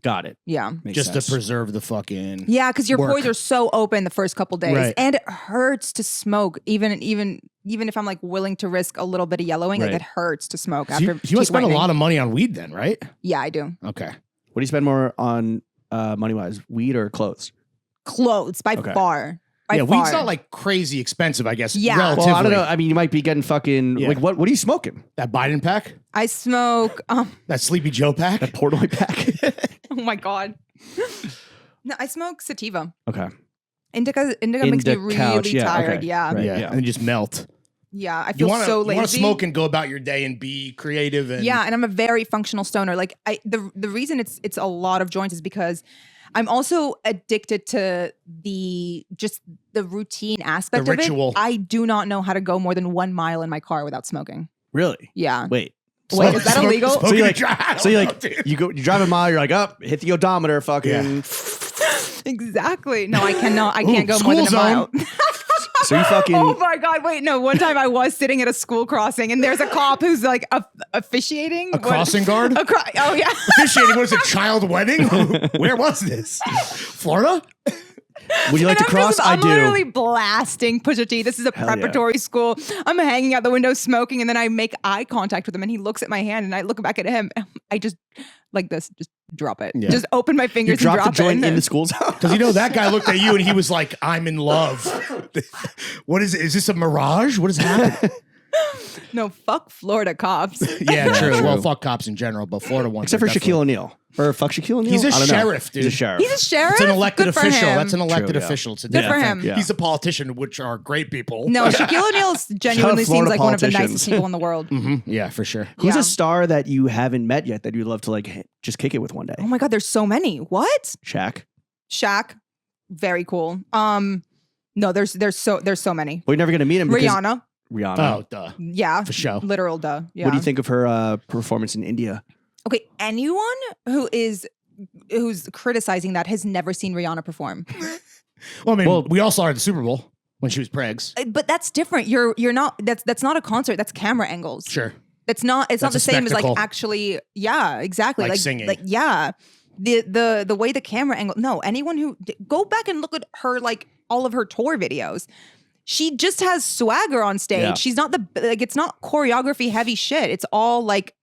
[SPEAKER 1] Got it.
[SPEAKER 2] Yeah.
[SPEAKER 1] Makes
[SPEAKER 3] Just
[SPEAKER 1] sense.
[SPEAKER 3] to preserve the fucking.
[SPEAKER 2] Yeah, because your
[SPEAKER 3] Work.
[SPEAKER 2] pores are so open the first couple days,
[SPEAKER 3] Right.
[SPEAKER 2] and it hurts to smoke. Even if I'm like willing to risk a little bit of yellowing, like
[SPEAKER 1] Right.
[SPEAKER 2] it hurts to smoke
[SPEAKER 3] So
[SPEAKER 2] after.
[SPEAKER 3] you must
[SPEAKER 2] teeth
[SPEAKER 3] spend a
[SPEAKER 2] whitening.
[SPEAKER 3] lot of money on weed then, right?
[SPEAKER 2] Yeah, I do.
[SPEAKER 3] Okay.
[SPEAKER 1] What do you spend more on money wise, weed or clothes?
[SPEAKER 2] Clothes by
[SPEAKER 1] Okay.
[SPEAKER 2] far. By
[SPEAKER 3] Yeah,
[SPEAKER 2] far.
[SPEAKER 3] weed's not like crazy expensive, I guess.
[SPEAKER 2] Yeah.
[SPEAKER 3] Relatively.
[SPEAKER 1] Well, I don't know. I mean, you might be getting fucking
[SPEAKER 3] Yeah.
[SPEAKER 1] like what? What are you smoking?
[SPEAKER 3] That Biden pack,
[SPEAKER 2] I smoke.
[SPEAKER 3] that Sleepy Joe pack.
[SPEAKER 1] That Portnoy pack.
[SPEAKER 2] Oh my god. No, I smoke sativa.
[SPEAKER 1] Okay.
[SPEAKER 2] Indica makes me really
[SPEAKER 1] couch, yeah,
[SPEAKER 2] tired.
[SPEAKER 1] okay.
[SPEAKER 2] Yeah.
[SPEAKER 1] Right.
[SPEAKER 3] yeah,
[SPEAKER 1] yeah.
[SPEAKER 3] and just melt.
[SPEAKER 2] Yeah. I
[SPEAKER 3] You
[SPEAKER 2] feel
[SPEAKER 3] want
[SPEAKER 2] so
[SPEAKER 3] to
[SPEAKER 2] lazy.
[SPEAKER 3] smoke and go about your day and be creative and
[SPEAKER 2] Yeah, and I'm a very functional stoner. Like the reason it's a lot of joints is because I'm also addicted to the routine aspect
[SPEAKER 3] The
[SPEAKER 2] of
[SPEAKER 3] ritual.
[SPEAKER 2] it. I do not know how to go more than 1 mile in my car without smoking.
[SPEAKER 1] Really?
[SPEAKER 2] Yeah.
[SPEAKER 1] Wait.
[SPEAKER 2] Wait, is that illegal?
[SPEAKER 3] Smoking
[SPEAKER 1] So you
[SPEAKER 3] and
[SPEAKER 1] like,
[SPEAKER 3] drive. I don't
[SPEAKER 1] so you
[SPEAKER 3] know,
[SPEAKER 1] like,
[SPEAKER 3] dude.
[SPEAKER 1] you drive a mile, you're like, up, hit the odometer, fucking.
[SPEAKER 2] Exactly. No, I cannot. I can't go more than a
[SPEAKER 3] school
[SPEAKER 2] mile.
[SPEAKER 1] So you fucking.
[SPEAKER 2] Oh my god! Wait, no. One time I was sitting at a school crossing, and there's a cop who's like officiating.
[SPEAKER 3] A crossing guard?
[SPEAKER 2] Oh yeah.
[SPEAKER 3] Officiating, what is it, child wedding? Where was this? Florida?
[SPEAKER 1] Would you like to
[SPEAKER 2] And
[SPEAKER 1] cross? I
[SPEAKER 2] I'm
[SPEAKER 1] do.
[SPEAKER 2] literally blasting Pusha T. This is a
[SPEAKER 1] Hell yeah.
[SPEAKER 2] preparatory school. I'm hanging out the window smoking, and then I make eye contact with him, and he looks at my hand, and I look back at him. I just like this, just drop it.
[SPEAKER 3] Yeah.
[SPEAKER 2] Just open my
[SPEAKER 1] You
[SPEAKER 2] fingers and
[SPEAKER 1] dropped
[SPEAKER 2] drop
[SPEAKER 1] the joint
[SPEAKER 2] it.
[SPEAKER 1] in the school zone.
[SPEAKER 3] Because you know that guy looked at you and he was like, "I'm in love." What is it? Is this a mirage? What is happening?
[SPEAKER 2] No, fuck Florida cops.
[SPEAKER 3] Yeah, true.
[SPEAKER 1] true.
[SPEAKER 3] Well, fuck cops in general, but Florida ones.
[SPEAKER 1] Except
[SPEAKER 3] are
[SPEAKER 1] for
[SPEAKER 3] definitely-
[SPEAKER 1] Shaquille O'Neal. Or fuck Shaquille O'Neal?
[SPEAKER 3] He's a
[SPEAKER 1] I don't know.
[SPEAKER 3] sheriff, dude.
[SPEAKER 1] He's a sheriff.
[SPEAKER 2] He's a sheriff.
[SPEAKER 3] It's an elected
[SPEAKER 2] Good for
[SPEAKER 3] official.
[SPEAKER 2] him.
[SPEAKER 3] That's an elected
[SPEAKER 1] True, yeah.
[SPEAKER 3] official. It's a
[SPEAKER 2] Good for
[SPEAKER 3] different
[SPEAKER 2] him.
[SPEAKER 3] thing.
[SPEAKER 1] Yeah.
[SPEAKER 3] He's a politician, which are great people.
[SPEAKER 2] No, Shaquille O'Neal genuinely seems
[SPEAKER 1] Florida
[SPEAKER 2] like one of the
[SPEAKER 1] politicians.
[SPEAKER 2] nicest people in the world.
[SPEAKER 3] Yeah, for sure.
[SPEAKER 1] Who's
[SPEAKER 2] Yeah.
[SPEAKER 1] a star that you haven't met yet that you'd love to like just kick it with one day?
[SPEAKER 2] Oh my god, there's so many. What?
[SPEAKER 1] Shaq.
[SPEAKER 2] Shaq, very cool. No, there's so many.
[SPEAKER 1] Well, you're never gonna meet him because
[SPEAKER 2] Rihanna,
[SPEAKER 1] Rihanna.
[SPEAKER 3] Oh, duh.
[SPEAKER 2] yeah,
[SPEAKER 3] For sure.
[SPEAKER 2] literal duh. Yeah.
[SPEAKER 1] What do you think of her performance in India?
[SPEAKER 2] Okay, anyone who's criticizing that has never seen Rihanna perform.
[SPEAKER 3] Well, I mean,
[SPEAKER 1] Well-
[SPEAKER 3] we all saw her at the Super Bowl when she was pregs.
[SPEAKER 2] But that's different. You're not. That's not a concert. That's camera angles.
[SPEAKER 3] Sure.
[SPEAKER 2] It's not. It's not
[SPEAKER 3] That's
[SPEAKER 2] the
[SPEAKER 3] a
[SPEAKER 2] same as like
[SPEAKER 3] spectacle.
[SPEAKER 2] actually. Yeah, exactly.
[SPEAKER 3] Like singing.
[SPEAKER 2] Like yeah. The way the camera angle. No, anyone who go back and look at her like all of her tour videos. She just has swagger on stage.
[SPEAKER 1] Yeah.
[SPEAKER 2] She's not it's not choreography heavy shit. It's all like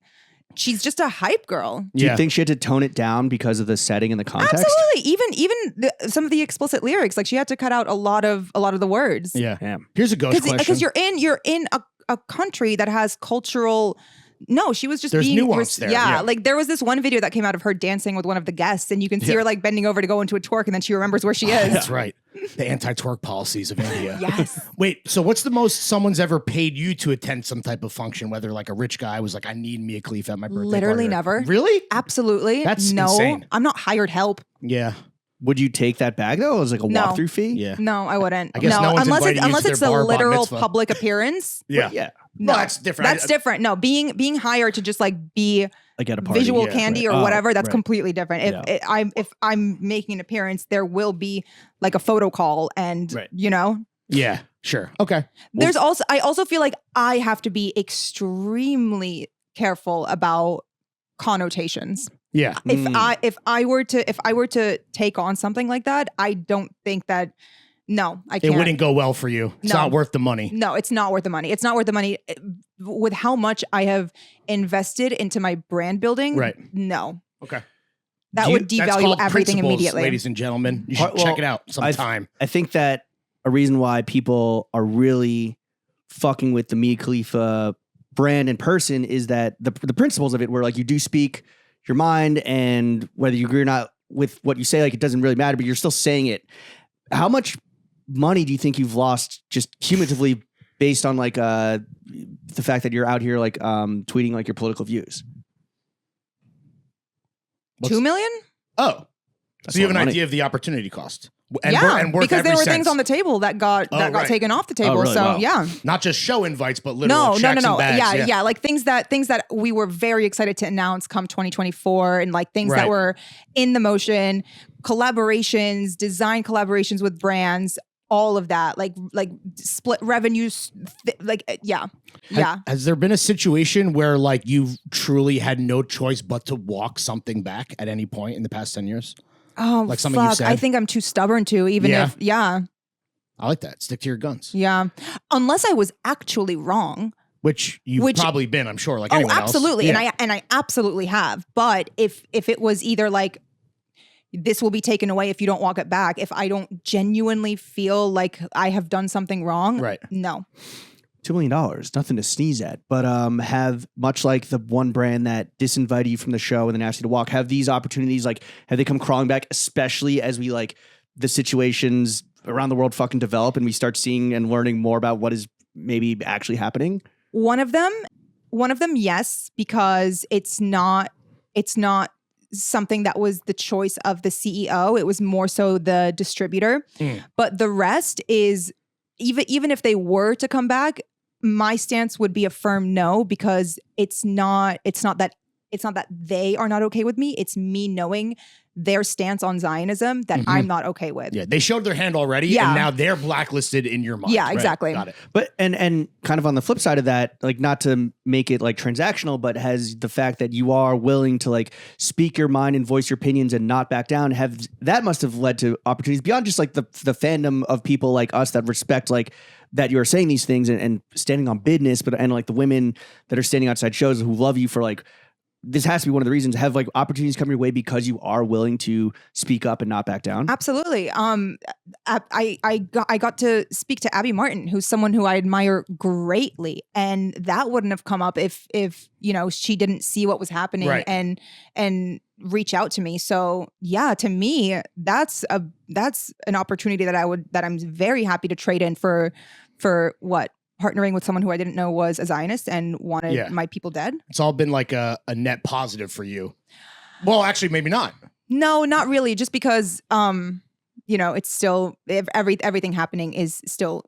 [SPEAKER 2] she's just a hype girl.
[SPEAKER 1] Do
[SPEAKER 3] Yeah.
[SPEAKER 1] you think she had to tone it down because of the setting and the context?
[SPEAKER 2] Absolutely. Even some of the explicit lyrics, like she had to cut out a lot of the words.
[SPEAKER 3] Yeah.
[SPEAKER 1] Damn.
[SPEAKER 3] Here's a ghost question.
[SPEAKER 2] Because you're in a country that has cultural. No, she was just
[SPEAKER 3] There's
[SPEAKER 2] being
[SPEAKER 3] nuance there, yeah.
[SPEAKER 2] like there was this one video that came out of her dancing with one of the guests, and you can see her like bending over to go into a twerk, and then she remembers where she is.
[SPEAKER 3] That's right. The anti-twerk policies of India.
[SPEAKER 2] Yes.
[SPEAKER 3] Wait, so what's the most someone's ever paid you to attend some type of function? Whether like a rich guy was like, I need Mia Khalifa at my birthday
[SPEAKER 2] Literally
[SPEAKER 3] party.
[SPEAKER 2] never.
[SPEAKER 3] Really?
[SPEAKER 2] Absolutely.
[SPEAKER 3] That's
[SPEAKER 2] no.
[SPEAKER 3] insane.
[SPEAKER 2] I'm not hired help.
[SPEAKER 3] Yeah.
[SPEAKER 1] Would you take that bag though? As like a
[SPEAKER 2] No.
[SPEAKER 1] walkthrough fee?
[SPEAKER 3] Yeah.
[SPEAKER 2] No, I wouldn't.
[SPEAKER 3] I guess no one's inviting you
[SPEAKER 2] unless
[SPEAKER 3] to
[SPEAKER 2] it's
[SPEAKER 3] their
[SPEAKER 2] a
[SPEAKER 3] bar bar
[SPEAKER 2] literal
[SPEAKER 3] mitzvah.
[SPEAKER 2] public appearance.
[SPEAKER 3] Yeah.
[SPEAKER 1] Yeah.
[SPEAKER 2] No,
[SPEAKER 3] Well, that's different.
[SPEAKER 2] That's different. No, being hired to just like be
[SPEAKER 1] Like at a party.
[SPEAKER 2] visual
[SPEAKER 1] yeah,
[SPEAKER 2] candy
[SPEAKER 1] right.
[SPEAKER 2] or
[SPEAKER 1] Oh,
[SPEAKER 2] whatever, that's
[SPEAKER 1] right.
[SPEAKER 2] completely different. If I'm making an appearance, there will be like a photo call, and
[SPEAKER 1] Right.
[SPEAKER 2] you know,
[SPEAKER 3] Yeah. Sure. Okay.
[SPEAKER 2] there's also I also feel like I have to be extremely careful about connotations.
[SPEAKER 3] Yeah.
[SPEAKER 2] If I were to take on something like that, I don't think that. No, I
[SPEAKER 3] It
[SPEAKER 2] can't.
[SPEAKER 3] wouldn't go well for you. It's
[SPEAKER 2] No.
[SPEAKER 3] not worth the money.
[SPEAKER 2] No, it's not worth the money. It's not worth the money with how much I have invested into my brand building.
[SPEAKER 3] Right.
[SPEAKER 2] No,
[SPEAKER 3] Okay.
[SPEAKER 2] that
[SPEAKER 1] Do you-
[SPEAKER 2] would
[SPEAKER 3] That's
[SPEAKER 2] devalue
[SPEAKER 3] called
[SPEAKER 2] everything
[SPEAKER 3] principles,
[SPEAKER 2] immediately.
[SPEAKER 3] ladies and gentlemen. You should
[SPEAKER 1] Well,
[SPEAKER 3] check it out sometime.
[SPEAKER 1] I think that a reason why people are really fucking with the Mia Khalifa brand in person is that the principles of it were like you do speak your mind, and whether you agree or not with what you say, like it doesn't really matter, but you're still saying it. How much money do you think you've lost just cumulatively based on like the fact that you're out here like tweeting like your political views?
[SPEAKER 3] What's-
[SPEAKER 2] 2 million?
[SPEAKER 3] Oh.
[SPEAKER 1] That's
[SPEAKER 3] So you
[SPEAKER 1] a
[SPEAKER 3] have
[SPEAKER 1] lot
[SPEAKER 3] an
[SPEAKER 1] of
[SPEAKER 3] idea of the opportunity cost. Worth
[SPEAKER 2] because there
[SPEAKER 3] every
[SPEAKER 2] were
[SPEAKER 3] cent.
[SPEAKER 2] things on the table that got
[SPEAKER 3] right.
[SPEAKER 2] taken off the table.
[SPEAKER 1] really?
[SPEAKER 2] So
[SPEAKER 1] Wow.
[SPEAKER 2] yeah.
[SPEAKER 3] Not just show invites, but literal checks and bags.
[SPEAKER 2] Yeah. Like things that we were very excited to announce come 2024, and like things that were in the motion, collaborations, design collaborations with brands, all of that, like split revenues,
[SPEAKER 3] Has there been a situation where like you've truly had no choice but to walk something back at any point in the past 10 years?
[SPEAKER 2] Oh,
[SPEAKER 3] like something you said?
[SPEAKER 2] I think I'm too stubborn to, even if,
[SPEAKER 3] I like that. Stick to your guns.
[SPEAKER 2] Yeah. Unless I was actually wrong.
[SPEAKER 3] Which you've probably been, I'm sure, like anyone else.
[SPEAKER 2] Absolutely.
[SPEAKER 3] Yeah.
[SPEAKER 2] And I absolutely have. But if it was either like, this will be taken away if you don't walk it back, if I don't genuinely feel like I have done something wrong, no.
[SPEAKER 1] $2 million, nothing to sneeze at. But have, much like the one brand that disinvited you from the show and then asked you to walk, have these opportunities, like, have they come crawling back, especially as we like the situations around the world fucking develop and we start seeing and learning more about what is maybe actually happening?
[SPEAKER 2] One of them, yes, because it's not something that was the choice of the CEO. It was more so the distributor. But the rest is, even if they were to come back, my stance would be a firm no, because it's not that they are not okay with me. It's me knowing their stance on Zionism that I'm not okay with.
[SPEAKER 3] Yeah, they showed their hand already, and now they're blacklisted in your mind.
[SPEAKER 2] Yeah, exactly.
[SPEAKER 3] Got it.
[SPEAKER 1] But and kind of on the flip side of that, like, not to make it like transactional, but has the fact that you are willing to like speak your mind and voice your opinions and not back down, that must have led to opportunities beyond just like the fandom of people like us that respect like that you're saying these things and standing on business, and like the women that are standing outside shows who love you for like, this has to be one of the reasons, have like opportunities come your way because you are willing to speak up and not back down.
[SPEAKER 2] Absolutely. I got to speak to Abby Martin, who's someone who I admire greatly, and that wouldn't have come up if she didn't see what was happening and reach out to me. So yeah, to me, that's an opportunity that I'm very happy to trade in for what? Partnering with someone who I didn't know was a Zionist and wanted my people dead. It's
[SPEAKER 3] all been like a net positive for you. Well, actually, maybe not.
[SPEAKER 2] No, not really. Just because, it's still, everything happening is still.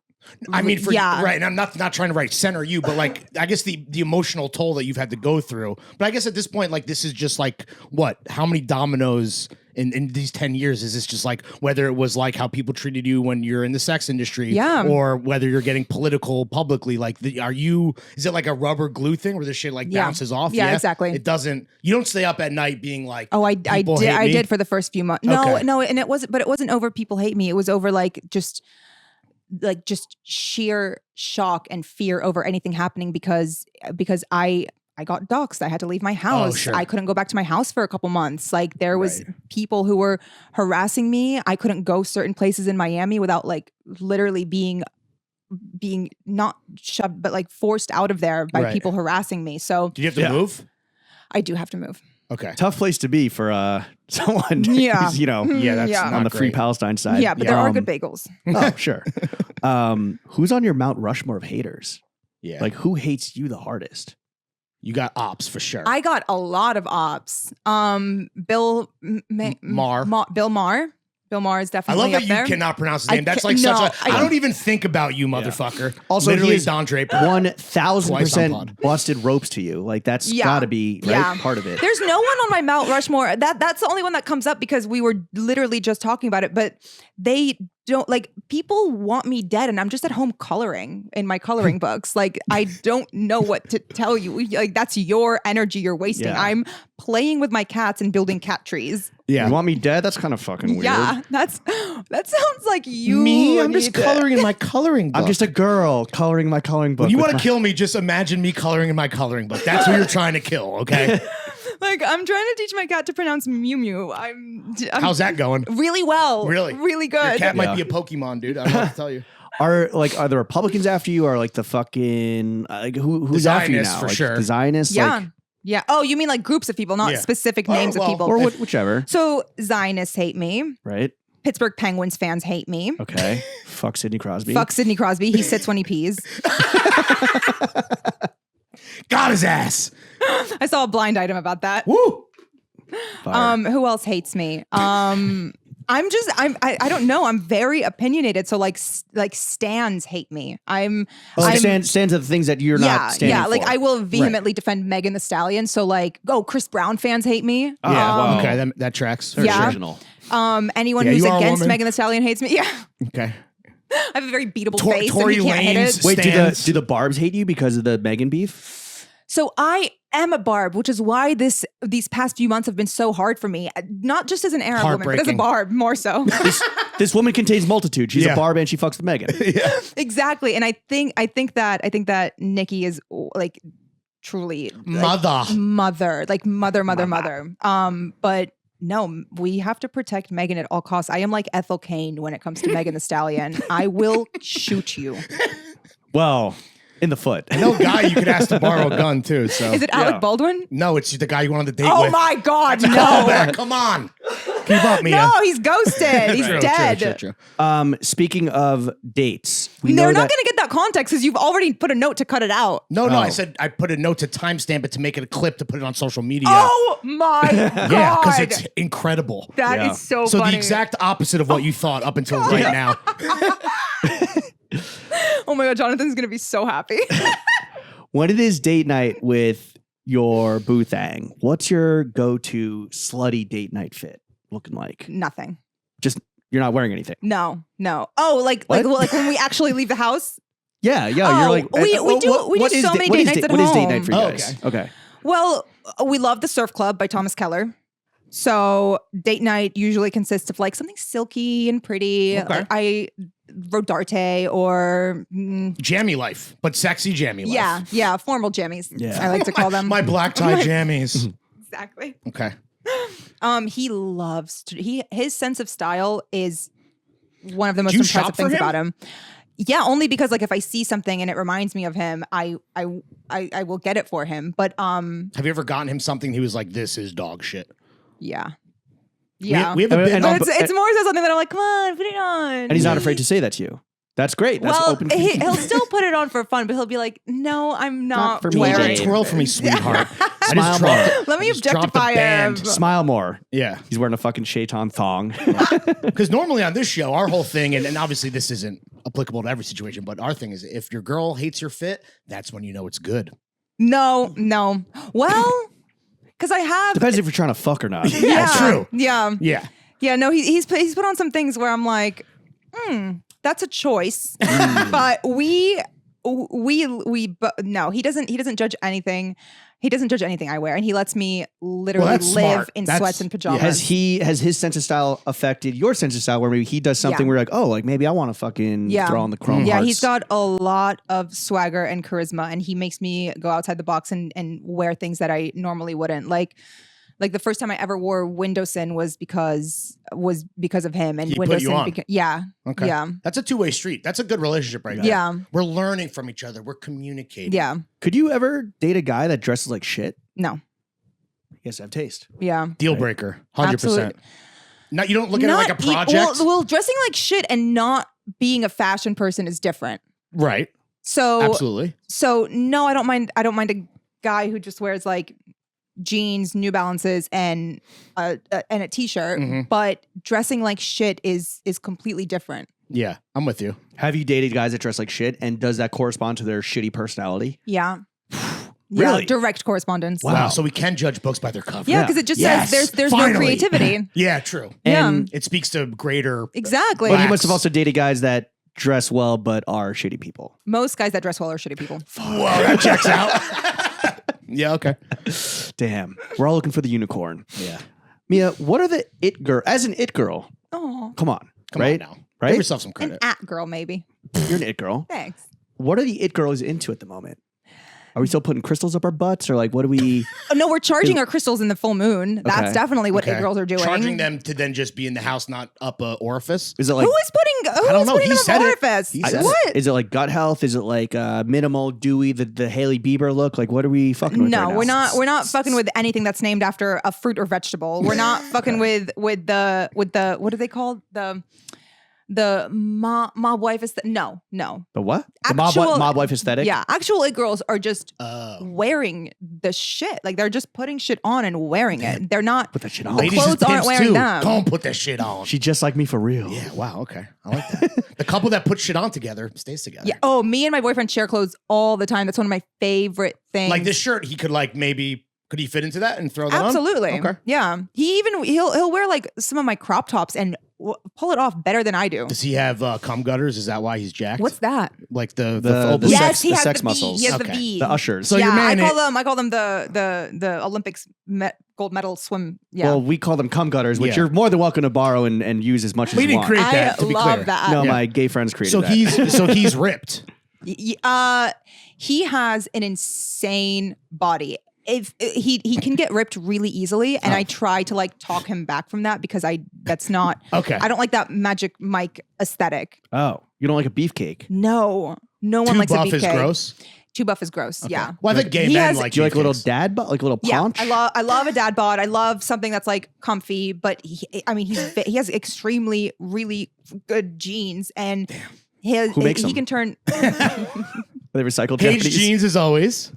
[SPEAKER 3] I mean, right. And I'm not trying to center you, but like, I guess the emotional toll that you've had to go through. But I guess at this point, like, this is just like, what? How many dominoes in these 10 years is this just like, whether it was like how people treated you when you're in the sex industry, or whether you're getting political publicly, like, is it like a rubber glue thing where this shit like bounces off?
[SPEAKER 2] Yeah, exactly.
[SPEAKER 3] It doesn't, you don't stay up at night being like,
[SPEAKER 2] I did for the first few months. No, and it wasn't over people hate me. It was over just sheer shock and fear over anything happening because I got doxxed. I had to leave my house.
[SPEAKER 3] Oh, sure.
[SPEAKER 2] I couldn't go back to my house for a couple months. Like, there was people who were harassing me. I couldn't go certain places in Miami without like literally being not shoved, but like forced out of there by people harassing me. So
[SPEAKER 3] do you have to move?
[SPEAKER 2] I do have to move.
[SPEAKER 3] Okay.
[SPEAKER 1] Tough place to be for someone who's,
[SPEAKER 3] that's
[SPEAKER 1] on the Free Palestine side.
[SPEAKER 2] Yeah, but there are good bagels.
[SPEAKER 1] Oh, sure. Who's on your Mount Rushmore of haters?
[SPEAKER 3] Yeah.
[SPEAKER 1] Like, who hates you the hardest?
[SPEAKER 3] You got ops for sure.
[SPEAKER 2] I got a lot of ops. Bill Maher. Bill Maher is definitely
[SPEAKER 3] I love
[SPEAKER 2] up
[SPEAKER 3] that
[SPEAKER 2] there.
[SPEAKER 3] you cannot pronounce his name. That's like I don't even think about you, motherfucker. Also, literally,
[SPEAKER 1] he is
[SPEAKER 3] Don Draper.
[SPEAKER 1] 1000% busted ropes to you. Like, that's got to be part of it.
[SPEAKER 2] There's no one on my Mount Rushmore. That's the only one that comes up because we were literally just talking about it. But they don't, like, people want me dead, and I'm just at home coloring in my coloring books. Like, I don't know what to tell you. Like, that's your energy you're wasting.
[SPEAKER 1] Yeah.
[SPEAKER 2] I'm playing with my cats and building cat trees.
[SPEAKER 1] Yeah. You want me dead? That's kind of fucking weird.
[SPEAKER 2] Yeah, that sounds like you.
[SPEAKER 3] Me? I'm just coloring in my coloring book.
[SPEAKER 1] I'm just a girl coloring my coloring book.
[SPEAKER 3] When you want to kill me, just imagine me coloring in my coloring book. That's who you're trying to kill, okay?
[SPEAKER 2] Like, I'm trying to teach my cat to pronounce Mew Mew.
[SPEAKER 3] How's that going?
[SPEAKER 2] Really well. Really good.
[SPEAKER 3] Your cat might be a Pokemon, dude. I don't know what to tell you.
[SPEAKER 1] Are the Republicans after you, or like the fucking who's
[SPEAKER 3] the
[SPEAKER 1] after you
[SPEAKER 3] Zionists,
[SPEAKER 1] now?
[SPEAKER 3] for
[SPEAKER 1] like,
[SPEAKER 3] sure.
[SPEAKER 1] The Zionists?
[SPEAKER 2] Yeah.
[SPEAKER 1] Like,
[SPEAKER 2] yeah. Oh, you mean like groups of people, not specific names of people.
[SPEAKER 1] Or whichever.
[SPEAKER 2] So Zionists hate me.
[SPEAKER 1] Right.
[SPEAKER 2] Pittsburgh Penguins fans hate me.
[SPEAKER 1] Okay. Fuck Sidney Crosby.
[SPEAKER 2] Fuck Sidney Crosby. He sits when he pees.
[SPEAKER 3] Got his ass.
[SPEAKER 2] I saw a blind item about that.
[SPEAKER 3] Woo.
[SPEAKER 1] Fire.
[SPEAKER 2] Who else hates me? I don't know. I'm very opinionated. So like stans hate me.
[SPEAKER 1] Stands are the things that you're not standing for.
[SPEAKER 2] Like I will vehemently defend Megan Thee Stallion. So like, Chris Brown fans hate me.
[SPEAKER 3] Yeah. Okay. That tracks.
[SPEAKER 1] Original.
[SPEAKER 2] Anyone who's against Megan Thee Stallion hates me. Yeah.
[SPEAKER 3] Okay.
[SPEAKER 2] I have a very beatable face
[SPEAKER 3] Tory
[SPEAKER 2] and you can't hit
[SPEAKER 3] Lanez
[SPEAKER 2] it.
[SPEAKER 1] Wait, do the Barbs hate you because of the Megan beef?
[SPEAKER 2] So I am a Barb, which is why these past few months have been so hard for me. Not just as an Arab woman, but as a Barb more so.
[SPEAKER 1] This woman contains multitude. She's a Barb and she fucks with Megan.
[SPEAKER 3] Yeah.
[SPEAKER 2] Exactly. And I think that Nikki is like truly
[SPEAKER 3] mother.
[SPEAKER 2] But no, we have to protect Megan at all costs. I am like Ethel Cain when it comes to Megan Thee Stallion. I will shoot you.
[SPEAKER 1] Well, in the foot.
[SPEAKER 3] I know a guy you could ask to borrow a gun too. So
[SPEAKER 2] is it Alec Baldwin?
[SPEAKER 3] No, it's the guy you went on the date with.
[SPEAKER 2] Oh my God, no!
[SPEAKER 3] Callback. Come on, keep up, Mia.
[SPEAKER 2] No, he's ghosted. He's dead.
[SPEAKER 3] True.
[SPEAKER 1] Speaking of dates,
[SPEAKER 2] they're not going to get that context because you've already put a note to cut it out.
[SPEAKER 3] No, I said I put a note to timestamp it to make it a clip to put it on social media.
[SPEAKER 2] Oh my God!
[SPEAKER 3] Yeah, because it's incredible.
[SPEAKER 2] That is so
[SPEAKER 3] So
[SPEAKER 2] funny.
[SPEAKER 3] the exact opposite of what you thought up until right now.
[SPEAKER 2] Oh my God, Jonathan's going to be so happy.
[SPEAKER 1] When it is date night with your boo thang, what's your go-to slutty date night fit looking like?
[SPEAKER 2] Nothing.
[SPEAKER 1] Just you're not wearing anything.
[SPEAKER 2] No. Oh, like when we actually leave the house.
[SPEAKER 1] Yeah.
[SPEAKER 2] Oh,
[SPEAKER 1] You're like
[SPEAKER 2] we do so many date nights at home.
[SPEAKER 1] What is date night for you guys? Okay.
[SPEAKER 2] Well, we love the Surf Club by Thomas Keller. So date night usually consists of like something silky and pretty.
[SPEAKER 3] Okay.
[SPEAKER 2] I Rodarte or
[SPEAKER 3] Jammy life, but sexy jammy life.
[SPEAKER 2] Yeah, formal jammies.
[SPEAKER 1] Yeah.
[SPEAKER 2] I like to call them.
[SPEAKER 3] My black tie jammies.
[SPEAKER 2] Exactly.
[SPEAKER 3] Okay.
[SPEAKER 2] He loves his sense of style is one of the most
[SPEAKER 3] Do you
[SPEAKER 2] impressive
[SPEAKER 3] shop for
[SPEAKER 2] things
[SPEAKER 3] him?
[SPEAKER 2] about him. Yeah, only because like if I see something and it reminds me of him, I will get it for him. But
[SPEAKER 3] have you ever gotten him something he was like, this is dog shit?
[SPEAKER 2] Yeah.
[SPEAKER 3] We have a bit.
[SPEAKER 2] But it's more so something that I'm like, come on, put it on.
[SPEAKER 1] And he's not afraid to say that to you. That's great. That's open.
[SPEAKER 2] He'll still put it on for fun, but he'll be like, no, I'm not
[SPEAKER 1] for me,
[SPEAKER 2] wearing
[SPEAKER 1] Dave.
[SPEAKER 3] Twirl for me, sweetheart.
[SPEAKER 1] Smile more.
[SPEAKER 2] Let me objectify him.
[SPEAKER 1] Smile more.
[SPEAKER 3] Yeah.
[SPEAKER 1] He's wearing a fucking shaitan thong.
[SPEAKER 3] Because normally on this show, our whole thing, and obviously this isn't applicable to every situation, but our thing is if your girl hates your fit, that's when you know it's good.
[SPEAKER 2] No. Well, because I have.
[SPEAKER 1] Depends if you're trying to fuck or not.
[SPEAKER 2] Yeah,
[SPEAKER 3] true.
[SPEAKER 2] Yeah.
[SPEAKER 3] Yeah.
[SPEAKER 2] No, he's put on some things where I'm like, that's a choice. But no, he doesn't judge anything. He doesn't judge anything I wear, and he lets me literally live
[SPEAKER 3] smart.
[SPEAKER 2] in sweats and pajamas.
[SPEAKER 1] Has his sense of style affected your sense of style? Where maybe he does something where you're like, oh, like maybe I want to fucking throw on the chrome hearts.
[SPEAKER 2] He's got a lot of swagger and charisma, and he makes me go outside the box and wear things that I normally wouldn't. Like the first time I ever wore windowsin was because of him, and
[SPEAKER 3] He put you on.
[SPEAKER 2] Okay.
[SPEAKER 3] Yeah. That's a two-way street. That's a good relationship right there.
[SPEAKER 2] Yeah.
[SPEAKER 3] We're learning from each other. We're communicating.
[SPEAKER 2] Yeah.
[SPEAKER 1] Could you ever date a guy that dresses like shit?
[SPEAKER 2] No.
[SPEAKER 1] You guys have taste.
[SPEAKER 2] Yeah.
[SPEAKER 3] Deal breaker. 100%.
[SPEAKER 2] Absolutely.
[SPEAKER 3] No, you don't look at it like a project.
[SPEAKER 2] Well, dressing like shit and not being a fashion person is different.
[SPEAKER 3] Right.
[SPEAKER 2] So
[SPEAKER 3] absolutely.
[SPEAKER 2] So no, I don't mind a guy who just wears like jeans, New Balances, and a t-shirt. But dressing like shit is completely different.
[SPEAKER 3] Yeah, I'm with you.
[SPEAKER 1] Have you dated guys that dress like shit, and does that correspond to their shitty personality?
[SPEAKER 2] Yeah.
[SPEAKER 1] Really?
[SPEAKER 2] Yeah, direct correspondence.
[SPEAKER 3] Wow. So we can judge books by their cover.
[SPEAKER 2] Yeah, because it just says there's no creativity.
[SPEAKER 3] Yeah, true.
[SPEAKER 1] And
[SPEAKER 3] it speaks to greater.
[SPEAKER 2] Exactly.
[SPEAKER 1] But you must have also dated guys that dress well but are shitty people.
[SPEAKER 2] Most guys that dress well are shitty people.
[SPEAKER 3] Whoa, that checks out. Yeah, okay.
[SPEAKER 1] Damn. We're all looking for the unicorn.
[SPEAKER 3] Yeah.
[SPEAKER 1] Mia, what are the it girl? As an it girl,
[SPEAKER 2] Oh,
[SPEAKER 1] come on.
[SPEAKER 3] Come
[SPEAKER 1] right?
[SPEAKER 3] on now.
[SPEAKER 1] Right?
[SPEAKER 3] Give yourself some
[SPEAKER 2] an
[SPEAKER 3] credit.
[SPEAKER 2] at girl maybe.
[SPEAKER 1] You're an it girl.
[SPEAKER 2] Thanks.
[SPEAKER 1] What are the it girls into at the moment? Are we still putting crystals up our butts, or like what do we?
[SPEAKER 2] Oh, no, we're charging our crystals in the full moon. That's
[SPEAKER 1] Okay.
[SPEAKER 2] definitely what it girls are doing.
[SPEAKER 3] Charging them to then just be in the house, not up a orifice.
[SPEAKER 1] Is it like
[SPEAKER 2] Who is putting
[SPEAKER 3] don't know.
[SPEAKER 2] putting
[SPEAKER 3] He
[SPEAKER 2] them
[SPEAKER 3] said
[SPEAKER 2] in
[SPEAKER 3] it.
[SPEAKER 2] orifice?
[SPEAKER 3] He said
[SPEAKER 2] What?
[SPEAKER 1] Is it like gut health? Is it like minimal dewy, the Hailey Bieber look? Like what are we fucking with?
[SPEAKER 2] No,
[SPEAKER 1] right now?
[SPEAKER 2] we're not fucking with anything that's named after a fruit or vegetable. We're not fucking with the what are they called? the mob wife is no.
[SPEAKER 1] The what? The
[SPEAKER 2] Actual-
[SPEAKER 1] mob wife aesthetic?
[SPEAKER 2] Yeah, actual it girls are just wearing the shit. Like they're just putting shit on and wearing it. They're not.
[SPEAKER 1] Put that shit on.
[SPEAKER 2] The
[SPEAKER 3] Ladies
[SPEAKER 2] clothes
[SPEAKER 3] as
[SPEAKER 2] aren't
[SPEAKER 3] pimps
[SPEAKER 2] wearing
[SPEAKER 3] too.
[SPEAKER 2] them.
[SPEAKER 3] Don't put that shit on.
[SPEAKER 1] She just like me for real.
[SPEAKER 3] Yeah, wow, okay. I like that. The couple that puts shit on together stays together.
[SPEAKER 2] Yeah. Oh, me and my boyfriend share clothes all the time. That's one of my favorite things.
[SPEAKER 3] Like this shirt, he could like maybe, could he fit into that and throw that
[SPEAKER 2] Absolutely.
[SPEAKER 3] on? Okay.
[SPEAKER 2] Yeah. He'll wear like some of my crop tops and pull it off better than I do.
[SPEAKER 3] Does he have cum gutters? Is that why he's jacked?
[SPEAKER 2] What's that?
[SPEAKER 3] Like the
[SPEAKER 2] Yes, he
[SPEAKER 1] the
[SPEAKER 2] has
[SPEAKER 1] sex
[SPEAKER 2] the V.
[SPEAKER 1] muscles.
[SPEAKER 2] He has
[SPEAKER 3] Okay.
[SPEAKER 2] the V.
[SPEAKER 1] The ushers.
[SPEAKER 3] So
[SPEAKER 2] yeah,
[SPEAKER 3] your man,
[SPEAKER 2] I call them the Olympics gold medal swim. Yeah.
[SPEAKER 1] Well, we call them cum gutters, which
[SPEAKER 3] Yeah.
[SPEAKER 1] you're more than welcome to borrow and use as much as
[SPEAKER 3] We
[SPEAKER 1] you
[SPEAKER 3] didn't
[SPEAKER 1] want.
[SPEAKER 3] create
[SPEAKER 2] I
[SPEAKER 3] that, to be
[SPEAKER 2] love
[SPEAKER 3] clear.
[SPEAKER 2] that.
[SPEAKER 1] No,
[SPEAKER 3] Yeah.
[SPEAKER 1] my gay friends created
[SPEAKER 3] So
[SPEAKER 1] that.
[SPEAKER 3] he's ripped.
[SPEAKER 2] He has an insane body. If he can get ripped really easily, and I try to like talk him back from that because that's not
[SPEAKER 3] Okay.
[SPEAKER 2] I don't like that Magic Mike aesthetic.
[SPEAKER 1] Oh, you don't like a beefcake?
[SPEAKER 2] No one
[SPEAKER 3] Too
[SPEAKER 2] likes
[SPEAKER 3] buff
[SPEAKER 2] a
[SPEAKER 3] is
[SPEAKER 2] beefcake.
[SPEAKER 3] gross.
[SPEAKER 2] Too buff is gross. Yeah.
[SPEAKER 3] Well, I think gay
[SPEAKER 2] He
[SPEAKER 3] men
[SPEAKER 2] has-
[SPEAKER 3] like
[SPEAKER 1] Do you like a little
[SPEAKER 3] beefcakes.
[SPEAKER 1] dad butt, like a little
[SPEAKER 2] Yeah,
[SPEAKER 1] paunch?
[SPEAKER 2] I love a dad bod. I love something that's like comfy, but he has extremely really good genes, and
[SPEAKER 1] Who makes
[SPEAKER 2] he
[SPEAKER 1] them?
[SPEAKER 2] can turn.
[SPEAKER 1] Are they recycled
[SPEAKER 3] Page
[SPEAKER 1] Japanese?
[SPEAKER 3] jeans as always.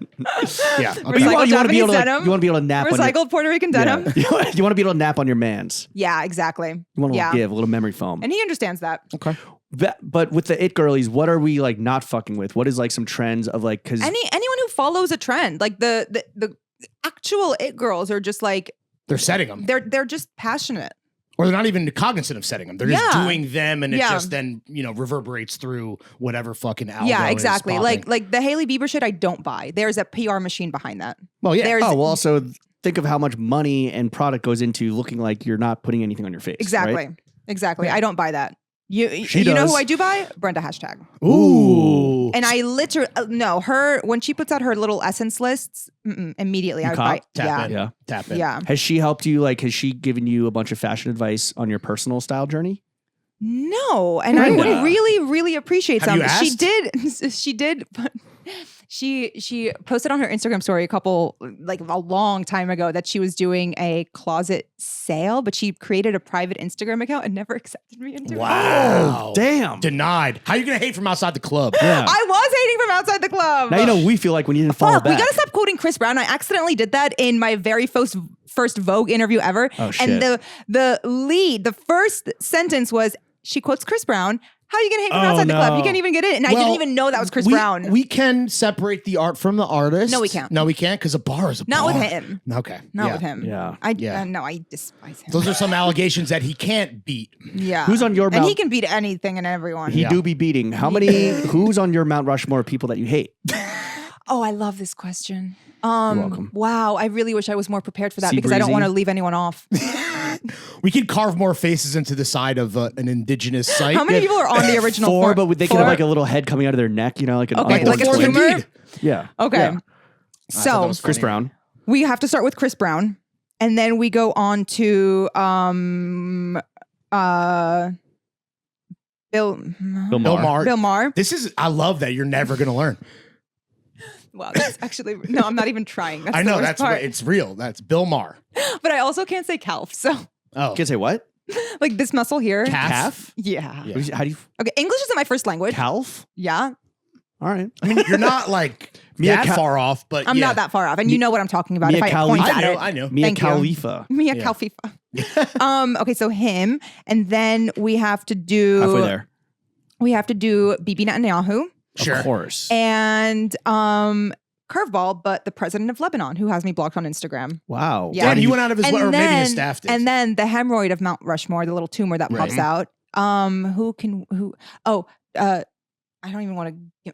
[SPEAKER 3] Yeah.
[SPEAKER 1] But
[SPEAKER 3] Okay.
[SPEAKER 1] you want to be
[SPEAKER 2] Japanese
[SPEAKER 1] able to
[SPEAKER 2] denim,
[SPEAKER 1] you want to be able to nap on
[SPEAKER 2] Recycled Puerto Rican
[SPEAKER 1] your
[SPEAKER 2] denim.
[SPEAKER 1] yeah. You want to be able to nap on your man's.
[SPEAKER 2] Yeah, exactly.
[SPEAKER 1] You want a little give, a little memory foam.
[SPEAKER 2] And he understands that.
[SPEAKER 3] Okay.
[SPEAKER 1] But with the it girlies, what are we like not fucking with? What is like some trends of like because
[SPEAKER 2] Anyone who follows a trend, like the actual it girls are just like
[SPEAKER 3] They're setting them.
[SPEAKER 2] they're just passionate.
[SPEAKER 3] Or they're not even cognizant of setting them. They're just
[SPEAKER 2] Yeah.
[SPEAKER 3] doing them, and it
[SPEAKER 2] Yeah.
[SPEAKER 3] just then reverberates through whatever fucking algo
[SPEAKER 2] Yeah,
[SPEAKER 3] is
[SPEAKER 2] exactly.
[SPEAKER 3] popping.
[SPEAKER 2] Like the Hailey Bieber shit, I don't buy. There's a PR machine behind that.
[SPEAKER 3] Well, yeah.
[SPEAKER 2] There's
[SPEAKER 1] oh well, also think of how much money and product goes into looking like you're not putting anything on your face.
[SPEAKER 2] Exactly.
[SPEAKER 1] right?
[SPEAKER 2] Exactly. I don't buy that. You
[SPEAKER 1] She
[SPEAKER 2] know
[SPEAKER 1] does.
[SPEAKER 2] who I do buy? Brenda hashtag.
[SPEAKER 3] Ooh.
[SPEAKER 2] And I literally no, her when she puts out her little essence lists, immediately I would
[SPEAKER 1] cop?
[SPEAKER 2] buy.
[SPEAKER 3] Tap
[SPEAKER 2] Yeah.
[SPEAKER 3] in.
[SPEAKER 1] Yeah.
[SPEAKER 3] Tap in.
[SPEAKER 2] Yeah.
[SPEAKER 1] Has she helped you? Like, has she given you a bunch of fashion advice on your personal style journey?
[SPEAKER 2] No, and I would
[SPEAKER 1] Brenda.
[SPEAKER 2] really, really appreciate
[SPEAKER 3] Have you
[SPEAKER 2] some. She
[SPEAKER 3] asked?
[SPEAKER 2] did. She did. But she posted on her Instagram story a long time ago that she was doing a closet sale, but she created a private Instagram account and never accepted me into it.
[SPEAKER 3] Wow.
[SPEAKER 1] Oh, damn.
[SPEAKER 3] Denied. How are you going to hate from outside the club?
[SPEAKER 1] Yeah.
[SPEAKER 2] I was hating from outside the club.
[SPEAKER 1] Now you know we feel like when you didn't follow
[SPEAKER 2] Fuck, we
[SPEAKER 1] back.
[SPEAKER 2] gotta stop quoting Chris Brown. I accidentally did that in my very first Vogue interview ever.
[SPEAKER 1] Oh, shit.
[SPEAKER 2] And the first sentence was, she quotes Chris Brown. How are you gonna hate from
[SPEAKER 1] Oh,
[SPEAKER 2] outside the club?
[SPEAKER 1] no.
[SPEAKER 2] You can't even get in. And I didn't
[SPEAKER 3] Well,
[SPEAKER 2] even know that was Chris
[SPEAKER 3] we,
[SPEAKER 2] Brown.
[SPEAKER 3] We can separate the art from the artist.
[SPEAKER 2] No, we can't.
[SPEAKER 3] No, we can't because a bar is a
[SPEAKER 2] Not
[SPEAKER 3] bar.
[SPEAKER 2] with him.
[SPEAKER 3] Okay.
[SPEAKER 2] Not
[SPEAKER 3] Yeah.
[SPEAKER 2] with him.
[SPEAKER 1] Yeah.
[SPEAKER 2] No, I despise him.
[SPEAKER 3] Those are some allegations that he can't beat.
[SPEAKER 2] Yeah.
[SPEAKER 1] Who's on your
[SPEAKER 2] And
[SPEAKER 1] Mount?
[SPEAKER 2] he can beat anything and everyone.
[SPEAKER 1] He
[SPEAKER 3] Yeah.
[SPEAKER 1] do be beating. How many? Who's on your Mount Rushmore of people that you hate?
[SPEAKER 2] Oh, I love this question.
[SPEAKER 1] welcome.
[SPEAKER 2] Wow, I really wish I was more prepared for that
[SPEAKER 1] Sea
[SPEAKER 2] because I don't
[SPEAKER 1] breezy.
[SPEAKER 2] want to leave anyone off.
[SPEAKER 3] We could carve more faces into the side of an indigenous site.
[SPEAKER 2] How many people are on the original
[SPEAKER 1] Four,
[SPEAKER 2] four?
[SPEAKER 1] but they could have like a little head coming out of their neck. You know, like an
[SPEAKER 2] Okay,
[SPEAKER 1] unborn
[SPEAKER 2] like a
[SPEAKER 3] Fourth
[SPEAKER 1] twin.
[SPEAKER 2] tumor?
[SPEAKER 3] indeed.
[SPEAKER 1] Yeah.
[SPEAKER 2] Okay.
[SPEAKER 1] Yeah.
[SPEAKER 3] I thought that
[SPEAKER 2] So
[SPEAKER 3] was
[SPEAKER 1] Chris
[SPEAKER 3] funny.
[SPEAKER 1] Brown.
[SPEAKER 2] we have to start with Chris Brown, and then we go on to Bill
[SPEAKER 1] Bill
[SPEAKER 3] Bill
[SPEAKER 1] Maher.
[SPEAKER 3] Maher.
[SPEAKER 2] Bill Maher.
[SPEAKER 3] I love that you're never going to learn.
[SPEAKER 2] Wow, that's actually no, I'm not even trying. That's
[SPEAKER 3] I
[SPEAKER 2] the
[SPEAKER 3] know
[SPEAKER 2] worst
[SPEAKER 3] that's
[SPEAKER 2] part.
[SPEAKER 3] it's real. That's Bill Maher.
[SPEAKER 2] But I also can't say calf. So
[SPEAKER 3] Oh.
[SPEAKER 1] Can't say what?
[SPEAKER 2] like this muscle here.
[SPEAKER 3] Calf?
[SPEAKER 2] Yeah.
[SPEAKER 3] Yeah.
[SPEAKER 1] How do you?
[SPEAKER 2] Okay, English isn't my first language.
[SPEAKER 1] Calf?
[SPEAKER 2] Yeah,
[SPEAKER 1] All right.
[SPEAKER 3] I mean, you're not like
[SPEAKER 1] Mia
[SPEAKER 3] that
[SPEAKER 1] Khal-
[SPEAKER 3] far off, but
[SPEAKER 2] I'm
[SPEAKER 3] yeah.
[SPEAKER 2] not that far off, and you know what I'm talking about.
[SPEAKER 1] Mia
[SPEAKER 2] If I point
[SPEAKER 1] Khalifa.
[SPEAKER 2] at it,
[SPEAKER 3] I know.
[SPEAKER 1] Mia
[SPEAKER 2] Thank you.
[SPEAKER 1] Khalifa.
[SPEAKER 2] Mia
[SPEAKER 3] Yeah.
[SPEAKER 2] Khalifa. Okay, so him, and then we have to do
[SPEAKER 1] Halfway there.
[SPEAKER 2] We have to do Bibi Netanyahu
[SPEAKER 3] Sure.
[SPEAKER 1] Of course.
[SPEAKER 2] and curveball, but the president of Lebanon, who has me blocked on Instagram.
[SPEAKER 1] Wow.
[SPEAKER 2] Yeah.
[SPEAKER 3] Damn, he went out of his
[SPEAKER 2] And
[SPEAKER 3] way, or maybe
[SPEAKER 2] then-
[SPEAKER 3] his staff did.
[SPEAKER 2] And then the hemorrhoid of Mount Rushmore, the little tumor that pops
[SPEAKER 3] Right.
[SPEAKER 2] out. I don't even want to.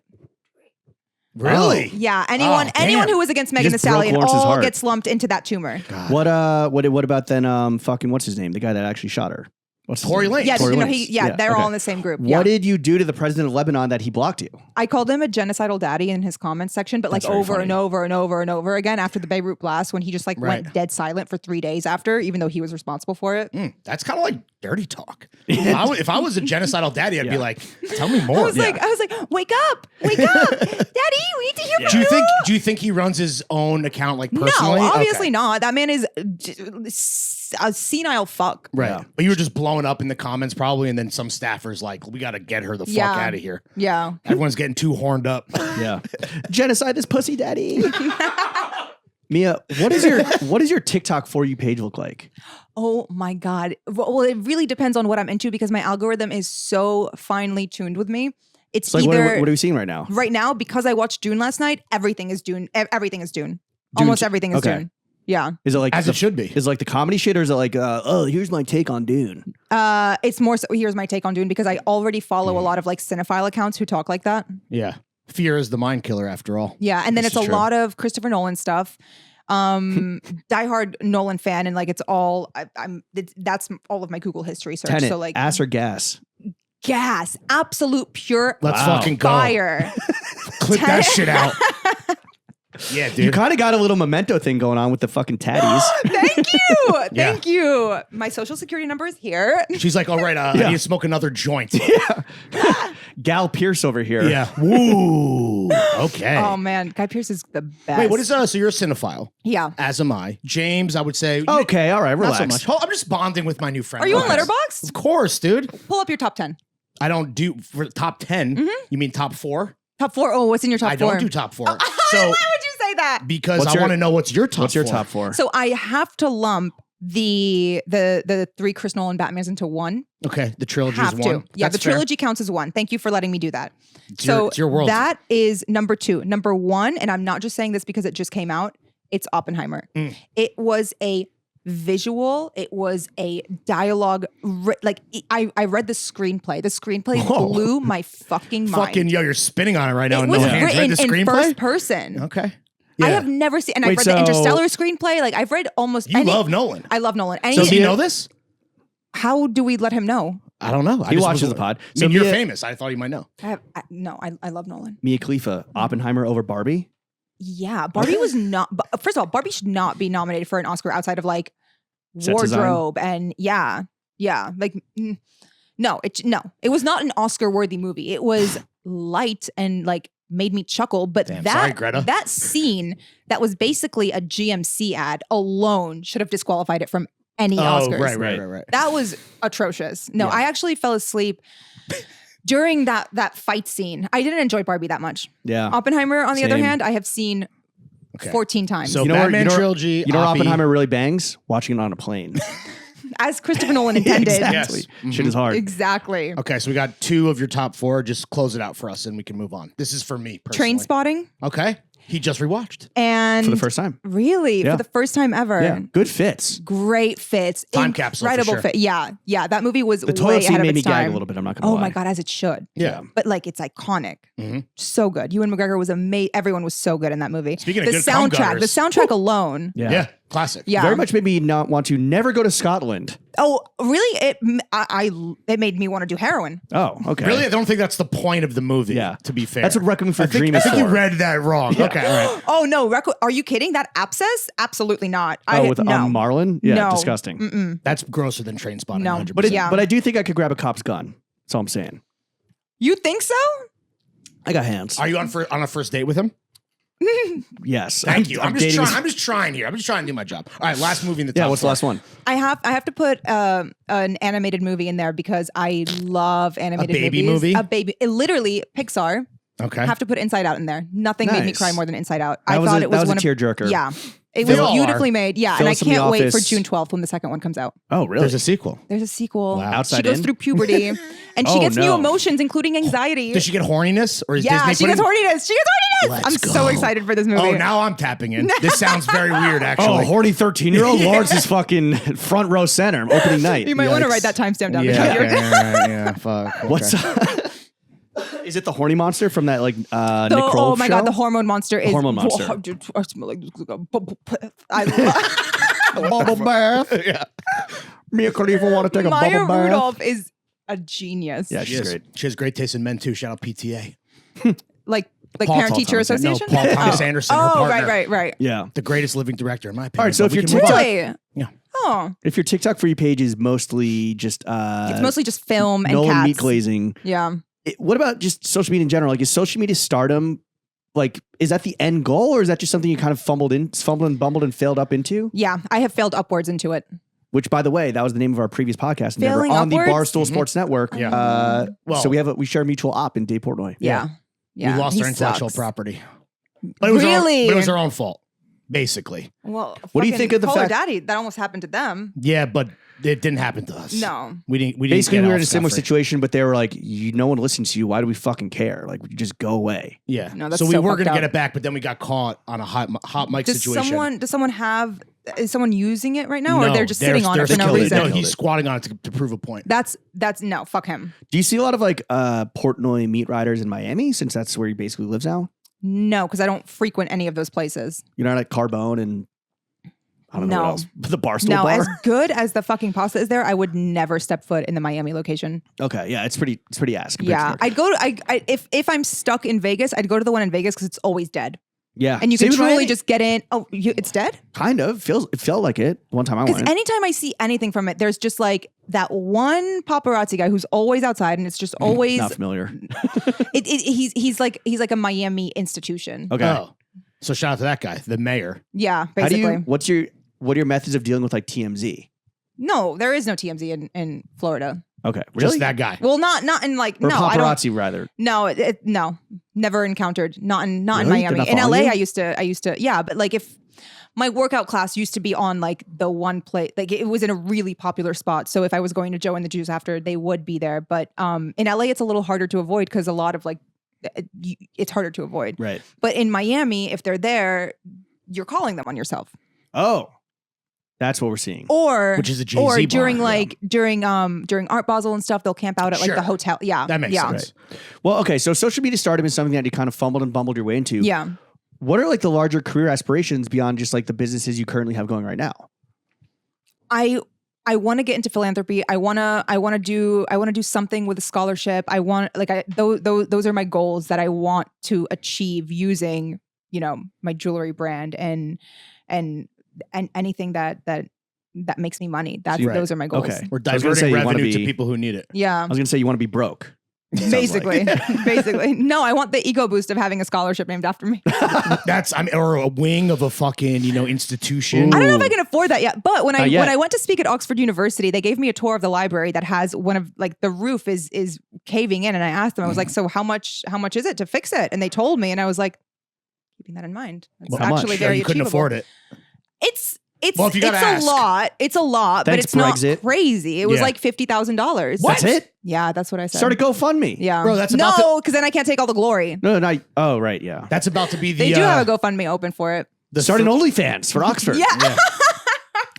[SPEAKER 3] really?
[SPEAKER 2] Yeah, anyone
[SPEAKER 3] damn.
[SPEAKER 2] who was against Megan Thee
[SPEAKER 1] just broke
[SPEAKER 2] Stallion
[SPEAKER 1] Lawrence's
[SPEAKER 2] all
[SPEAKER 1] heart.
[SPEAKER 2] gets lumped into that tumor.
[SPEAKER 3] God.
[SPEAKER 1] What about then fucking what's his name? The guy that actually shot her. What's his
[SPEAKER 3] Tory
[SPEAKER 1] name?
[SPEAKER 3] Lanez.
[SPEAKER 2] Yeah,
[SPEAKER 1] Tory
[SPEAKER 2] you know,
[SPEAKER 1] Lanez.
[SPEAKER 2] they're
[SPEAKER 1] okay.
[SPEAKER 2] all in the same group.
[SPEAKER 1] What
[SPEAKER 2] Yeah.
[SPEAKER 1] did you do to the president of Lebanon that he blocked you?
[SPEAKER 2] I called him a genocidal daddy in his comments section, but like
[SPEAKER 1] That's very
[SPEAKER 2] over
[SPEAKER 1] funny.
[SPEAKER 2] and over and over and over again after the Beirut blast when he just like
[SPEAKER 3] Right.
[SPEAKER 2] went dead silent for 3 days after, even though he was responsible for it.
[SPEAKER 3] That's kind of like dirty talk. If I was a genocidal daddy, I'd be
[SPEAKER 1] Yeah.
[SPEAKER 3] like, tell me
[SPEAKER 2] I
[SPEAKER 3] more.
[SPEAKER 2] was like, wake up, daddy, we need to hear
[SPEAKER 3] Do you think he runs his own account like personally?
[SPEAKER 2] No, obviously
[SPEAKER 3] Okay.
[SPEAKER 2] not. That man is a senile fuck.
[SPEAKER 3] Right.
[SPEAKER 1] Yeah.
[SPEAKER 3] But you were just blowing up in the comments probably, and then some staffers like, we got to get her the fuck out of here.
[SPEAKER 2] Yeah.
[SPEAKER 3] Everyone's getting too horned up.
[SPEAKER 1] Yeah. Genocide this pussy daddy. Mia, what is your TikTok For You page look like?
[SPEAKER 2] Oh my God. Well, it really depends on what I'm into because my algorithm is so finely tuned with me. It's
[SPEAKER 1] Like,
[SPEAKER 2] either
[SPEAKER 1] what are we seeing right now?
[SPEAKER 2] right now because I watched Dune last night. Everything is Dune. Everything is Dune. Almost everything is
[SPEAKER 1] okay.
[SPEAKER 2] Dune. Yeah.
[SPEAKER 1] Is it like
[SPEAKER 3] As it should be.
[SPEAKER 1] Is it like the comedy shit, or is it like, oh, here's my take on Dune?
[SPEAKER 2] It's more so, here's my take on Dune because I already follow a lot of like cinephile accounts who talk like that.
[SPEAKER 3] Yeah. Fear is the mind killer after all.
[SPEAKER 2] Yeah. And then
[SPEAKER 1] This
[SPEAKER 2] it's a
[SPEAKER 1] is true.
[SPEAKER 2] lot of Christopher Nolan stuff. Diehard Nolan fan. And like, it's all, that's all of my Google history search.
[SPEAKER 1] Tenet,
[SPEAKER 2] So like
[SPEAKER 1] ass or gas?
[SPEAKER 2] gas, absolute pure
[SPEAKER 3] Let's fucking go.
[SPEAKER 2] fire.
[SPEAKER 3] Clip that shit out. Yeah, dude.
[SPEAKER 1] You kind of got a little memento thing going on with the fucking tatties.
[SPEAKER 2] Thank you.
[SPEAKER 3] Yeah.
[SPEAKER 2] Thank you. My social security number is here.
[SPEAKER 3] She's like, all right, I need to smoke another joint.
[SPEAKER 1] Gal Pierce over here.
[SPEAKER 3] Yeah. Woo. Okay.
[SPEAKER 2] Oh man, Guy Pearce is the best.
[SPEAKER 3] Wait, what is so you're a cinephile,
[SPEAKER 2] Yeah.
[SPEAKER 3] as am I. James, I would say.
[SPEAKER 1] Okay, all right,
[SPEAKER 3] Not
[SPEAKER 1] relax.
[SPEAKER 3] so much. Oh, I'm just bonding with my new friend.
[SPEAKER 2] Are you on
[SPEAKER 3] Relax.
[SPEAKER 2] Letterboxd?
[SPEAKER 3] Of course, dude.
[SPEAKER 2] Pull up your top 10.
[SPEAKER 3] I don't do for top 10. You mean top 4?
[SPEAKER 2] Top 4. Oh, what's in your top
[SPEAKER 3] I
[SPEAKER 2] 4?
[SPEAKER 3] don't do top 4.
[SPEAKER 2] Why
[SPEAKER 3] So
[SPEAKER 2] would you say that?
[SPEAKER 3] because
[SPEAKER 1] What's
[SPEAKER 3] I
[SPEAKER 1] your-
[SPEAKER 3] want to know what's your top.
[SPEAKER 1] What's your
[SPEAKER 3] 4.
[SPEAKER 1] top 4?
[SPEAKER 2] So I have to lump the 3 Chris Nolan Batmans into one.
[SPEAKER 3] Okay, the trilogy
[SPEAKER 2] Have
[SPEAKER 3] is 1.
[SPEAKER 2] to. Yeah,
[SPEAKER 3] That's
[SPEAKER 2] the trilogy counts as one. Thank you for letting me do that.
[SPEAKER 3] It's your world.
[SPEAKER 2] That is number 2. Number 1, and I'm not just saying this because it just came out, it's Oppenheimer. It was a visual, it was a dialogue, I read the screenplay. The screenplay
[SPEAKER 3] Whoa.
[SPEAKER 2] blew my fucking mind.
[SPEAKER 3] Fucking you're spinning on it right now.
[SPEAKER 2] It
[SPEAKER 3] and
[SPEAKER 2] was
[SPEAKER 3] no hands. Read
[SPEAKER 2] written
[SPEAKER 3] the
[SPEAKER 2] in
[SPEAKER 3] screenplay.
[SPEAKER 2] first person.
[SPEAKER 3] Okay.
[SPEAKER 2] I
[SPEAKER 3] Yeah.
[SPEAKER 2] have never seen, and
[SPEAKER 1] Wait,
[SPEAKER 2] I've read
[SPEAKER 1] so-
[SPEAKER 2] the Interstellar screenplay. Like I've read almost.
[SPEAKER 3] You love Nolan.
[SPEAKER 2] I love Nolan. And
[SPEAKER 3] Does he
[SPEAKER 1] Mia-
[SPEAKER 3] know this?
[SPEAKER 2] how do we let him know?
[SPEAKER 3] I don't know.
[SPEAKER 1] He watches the pod.
[SPEAKER 3] I mean,
[SPEAKER 1] So
[SPEAKER 3] you're
[SPEAKER 1] Mia-
[SPEAKER 3] famous. I thought you might know.
[SPEAKER 2] I love Nolan.
[SPEAKER 1] Mia Khalifa, Oppenheimer over Barbie?
[SPEAKER 2] Yeah, Barbie was not. First of all, Barbie should not be nominated for an Oscar outside of like
[SPEAKER 1] Set design?
[SPEAKER 2] wardrobe and yeah. Like no, it was not an Oscar worthy movie. It was light and like made me chuckle. But
[SPEAKER 3] Damn,
[SPEAKER 2] that
[SPEAKER 3] sorry, Greta.
[SPEAKER 2] that scene that was basically a GMC ad alone should have disqualified it from any Oscars.
[SPEAKER 3] Right.
[SPEAKER 2] That was atrocious. No,
[SPEAKER 3] Yeah.
[SPEAKER 2] I actually fell asleep during that fight scene. I didn't enjoy Barbie that much.
[SPEAKER 1] Yeah.
[SPEAKER 2] Oppenheimer, on the other
[SPEAKER 1] Same.
[SPEAKER 2] hand, I have seen
[SPEAKER 3] Okay.
[SPEAKER 2] 14 times.
[SPEAKER 3] So
[SPEAKER 1] You know where-
[SPEAKER 3] Batman
[SPEAKER 1] you know-
[SPEAKER 3] trilogy.
[SPEAKER 1] You know where
[SPEAKER 3] Oppie-
[SPEAKER 1] Oppenheimer really bangs? Watching it on a plane.
[SPEAKER 2] As Christopher Nolan intended.
[SPEAKER 1] Exactly.
[SPEAKER 3] Yes.
[SPEAKER 1] Shit is hard.
[SPEAKER 2] Exactly.
[SPEAKER 3] Okay, so we got 2 of your top 4. Just close it out for us, and we can move on. This is for me personally.
[SPEAKER 2] Train Spotting.
[SPEAKER 3] Okay, he just rewatched.
[SPEAKER 2] And
[SPEAKER 1] For the first time.
[SPEAKER 2] really,
[SPEAKER 1] Yeah.
[SPEAKER 2] for the first time ever.
[SPEAKER 1] Yeah. Good fits.
[SPEAKER 2] Great fits.
[SPEAKER 3] Time capsule for
[SPEAKER 2] Incredible
[SPEAKER 3] sure.
[SPEAKER 2] fit. Yeah. That movie was
[SPEAKER 1] The
[SPEAKER 2] way
[SPEAKER 1] toilet scene
[SPEAKER 2] ahead of
[SPEAKER 1] made me
[SPEAKER 2] its
[SPEAKER 1] gag
[SPEAKER 2] time.
[SPEAKER 1] a little bit. I'm not going to
[SPEAKER 2] Oh
[SPEAKER 1] lie.
[SPEAKER 2] my God, as it should.
[SPEAKER 3] Yeah.
[SPEAKER 2] But like it's iconic.
[SPEAKER 3] Mhm.
[SPEAKER 2] So good. Ewan McGregor was amazing. Everyone was so good in that movie.
[SPEAKER 3] Speaking of
[SPEAKER 2] the
[SPEAKER 3] good cum
[SPEAKER 2] soundtrack, the
[SPEAKER 3] gutters.
[SPEAKER 2] soundtrack alone.
[SPEAKER 1] Yeah.
[SPEAKER 3] Classic.
[SPEAKER 2] Yeah.
[SPEAKER 1] Very much made me not want to never go to Scotland.
[SPEAKER 2] Oh, really? It made me want to do heroin.
[SPEAKER 1] Oh, okay.
[SPEAKER 3] Really, I don't think that's the point of the movie.
[SPEAKER 1] Yeah.
[SPEAKER 3] To be fair,
[SPEAKER 1] That's what Requiem for a
[SPEAKER 3] I think,
[SPEAKER 1] Dream
[SPEAKER 3] I
[SPEAKER 1] is
[SPEAKER 3] think you
[SPEAKER 1] for.
[SPEAKER 3] read that wrong. Okay, all right.
[SPEAKER 2] Oh no, are you kidding? That abscess? Absolutely not.
[SPEAKER 1] With
[SPEAKER 2] no.
[SPEAKER 1] Marlon? Yeah,
[SPEAKER 2] No.
[SPEAKER 1] disgusting.
[SPEAKER 2] Mm-mm.
[SPEAKER 3] That's grosser than Train Spotting.
[SPEAKER 2] No.
[SPEAKER 3] 100%.
[SPEAKER 2] Yeah.
[SPEAKER 1] But I do think I could grab a cop's gun. That's all I'm saying.
[SPEAKER 2] You think so?
[SPEAKER 1] I got hands.
[SPEAKER 3] Are you on a first date with him?
[SPEAKER 1] Yes.
[SPEAKER 3] Thank you. I'm just
[SPEAKER 1] dating
[SPEAKER 3] trying.
[SPEAKER 1] this-
[SPEAKER 3] I'm just trying here. I'm just trying to do my job. All right, last movie in the top.
[SPEAKER 1] Yeah, what's the
[SPEAKER 3] 4.
[SPEAKER 1] last one?
[SPEAKER 2] I have to put an animated movie in there because I love animated
[SPEAKER 3] baby
[SPEAKER 2] movies.
[SPEAKER 3] movie?
[SPEAKER 2] A baby. Literally, Pixar.
[SPEAKER 3] Okay.
[SPEAKER 2] Have to put Inside Out in there. Nothing made me
[SPEAKER 1] Nice.
[SPEAKER 2] cry more than Inside Out.
[SPEAKER 1] That
[SPEAKER 2] I
[SPEAKER 1] was
[SPEAKER 2] thought
[SPEAKER 1] a-
[SPEAKER 2] it was
[SPEAKER 1] that was
[SPEAKER 2] one
[SPEAKER 1] a
[SPEAKER 2] of
[SPEAKER 1] tearjerker.
[SPEAKER 2] Yeah, it
[SPEAKER 3] They
[SPEAKER 2] was
[SPEAKER 3] all
[SPEAKER 2] beautifully
[SPEAKER 3] are.
[SPEAKER 2] made. Yeah, and
[SPEAKER 1] Phyllis
[SPEAKER 2] I
[SPEAKER 1] from The
[SPEAKER 2] can't wait for
[SPEAKER 1] Office.
[SPEAKER 2] June 12th when the second one comes out.
[SPEAKER 1] Oh, really?
[SPEAKER 3] There's a sequel.
[SPEAKER 2] There's a sequel.
[SPEAKER 3] Wow.
[SPEAKER 2] She
[SPEAKER 1] Outside
[SPEAKER 2] goes
[SPEAKER 1] In?
[SPEAKER 2] through puberty, and she
[SPEAKER 1] Oh,
[SPEAKER 2] gets new
[SPEAKER 1] no.
[SPEAKER 2] emotions, including anxiety.
[SPEAKER 3] Does she get horniness, or is
[SPEAKER 2] Yeah,
[SPEAKER 3] Disney
[SPEAKER 2] she gets
[SPEAKER 3] putting-
[SPEAKER 2] horniness. She gets horniness.
[SPEAKER 3] Let's
[SPEAKER 2] I'm so
[SPEAKER 3] go.
[SPEAKER 2] excited for this movie.
[SPEAKER 3] Oh, now I'm tapping in. This sounds very weird, actually.
[SPEAKER 1] Oh, horny 13-year-old Lawrence is fucking front row center opening night.
[SPEAKER 2] you might want to
[SPEAKER 3] Yikes.
[SPEAKER 2] write that timestamp down.
[SPEAKER 3] Yeah,
[SPEAKER 2] Michelle.
[SPEAKER 3] yeah, fuck. Okay.
[SPEAKER 1] What's Is it the horny monster from that like Nick Kroll
[SPEAKER 2] Oh my
[SPEAKER 1] show?
[SPEAKER 2] God, the hormone monster is.
[SPEAKER 1] Hormone monster.
[SPEAKER 2] I smell like I love.
[SPEAKER 1] bubble bath?
[SPEAKER 3] Yeah.
[SPEAKER 1] Mia Khalifa want to take a
[SPEAKER 2] Maya
[SPEAKER 1] bubble bath?
[SPEAKER 2] Rudolph is a genius.
[SPEAKER 1] Yeah, she's great.
[SPEAKER 3] She has great taste in men too. Shout out PTA.
[SPEAKER 2] like
[SPEAKER 3] Paul
[SPEAKER 2] Parent Teacher
[SPEAKER 3] Thomas Anderson.
[SPEAKER 2] Association.
[SPEAKER 3] No, Paul Thomas Anderson. her
[SPEAKER 2] Oh,
[SPEAKER 3] partner.
[SPEAKER 2] right.
[SPEAKER 1] Yeah.
[SPEAKER 3] The greatest living director, in my opinion.
[SPEAKER 1] All right, so
[SPEAKER 3] But
[SPEAKER 1] if
[SPEAKER 3] we
[SPEAKER 1] you're
[SPEAKER 3] can move on.
[SPEAKER 2] Really?
[SPEAKER 3] Yeah.
[SPEAKER 2] Oh,
[SPEAKER 1] If your TikTok for you page is mostly just
[SPEAKER 2] it's mostly just film and
[SPEAKER 1] Nolan
[SPEAKER 2] cats.
[SPEAKER 1] meat glazing,
[SPEAKER 2] Yeah.
[SPEAKER 1] what about just social media in general? Like, is social media stardom like, is that the end goal, or is that just something you kind of fumbled and bumbled and failed up into?
[SPEAKER 2] Yeah, I have failed upwards into it.
[SPEAKER 1] Which, by the way, that was the name of our previous podcast endeavor
[SPEAKER 2] Failing
[SPEAKER 1] on
[SPEAKER 2] upwards?
[SPEAKER 1] the Barstool Sports Network.
[SPEAKER 3] Yeah.
[SPEAKER 1] So we share a mutual op in Dave Portnoy.
[SPEAKER 2] Yeah.
[SPEAKER 3] We lost
[SPEAKER 2] he
[SPEAKER 3] our intellectual
[SPEAKER 2] sucks.
[SPEAKER 3] property. But it was
[SPEAKER 2] Really?
[SPEAKER 3] but it was our own fault, basically.
[SPEAKER 2] Well,
[SPEAKER 1] What do you think of the
[SPEAKER 2] Call Her
[SPEAKER 1] fact-
[SPEAKER 2] Daddy? That almost happened to them.
[SPEAKER 3] Yeah, but it didn't happen to us.
[SPEAKER 2] No.
[SPEAKER 3] We didn't.
[SPEAKER 1] Basically,
[SPEAKER 3] get
[SPEAKER 1] we were
[SPEAKER 3] off
[SPEAKER 1] in a similar
[SPEAKER 3] scot-free.
[SPEAKER 1] situation, but they were like, no one listens to you. Why do we fucking care? Like, you just go away.
[SPEAKER 3] Yeah.
[SPEAKER 2] No, that's
[SPEAKER 3] so we
[SPEAKER 2] so
[SPEAKER 3] were
[SPEAKER 2] fucked
[SPEAKER 3] going to get
[SPEAKER 2] up.
[SPEAKER 3] it back, but then we got caught on a hot mic
[SPEAKER 2] Does
[SPEAKER 3] situation.
[SPEAKER 2] is someone using it right now, or
[SPEAKER 3] No,
[SPEAKER 2] they're just sitting on it for no
[SPEAKER 1] killed it.
[SPEAKER 2] reason?
[SPEAKER 1] No,
[SPEAKER 3] No, he's squatting on it to prove a point.
[SPEAKER 2] That's no, fuck him.
[SPEAKER 1] Do you see a lot of like Portnoy meat riders in Miami, since that's where he basically lives now?
[SPEAKER 2] No, because I don't frequent any of those places.
[SPEAKER 1] You're not at Carbone and I don't know
[SPEAKER 2] No.
[SPEAKER 1] what else. The Barstool
[SPEAKER 2] No,
[SPEAKER 1] bar.
[SPEAKER 2] as good as the fucking pasta is there, I would never step foot in the Miami location.
[SPEAKER 1] Okay, yeah, it's pretty ass. compared to
[SPEAKER 2] Yeah,
[SPEAKER 1] New York.
[SPEAKER 2] I'd go to if I'm stuck in Vegas, I'd go to the one in Vegas because it's always dead,
[SPEAKER 1] Yeah,
[SPEAKER 2] and you
[SPEAKER 1] Same
[SPEAKER 2] can
[SPEAKER 1] with
[SPEAKER 2] truly
[SPEAKER 1] Miami.
[SPEAKER 2] just get in. Oh, it's dead.
[SPEAKER 1] kind of it felt like it one time I
[SPEAKER 2] Because
[SPEAKER 1] went.
[SPEAKER 2] anytime I see anything from it, there's just like that one paparazzi guy who's always outside, and it's just always
[SPEAKER 1] Not familiar.
[SPEAKER 2] he's like a Miami institution.
[SPEAKER 1] Okay.
[SPEAKER 3] Oh. So shout out to that guy, the mayor.
[SPEAKER 2] Yeah,
[SPEAKER 1] How do
[SPEAKER 2] basically.
[SPEAKER 1] you? What are your methods of dealing with like TMZ?
[SPEAKER 2] No, there is no TMZ in Florida.
[SPEAKER 1] Okay, really?
[SPEAKER 3] Just that guy.
[SPEAKER 2] Well, not in like
[SPEAKER 1] Or
[SPEAKER 2] no, I don't.
[SPEAKER 1] paparazzi rather.
[SPEAKER 2] No, no, never encountered. Not in
[SPEAKER 1] Really? They're
[SPEAKER 2] Miami.
[SPEAKER 1] not
[SPEAKER 2] In
[SPEAKER 1] following
[SPEAKER 2] LA,
[SPEAKER 1] you?
[SPEAKER 2] I used to. Yeah, but like if my workout class used to be on like the one place, like it was in a really popular spot. So if I was going to Joe and the Juice after, they would be there. But in LA, it's a little harder to avoid because a lot of like it's harder to avoid.
[SPEAKER 1] Right.
[SPEAKER 2] But in Miami, if they're there, you're calling them on yourself.
[SPEAKER 1] Oh, that's what we're seeing.
[SPEAKER 2] Or
[SPEAKER 3] Which is a Jay-Z
[SPEAKER 2] or
[SPEAKER 3] bar,
[SPEAKER 2] during
[SPEAKER 3] yeah.
[SPEAKER 2] like during Art Basel and stuff, they'll camp out at like
[SPEAKER 3] Sure.
[SPEAKER 2] the hotel. Yeah,
[SPEAKER 3] That makes
[SPEAKER 2] yeah.
[SPEAKER 3] sense.
[SPEAKER 1] Well, okay, so social media stardom is something that you kind of fumbled and bumbled your way into.
[SPEAKER 2] Yeah.
[SPEAKER 1] What are like the larger career aspirations beyond just like the businesses you currently have going right now?
[SPEAKER 2] I want to get into philanthropy. I want to do something with a scholarship. I want those are my goals that I want to achieve using, my jewelry brand and anything that makes me money. That's
[SPEAKER 3] Right.
[SPEAKER 2] those are my goals.
[SPEAKER 1] Okay.
[SPEAKER 3] We're
[SPEAKER 1] I was gonna say
[SPEAKER 3] diverting
[SPEAKER 1] you wanna
[SPEAKER 3] revenue to
[SPEAKER 1] be-
[SPEAKER 3] people who need it.
[SPEAKER 2] Yeah.
[SPEAKER 1] I was gonna say you want to be broke. Sounds
[SPEAKER 2] Basically,
[SPEAKER 1] like.
[SPEAKER 2] basically. No, I want the ego boost of having a scholarship named after me.
[SPEAKER 3] Or a wing of a fucking, institution.
[SPEAKER 2] I don't know if I can afford that yet, but when
[SPEAKER 1] Not yet.
[SPEAKER 2] I went to speak at Oxford University, they gave me a tour of the library that has one of like the roof is caving in, and I asked them, I was like, so how much is it to fix it? And they told me, and I was like, keeping that in mind. It's
[SPEAKER 1] Well, how much?
[SPEAKER 2] actually
[SPEAKER 3] Yeah,
[SPEAKER 2] very
[SPEAKER 3] you couldn't
[SPEAKER 2] achievable.
[SPEAKER 3] afford it.
[SPEAKER 2] It's
[SPEAKER 3] Well, if you gotta ask.
[SPEAKER 2] a lot. It's a lot, but
[SPEAKER 1] Thanks,
[SPEAKER 2] it's not
[SPEAKER 1] Brexit.
[SPEAKER 2] crazy. It was
[SPEAKER 3] Yeah.
[SPEAKER 2] like $50,000.
[SPEAKER 1] That's it?
[SPEAKER 2] Yeah, that's what I said.
[SPEAKER 1] Start a GoFundMe.
[SPEAKER 2] Yeah,
[SPEAKER 3] Bro, that's about
[SPEAKER 2] no, because then I can't take all the glory.
[SPEAKER 1] No, not. Oh, right. Yeah.
[SPEAKER 3] That's about to be the.
[SPEAKER 2] They do have a GoFundMe open for it.
[SPEAKER 1] Start an OnlyFans for Oxford.
[SPEAKER 2] Yeah.
[SPEAKER 3] Yeah.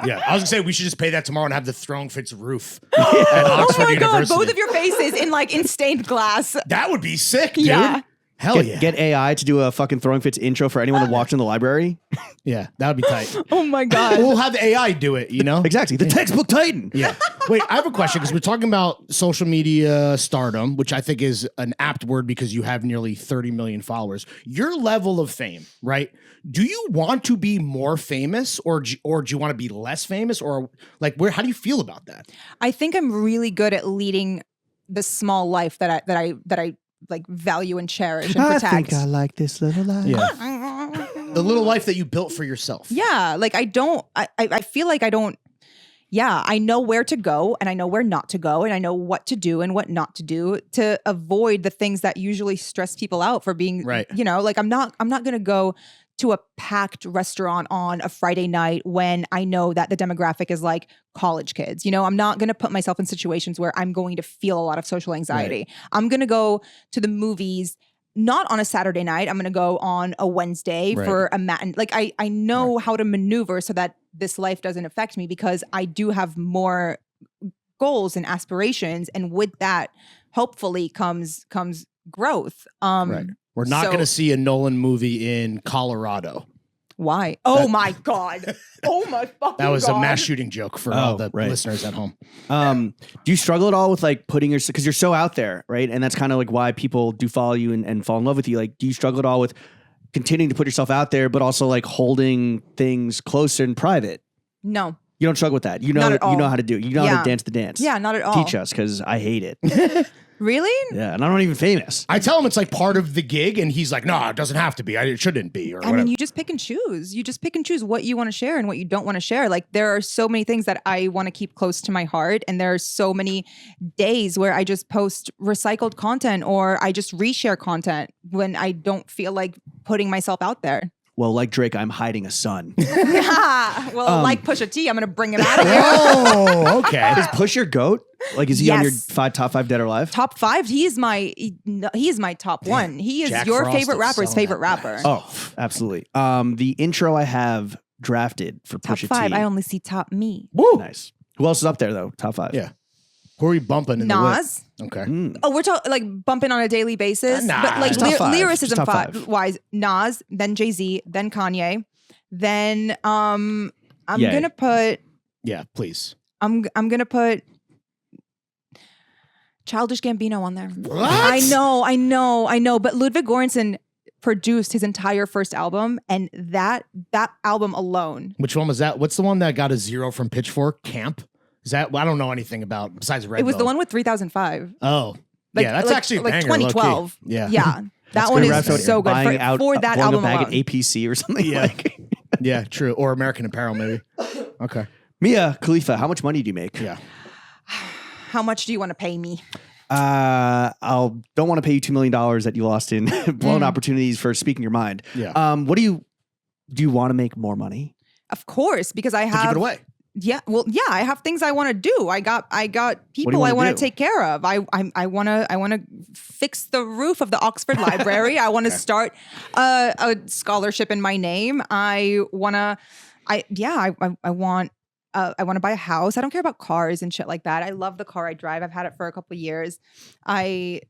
[SPEAKER 3] Yeah, I was gonna say we should just pay that tomorrow and have the throne fits roof at
[SPEAKER 2] Oh
[SPEAKER 3] Oxford
[SPEAKER 2] my god,
[SPEAKER 3] University.
[SPEAKER 2] both of your faces in stained glass.
[SPEAKER 3] That would be sick, dude.
[SPEAKER 2] Yeah.
[SPEAKER 3] Hell yeah.
[SPEAKER 1] Get AI to do a fucking Throwing Fits intro for anyone that walks in the library.
[SPEAKER 3] Yeah, that would be tight.
[SPEAKER 2] Oh my god.
[SPEAKER 3] We'll have the AI do it,
[SPEAKER 1] Exactly. The textbook Titan.
[SPEAKER 3] Yeah. Wait, I have a question because we're talking about social media stardom, which I think is an apt word because you have nearly 30 million followers. Your level of fame, right? Do you want to be more famous or do you want to be less famous or like how do you feel about that?
[SPEAKER 2] I think I'm really good at leading the small life that I like value and cherish and
[SPEAKER 1] I
[SPEAKER 2] protect.
[SPEAKER 1] think I like this little life.
[SPEAKER 3] Yeah. The little life that you built for yourself.
[SPEAKER 2] Yeah, like I feel like I don't. Yeah, I know where to go and I know where not to go and I know what to do and what not to do to avoid the things that usually stress people out for being
[SPEAKER 3] Right.
[SPEAKER 2] Like I'm not going to go to a packed restaurant on a Friday night when I know that the demographic is like college kids. I'm not going to put myself in situations where I'm going to feel a lot of social anxiety. I'm going to go to the movies not on a Saturday night. I'm going to go on a Wednesday
[SPEAKER 3] Right.
[SPEAKER 2] for a matinee. Like I know how to maneuver so that this life doesn't affect me because I do have more goals and aspirations. And with that, hopefully comes growth.
[SPEAKER 3] Right. We're not
[SPEAKER 2] so-
[SPEAKER 3] going to see a Nolan movie in Colorado.
[SPEAKER 2] Why? Oh my God. Oh my fucking
[SPEAKER 3] That was
[SPEAKER 2] God.
[SPEAKER 3] a mass shooting joke for all the
[SPEAKER 1] right.
[SPEAKER 3] listeners at home.
[SPEAKER 1] Do you struggle at all with like putting your, because you're so out there, right? And that's kind of like why people do follow you and fall in love with you. Like, do you struggle at all with continuing to put yourself out there, but also like holding things closer and private?
[SPEAKER 2] No.
[SPEAKER 1] You don't struggle with that. You
[SPEAKER 2] Not
[SPEAKER 1] know,
[SPEAKER 2] at all.
[SPEAKER 1] you know how to do it. You know how
[SPEAKER 2] Yeah.
[SPEAKER 1] to dance the dance.
[SPEAKER 2] Yeah, not at all.
[SPEAKER 1] Teach us, because I hate it.
[SPEAKER 2] Really?
[SPEAKER 1] Yeah, and I'm not even famous.
[SPEAKER 3] I tell him it's like part of the gig, and he's like, "No, it doesn't have to be. It shouldn't be." Or
[SPEAKER 2] I
[SPEAKER 3] whatever.
[SPEAKER 2] mean, you just pick and choose. You just pick and choose what you want to share and what you don't want to share. Like there are so many things that I want to keep close to my heart, and there are so many days where I just post recycled content or I just reshare content when I don't feel like putting myself out there.
[SPEAKER 1] Well, like Drake, I'm hiding a son.
[SPEAKER 2] Well, like Pusha T, I'm gonna bring him out of here.
[SPEAKER 3] Oh, okay.
[SPEAKER 1] Is Push your goat? Like, is he on your
[SPEAKER 2] Yes.
[SPEAKER 1] top 5 dead or alive?
[SPEAKER 2] Top 5. He is my top one. He is
[SPEAKER 3] Jack
[SPEAKER 2] your
[SPEAKER 3] Frost
[SPEAKER 2] favorite
[SPEAKER 3] is
[SPEAKER 2] rapper's
[SPEAKER 3] selling
[SPEAKER 2] favorite
[SPEAKER 3] that
[SPEAKER 2] rapper.
[SPEAKER 1] Oh, absolutely. The intro I have drafted for
[SPEAKER 2] Top
[SPEAKER 1] Pusha
[SPEAKER 2] 5.
[SPEAKER 1] T.
[SPEAKER 2] I only see top me.
[SPEAKER 3] Woo.
[SPEAKER 1] Nice. Who else is up there though? Top 5.
[SPEAKER 3] Yeah. Who are we bumping in the whip?
[SPEAKER 2] Nas.
[SPEAKER 3] Okay.
[SPEAKER 2] Oh, we're talking like bumping on a daily basis,
[SPEAKER 3] Nah,
[SPEAKER 2] but like
[SPEAKER 3] just
[SPEAKER 1] top five.
[SPEAKER 2] lyricism
[SPEAKER 1] Just top five.
[SPEAKER 2] wise, Nas, then Jay-Z, then Kanye, then I'm
[SPEAKER 1] Yay.
[SPEAKER 2] gonna put
[SPEAKER 3] Yeah, please.
[SPEAKER 2] I'm gonna put Childish Gambino on there.
[SPEAKER 3] What?
[SPEAKER 2] I know, but Ludwig Göransson produced his entire first album, and that album alone.
[SPEAKER 3] Which one was that? What's the one that got a 0 from Pitchfork? Camp? Is that? Well, I don't know anything about besides Red.
[SPEAKER 2] It was the
[SPEAKER 3] Vote.
[SPEAKER 2] one with 3005.
[SPEAKER 3] Oh,
[SPEAKER 2] Like,
[SPEAKER 3] yeah, that's actually a
[SPEAKER 2] like
[SPEAKER 3] banger, low-key.
[SPEAKER 2] 2012.
[SPEAKER 3] Yeah,
[SPEAKER 2] Yeah. That
[SPEAKER 1] That's
[SPEAKER 2] one
[SPEAKER 1] good.
[SPEAKER 2] is
[SPEAKER 1] Rhapsody.
[SPEAKER 2] so good
[SPEAKER 1] Buying out,
[SPEAKER 2] for that
[SPEAKER 1] blowing
[SPEAKER 2] album
[SPEAKER 1] a bag
[SPEAKER 2] alone.
[SPEAKER 1] at APC or something.
[SPEAKER 3] Yeah.
[SPEAKER 1] Like.
[SPEAKER 3] yeah, true. Or American Apparel, maybe. Okay.
[SPEAKER 1] Mia Khalifa, how much money do you make?
[SPEAKER 3] Yeah.
[SPEAKER 2] How much do you want to pay me?
[SPEAKER 1] I don't want to pay you $2 million that you lost in blown
[SPEAKER 2] Mm.
[SPEAKER 1] opportunities for speaking your mind.
[SPEAKER 3] Yeah.
[SPEAKER 1] What do you want to make more money?
[SPEAKER 2] Of course, because I
[SPEAKER 3] To give
[SPEAKER 2] have
[SPEAKER 3] it away.
[SPEAKER 2] Yeah, well, yeah, I have things I want to do. I got people I
[SPEAKER 1] wanna
[SPEAKER 2] want to
[SPEAKER 1] do?
[SPEAKER 2] take care of. I want to fix the roof of the Oxford Library. I want to start a scholarship in my name. I want to buy a house. I don't care about cars and shit like that. I love the car I drive. I've had it for a couple of years.
[SPEAKER 1] Can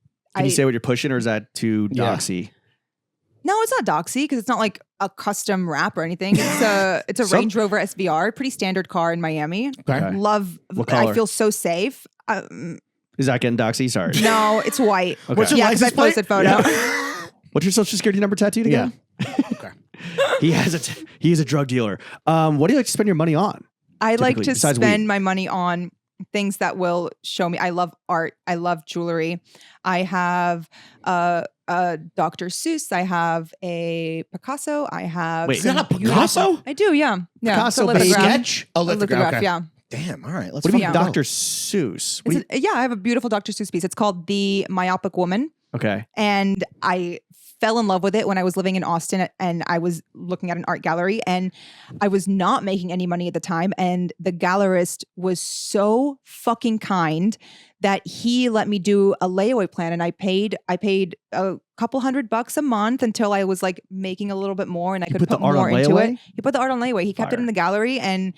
[SPEAKER 1] you say what you're pushing, or is that too
[SPEAKER 3] Yeah.
[SPEAKER 1] doxy?
[SPEAKER 2] No, it's not doxy because it's not like a custom wrap or anything. It's a
[SPEAKER 1] Some-
[SPEAKER 2] Range Rover SVR, pretty standard car in Miami.
[SPEAKER 3] Okay.
[SPEAKER 2] Love.
[SPEAKER 1] What
[SPEAKER 2] I
[SPEAKER 1] color?
[SPEAKER 2] feel so safe.
[SPEAKER 1] Is that getting doxy? Sorry.
[SPEAKER 2] No, it's white.
[SPEAKER 1] Okay.
[SPEAKER 3] What's your
[SPEAKER 2] Yeah, because I
[SPEAKER 3] license plate?
[SPEAKER 2] posted photo.
[SPEAKER 1] What's your social security number tattooed again?
[SPEAKER 3] Okay.
[SPEAKER 1] He is a drug dealer. What do you like to spend your money on?
[SPEAKER 2] I like
[SPEAKER 1] Typically,
[SPEAKER 2] to
[SPEAKER 1] besides
[SPEAKER 2] spend
[SPEAKER 1] weed.
[SPEAKER 2] my money on things that will show me. I love art. I love jewelry. I have Dr. Seuss. I have a Picasso. I have.
[SPEAKER 1] Wait,
[SPEAKER 3] Is that a
[SPEAKER 2] some
[SPEAKER 3] Picasso?
[SPEAKER 2] I do. Yeah. Yeah.
[SPEAKER 1] Picasso,
[SPEAKER 2] it's a
[SPEAKER 1] baby.
[SPEAKER 2] lithograph.
[SPEAKER 3] Sketch? Oh,
[SPEAKER 2] A lithograph.
[SPEAKER 3] okay.
[SPEAKER 2] Yeah.
[SPEAKER 3] Damn. All right. Let's
[SPEAKER 1] What do you mean,
[SPEAKER 2] Yeah.
[SPEAKER 1] Dr. Seuss? What do
[SPEAKER 2] Yeah. I have a beautiful Dr. Seuss piece. It's called The Myopic Woman.
[SPEAKER 1] okay.
[SPEAKER 2] And I fell in love with it when I was living in Austin and I was looking at an art gallery and I was not making any money at the time. And the gallerist was so fucking kind that he let me do a layaway plan. And I paid a couple $100 a month until I was like making a little bit more and I could
[SPEAKER 1] put the
[SPEAKER 2] put
[SPEAKER 1] art
[SPEAKER 2] more
[SPEAKER 1] on
[SPEAKER 2] into
[SPEAKER 1] layaway?
[SPEAKER 2] it. He put the art on layaway. He kept it
[SPEAKER 1] Fire.
[SPEAKER 2] in the gallery and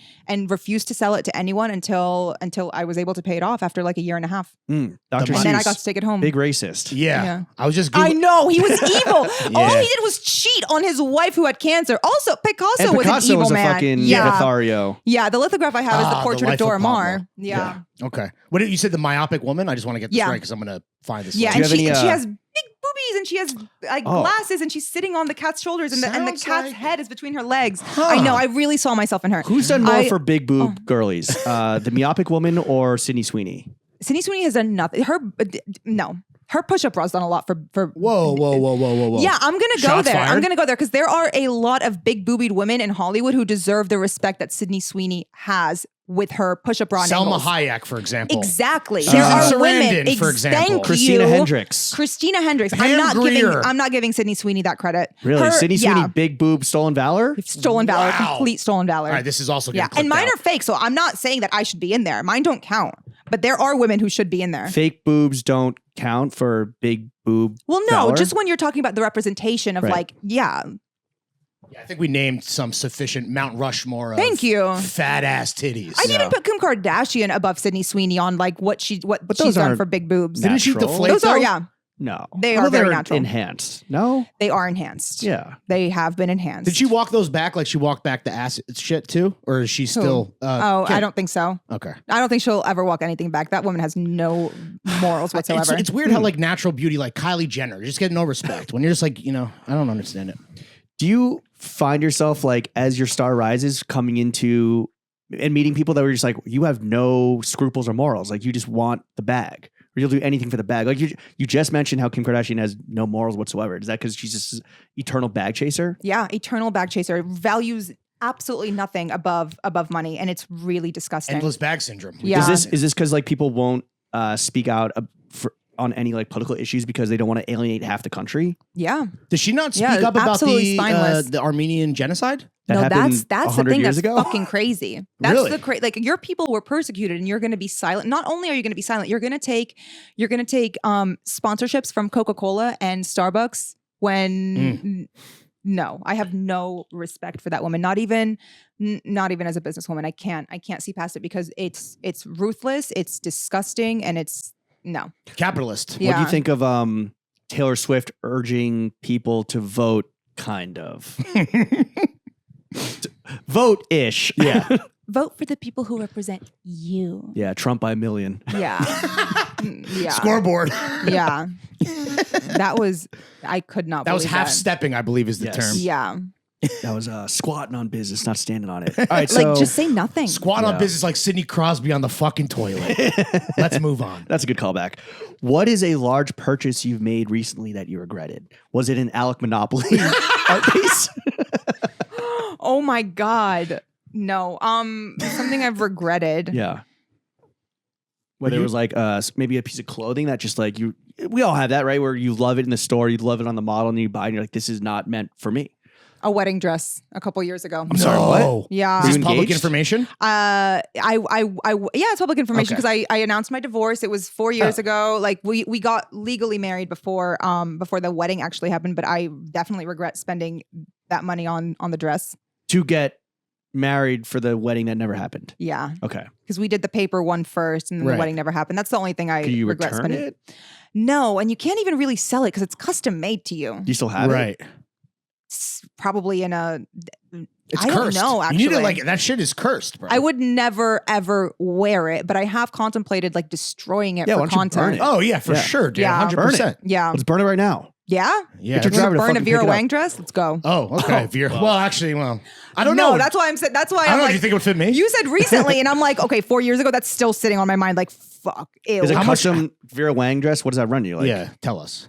[SPEAKER 2] refused to sell it to anyone until I was able to pay it off after like a year and a half.
[SPEAKER 1] Dr.
[SPEAKER 3] And
[SPEAKER 2] And then I
[SPEAKER 1] Seuss,
[SPEAKER 2] got to take it home.
[SPEAKER 1] big racist.
[SPEAKER 3] Yeah.
[SPEAKER 2] Yeah.
[SPEAKER 3] I was just
[SPEAKER 2] I
[SPEAKER 3] Googling.
[SPEAKER 2] know he was evil. All
[SPEAKER 3] Yeah.
[SPEAKER 2] he did was cheat on his wife who had cancer. Also, Picasso
[SPEAKER 1] And
[SPEAKER 2] was an
[SPEAKER 1] Picasso
[SPEAKER 2] evil
[SPEAKER 1] was a
[SPEAKER 2] man.
[SPEAKER 1] fucking
[SPEAKER 2] yeah,
[SPEAKER 1] Lothario.
[SPEAKER 2] yeah. The lithograph I have is
[SPEAKER 3] Ah,
[SPEAKER 2] the
[SPEAKER 3] the
[SPEAKER 2] portrait of
[SPEAKER 3] life of
[SPEAKER 2] Dora
[SPEAKER 3] Pablo.
[SPEAKER 2] Maar. Yeah,
[SPEAKER 3] Okay. What did you said? The myopic woman? I just want to get this
[SPEAKER 2] Yeah.
[SPEAKER 3] right because I'm going to find this.
[SPEAKER 2] yeah.
[SPEAKER 1] Do you
[SPEAKER 3] link.
[SPEAKER 2] And
[SPEAKER 1] have
[SPEAKER 2] she
[SPEAKER 1] any,
[SPEAKER 2] has big boobies and she has like
[SPEAKER 1] Oh.
[SPEAKER 2] glasses and she's sitting on the cat's shoulders and the
[SPEAKER 3] Sounds
[SPEAKER 2] cat's
[SPEAKER 3] like-
[SPEAKER 2] head is between her legs.
[SPEAKER 3] Huh.
[SPEAKER 2] I know. I really saw myself in her.
[SPEAKER 1] Who's done more
[SPEAKER 2] I-
[SPEAKER 1] for big boob girlies? The myopic woman or Sydney Sweeney?
[SPEAKER 2] Sydney Sweeney has done nothing. Her push-up bra's done a lot for
[SPEAKER 3] Whoa.
[SPEAKER 2] Yeah, I'm gonna go
[SPEAKER 3] Shots
[SPEAKER 2] there. I'm
[SPEAKER 3] fired.
[SPEAKER 2] gonna go there because there are a lot of big boobied women in Hollywood who deserve the respect that Sydney Sweeney has with her push-up bra. and
[SPEAKER 3] Selma
[SPEAKER 2] angles.
[SPEAKER 3] Hayek, for example.
[SPEAKER 2] Exactly.
[SPEAKER 3] Susan
[SPEAKER 2] there are
[SPEAKER 3] Sarandon,
[SPEAKER 2] women.
[SPEAKER 3] for example.
[SPEAKER 2] Thank
[SPEAKER 1] Christina
[SPEAKER 2] you.
[SPEAKER 1] Hendricks.
[SPEAKER 2] Christina Hendricks.
[SPEAKER 3] Pam Grier.
[SPEAKER 2] I'm not giving Sydney Sweeney that credit.
[SPEAKER 1] Really?
[SPEAKER 2] Her-
[SPEAKER 1] Sydney Sweeney,
[SPEAKER 2] yeah,
[SPEAKER 1] big boob, stolen valor?
[SPEAKER 2] stolen valor,
[SPEAKER 3] Wow.
[SPEAKER 2] complete stolen valor.
[SPEAKER 3] All right, this is also
[SPEAKER 2] yeah,
[SPEAKER 3] getting
[SPEAKER 2] and mine
[SPEAKER 3] clipped
[SPEAKER 2] are fake, so I'm not saying that I should be in there. Mine don't count, but there are women who should be in there.
[SPEAKER 1] Fake boobs don't count for big boob.
[SPEAKER 2] Well, no,
[SPEAKER 1] valor?
[SPEAKER 2] just when you're talking about the representation of
[SPEAKER 1] Right.
[SPEAKER 2] like, yeah,
[SPEAKER 3] Yeah, I think we named some sufficient Mount Rushmore of
[SPEAKER 2] Thank you.
[SPEAKER 3] fat ass titties.
[SPEAKER 2] I'd even put Kim Kardashian above Sydney Sweeney on like what she's
[SPEAKER 1] those
[SPEAKER 2] done
[SPEAKER 1] aren't
[SPEAKER 2] for big boobs.
[SPEAKER 3] Didn't she
[SPEAKER 1] natural.
[SPEAKER 3] deflate
[SPEAKER 2] Those are
[SPEAKER 3] though?
[SPEAKER 2] yeah,
[SPEAKER 1] No.
[SPEAKER 2] They
[SPEAKER 1] Although
[SPEAKER 2] are very
[SPEAKER 1] they're
[SPEAKER 2] natural.
[SPEAKER 1] enhanced. No?
[SPEAKER 2] they are enhanced.
[SPEAKER 1] Yeah.
[SPEAKER 2] They have been enhanced.
[SPEAKER 3] Did she walk those back like she walked back the ass shit too? Or is she still
[SPEAKER 2] Oh,
[SPEAKER 3] Kim?
[SPEAKER 2] I don't think so.
[SPEAKER 3] Okay.
[SPEAKER 2] I don't think she'll ever walk anything back. That woman has no morals whatsoever.
[SPEAKER 3] It's weird how like natural beauty, like Kylie Jenner, just get no respect. When you're just like, I don't understand it.
[SPEAKER 1] Do you find yourself like as your star rises coming into and meeting people that were just like, you have no scruples or morals. Like you just want the bag. you'll do anything for the bag. Like you just mentioned how Kim Kardashian has no morals whatsoever. Is that because she's just an eternal bag chaser?
[SPEAKER 2] Yeah, eternal bag chaser. Values absolutely nothing above money, and it's really disgusting.
[SPEAKER 3] Endless bag syndrome.
[SPEAKER 2] Yeah.
[SPEAKER 1] Is this because like people won't speak out on any like political issues because they don't want to alienate half the country?
[SPEAKER 2] Yeah.
[SPEAKER 3] Does she not speak
[SPEAKER 2] Yeah,
[SPEAKER 3] up about
[SPEAKER 2] absolutely spineless.
[SPEAKER 3] the Armenian genocide?
[SPEAKER 2] No,
[SPEAKER 1] happened
[SPEAKER 2] that's the
[SPEAKER 1] 100
[SPEAKER 2] thing
[SPEAKER 1] years
[SPEAKER 2] that's
[SPEAKER 1] ago?
[SPEAKER 2] fucking crazy. That's
[SPEAKER 3] Really?
[SPEAKER 2] the like your people were persecuted and you're going to be silent. Not only are you going to be silent, you're going to take sponsorships from Coca-Cola and Starbucks when no, I have no respect for that woman. Not even as a businesswoman. I can't see past it because it's ruthless, it's disgusting, and it's no.
[SPEAKER 3] Capitalist.
[SPEAKER 2] Yeah.
[SPEAKER 1] What do you think of Taylor Swift urging people to vote? Kind of. Vote-ish.
[SPEAKER 3] Yeah.
[SPEAKER 2] Vote for the people who represent you.
[SPEAKER 1] Yeah, Trump by a million.
[SPEAKER 2] Yeah. Yeah.
[SPEAKER 3] Scoreboard.
[SPEAKER 2] Yeah. That was, I could not
[SPEAKER 3] That was
[SPEAKER 2] believe
[SPEAKER 3] half
[SPEAKER 2] that.
[SPEAKER 3] stepping, I believe is the
[SPEAKER 1] Yes.
[SPEAKER 3] term.
[SPEAKER 2] Yeah.
[SPEAKER 1] That was squatting on business, not standing on it. All right, so
[SPEAKER 2] Like, just say nothing.
[SPEAKER 3] Squat on
[SPEAKER 1] Yeah.
[SPEAKER 3] business like Sidney Crosby on the fucking toilet. Let's move on.
[SPEAKER 1] that's a good callback. What is a large purchase you've made recently that you regretted? Was it an Alec Monopoly art piece?
[SPEAKER 2] Oh my God. No. Something I've regretted.
[SPEAKER 1] Yeah. Whether it was like maybe a piece of clothing that just like we all have that, right? Where you love it in the store, you love it on the model, and you buy it and you're like, this is not meant for me.
[SPEAKER 2] A wedding dress a couple years ago.
[SPEAKER 1] I'm sorry, what?
[SPEAKER 2] Yeah.
[SPEAKER 3] Is this
[SPEAKER 1] You
[SPEAKER 3] public
[SPEAKER 1] engaged?
[SPEAKER 3] information?
[SPEAKER 2] Yeah, it's public information
[SPEAKER 3] Okay.
[SPEAKER 2] because I announced my divorce. It was 4 years ago. Like we got legally married before the wedding actually happened, but I definitely regret spending that money on the dress.
[SPEAKER 1] To get married for the wedding that never happened.
[SPEAKER 2] Yeah.
[SPEAKER 1] Okay.
[SPEAKER 2] Because we did the paper one first and then
[SPEAKER 3] Right.
[SPEAKER 2] the wedding never happened. That's the only thing I
[SPEAKER 1] Can you
[SPEAKER 2] regret
[SPEAKER 1] return
[SPEAKER 2] spending.
[SPEAKER 1] it?
[SPEAKER 2] No, and you can't even really sell it because it's custom made to you.
[SPEAKER 1] Do you still have it?
[SPEAKER 3] Right.
[SPEAKER 2] It's probably in a
[SPEAKER 3] It's
[SPEAKER 2] I don't
[SPEAKER 3] cursed.
[SPEAKER 2] know,
[SPEAKER 3] You need to
[SPEAKER 2] actually.
[SPEAKER 3] like that shit is cursed, bro.
[SPEAKER 2] I would never ever wear it, but I have contemplated like destroying it
[SPEAKER 1] Yeah,
[SPEAKER 2] for
[SPEAKER 1] why don't you burn
[SPEAKER 2] content.
[SPEAKER 1] it?
[SPEAKER 3] Oh yeah, for
[SPEAKER 1] Yeah.
[SPEAKER 3] sure, dude.
[SPEAKER 2] Yeah.
[SPEAKER 3] 100%.
[SPEAKER 2] Yeah.
[SPEAKER 1] Let's burn it right now.
[SPEAKER 2] Yeah?
[SPEAKER 3] Yeah.
[SPEAKER 1] Get your
[SPEAKER 3] that's-
[SPEAKER 1] driver to
[SPEAKER 2] Burn a
[SPEAKER 1] fucking
[SPEAKER 2] Vera
[SPEAKER 1] pick it up.
[SPEAKER 2] Wang dress? Let's go.
[SPEAKER 3] Oh, okay. Vera. Well, actually, I don't
[SPEAKER 2] No,
[SPEAKER 3] know.
[SPEAKER 2] that's why I'm saying. That's why
[SPEAKER 3] I don't
[SPEAKER 2] I'm
[SPEAKER 3] know.
[SPEAKER 2] like.
[SPEAKER 3] Do you think it would fit me?
[SPEAKER 2] You said recently, and I'm like, okay, 4 years ago, that's still sitting on my mind. Like, fuck, ew.
[SPEAKER 1] Is it
[SPEAKER 3] How much-
[SPEAKER 1] custom Vera Wang dress? What does that run you? Like,
[SPEAKER 3] Yeah, tell us.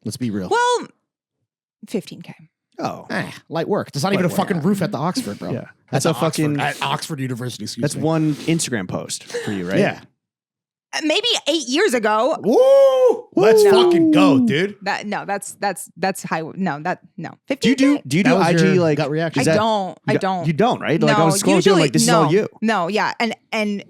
[SPEAKER 3] Let's be real.
[SPEAKER 2] Well, 15K.
[SPEAKER 1] Oh.
[SPEAKER 3] Light work. There's not even a
[SPEAKER 1] Light
[SPEAKER 3] fucking roof at the Oxford, bro.
[SPEAKER 1] Yeah.
[SPEAKER 3] That's
[SPEAKER 1] That's a
[SPEAKER 3] at
[SPEAKER 1] fucking-
[SPEAKER 3] at Oxford University. Excuse
[SPEAKER 1] That's
[SPEAKER 3] me.
[SPEAKER 1] one Instagram post for you, right?
[SPEAKER 3] Yeah.
[SPEAKER 2] Maybe 8 years ago.
[SPEAKER 3] Woo! Let's
[SPEAKER 2] No.
[SPEAKER 3] fucking go, dude.
[SPEAKER 2] That's high. No, that no. 15K.
[SPEAKER 1] Do you do
[SPEAKER 3] That was
[SPEAKER 1] IG
[SPEAKER 3] your
[SPEAKER 1] like
[SPEAKER 3] gut reaction?
[SPEAKER 1] is
[SPEAKER 2] I
[SPEAKER 1] that-
[SPEAKER 2] don't. I don't.
[SPEAKER 1] You don't, right? Like I
[SPEAKER 2] No,
[SPEAKER 1] was scrolling through, I'm like, this is all you.
[SPEAKER 2] No, yeah, and